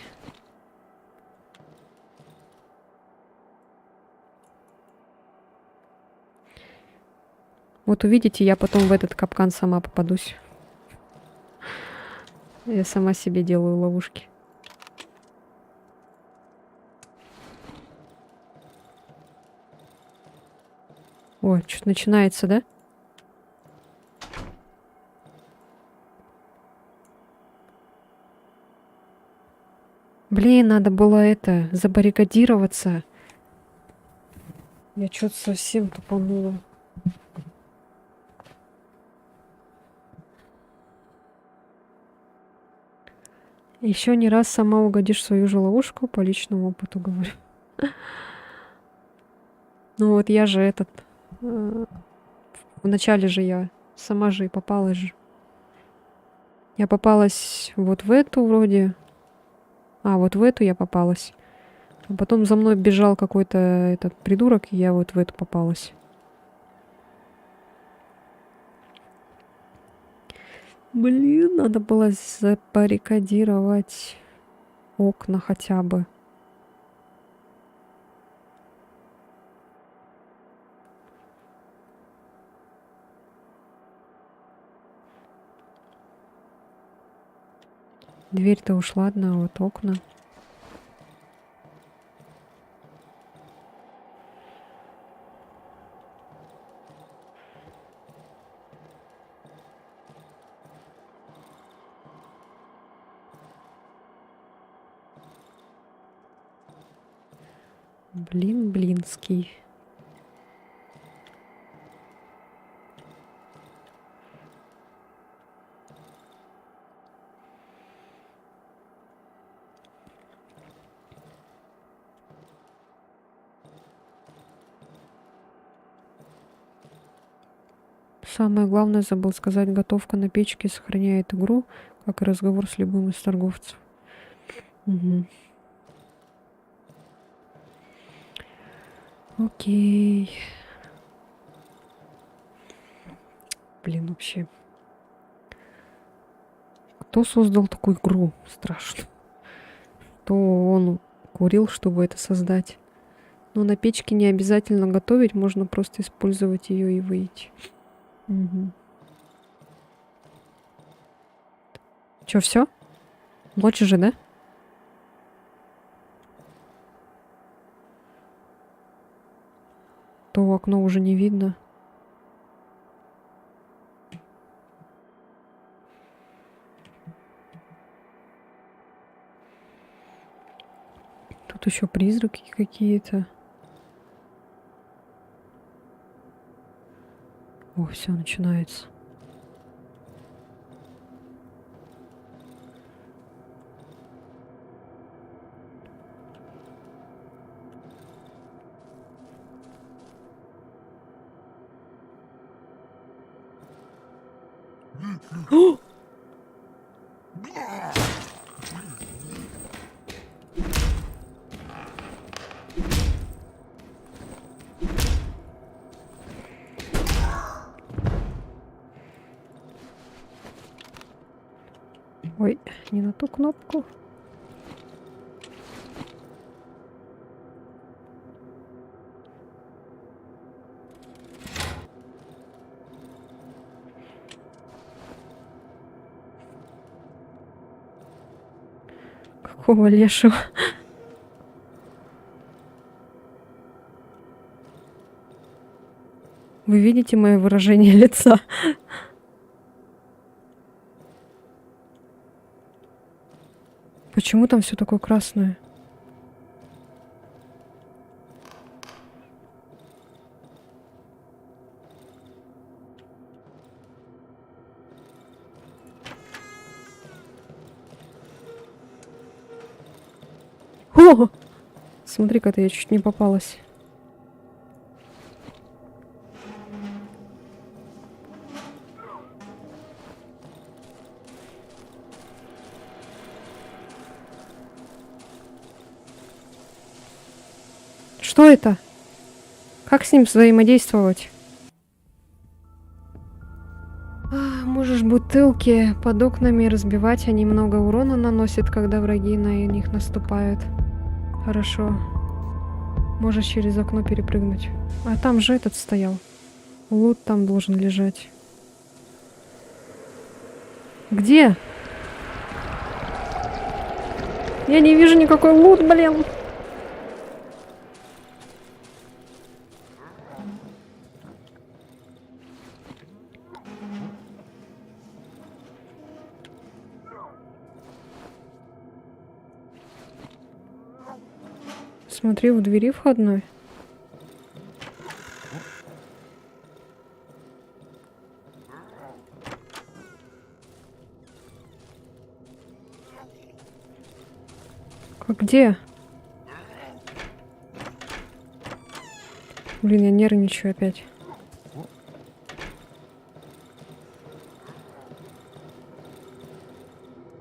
Вот увидите, я потом в этот капкан сама попадусь. Я сама себе делаю ловушки. О, что-то начинается, да? Блин, надо было это, забаррикадироваться. Я что-то совсем тупанула. Еще не раз сама угодишь в свою же ловушку, по личному опыту говорю. Ну вот я же этот... Вначале же я сама же и попалась же. Я попалась вот в эту вроде. А, вот в эту я попалась. А потом за мной бежал какой-то этот придурок, и я вот в эту попалась. Блин, надо было забаррикадировать окна хотя бы. Дверь-то ушла одна, вот окна. Блин, блинский. Самое главное, забыл сказать, готовка на печке сохраняет игру, как и разговор с любым из торговцев. Угу. Окей. Блин, вообще. Кто создал такую игру? Страшно. То он курил, чтобы это создать. Но на печке не обязательно готовить, можно просто использовать ее и выйти. Угу. Че, все? Ночь уже, да? То в окно уже не видно. Тут еще призраки какие-то. О, все начинается. О! Ой, не на ту кнопку. Какого лешего? Вы видите мое выражение лица? Почему там все такое красное? О! Смотри-ка, я чуть не попалась. Что это? Как с ним взаимодействовать? Можешь бутылки под окнами разбивать, они много урона наносят, когда враги на них наступают. Хорошо. Можешь через окно перепрыгнуть. А там же этот стоял. Лут там должен лежать. Где? Я не вижу никакой лут, блин. Смотри, в двери входной. Где? Блин, я нервничаю опять.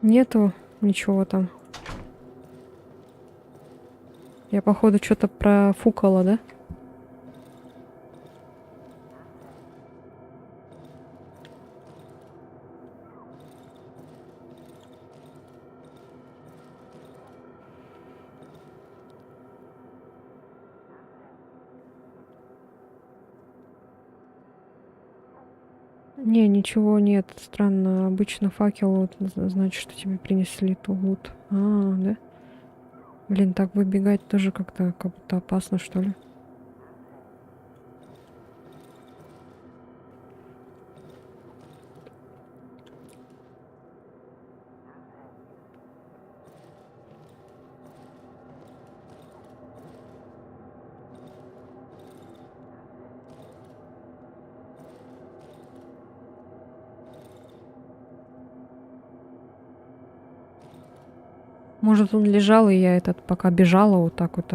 Нету ничего там. Я, походу, что-то профукала, да? Не, ничего нет. Странно. Обычно факел, вот, значит, что тебе принесли ту лут. А, да? Блин, так выбегать тоже как-то как будто опасно, что ли? Может, он лежал, и я этот, пока бежала, вот так вот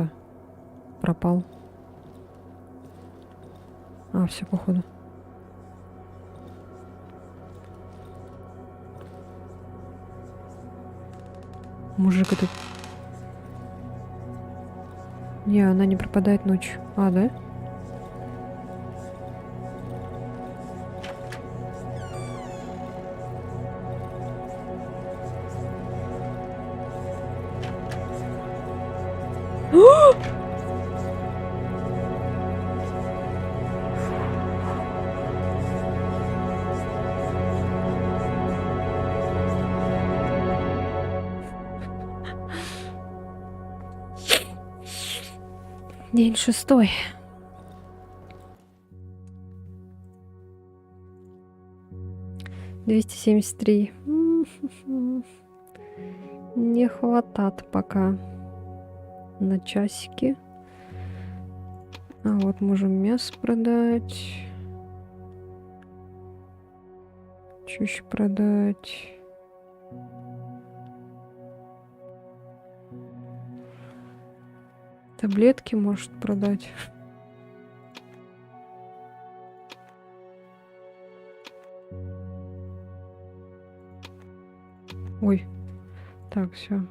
пропал. А, все, походу. Мужик этот. Не, она не пропадает ночью. А, да? День 6. $273. Не хватает пока на часики. А вот можем мясо продать. Что еще продать? Таблетки может продать. Ой. Так, все.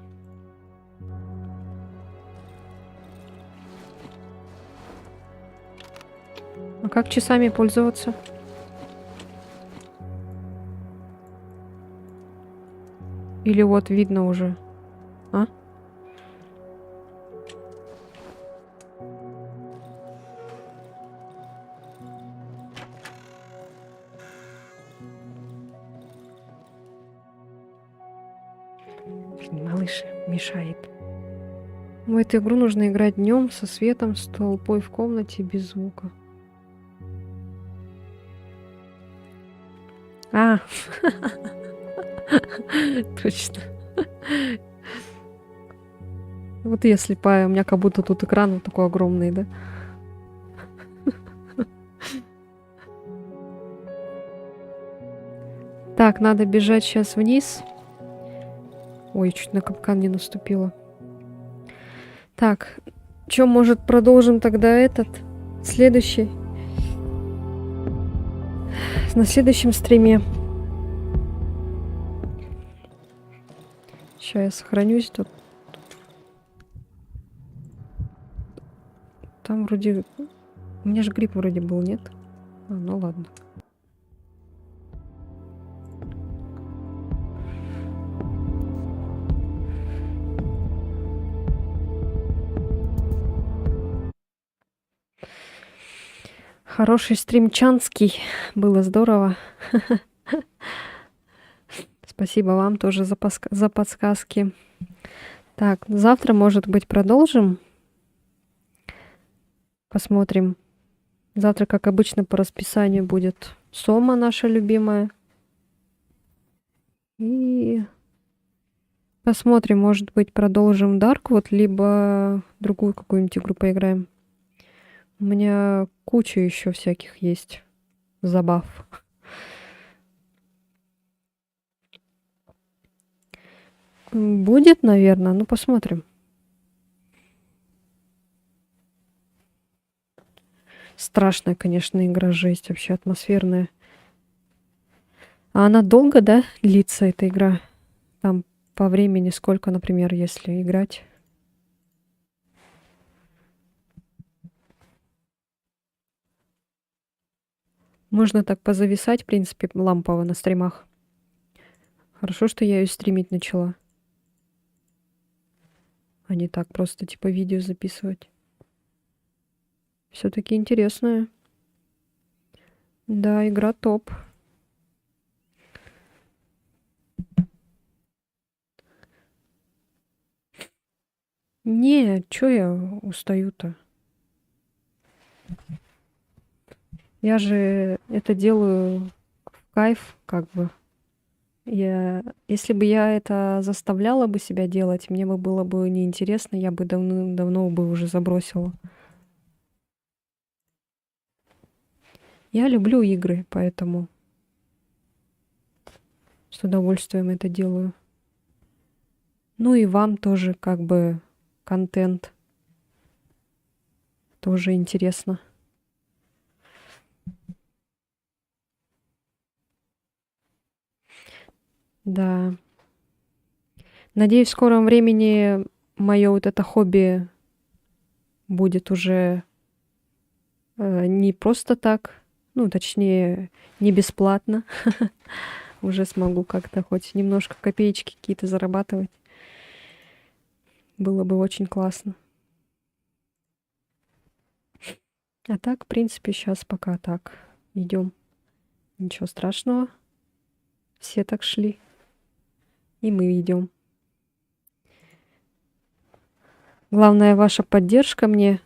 А как часами пользоваться? Или вот видно уже? А? Блин, малыш мешает. В эту игру нужно играть днем со светом, с толпой в комнате без звука. А, точно. Вот я слепая, у меня как будто тут экран вот такой огромный, да? Так, надо бежать сейчас вниз. Ой, чуть на капкан не наступила. Так, чё, может, продолжим тогда этот? Следующий? На следующем стриме. Сейчас я сохранюсь тут. Там вроде... У меня же грипп вроде был, нет? А, ну ладно. Хороший стримчанский. Было здорово. Спасибо вам тоже за подсказки. Так, завтра, может быть, продолжим. Посмотрим. Завтра, как обычно, по расписанию будет Сома наша любимая. И посмотрим, может быть, продолжим Darkwood, либо другую какую-нибудь игру поиграем. У меня куча еще всяких есть забав. Будет, наверное, ну посмотрим. Страшная, конечно, игра, жесть, вообще атмосферная. А она долго, да, длится, эта игра? Там по времени сколько, например, если играть? Можно так позависать, в принципе, лампово на стримах. Хорошо, что я ее стримить начала. А не так просто, типа, видео записывать. Все-таки интересная. Да, игра топ. Не, чё я устаю-то? Я же это делаю в кайф, как бы. Если бы я это заставляла бы себя делать, мне бы было бы неинтересно, я бы давно бы уже забросила. Я люблю игры, поэтому с удовольствием это делаю. Ну и вам тоже как бы контент тоже интересно. Да. Надеюсь, в скором времени мое вот это хобби будет уже не просто так, ну, точнее, не бесплатно. Уже смогу как-то хоть немножко копеечки какие-то зарабатывать. Было бы очень классно. А так, в принципе, сейчас пока так идем. Ничего страшного. Все так шли. И мы идем. Главное, ваша поддержка мне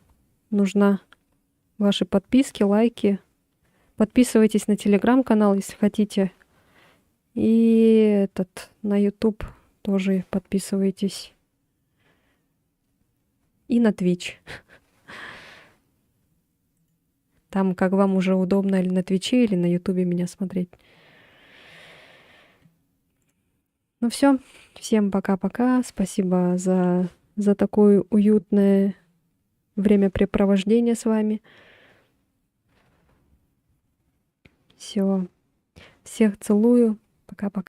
нужна. Ваши подписки, лайки. Подписывайтесь на телеграм-канал, если хотите. И на YouTube тоже подписывайтесь. И на Twitch. Там, как вам уже удобно, или на Твиче, или на Ютубе меня смотреть. Ну все, всем пока-пока. Спасибо за такое уютное времяпрепровождение с вами. Все, всех целую. Пока-пока.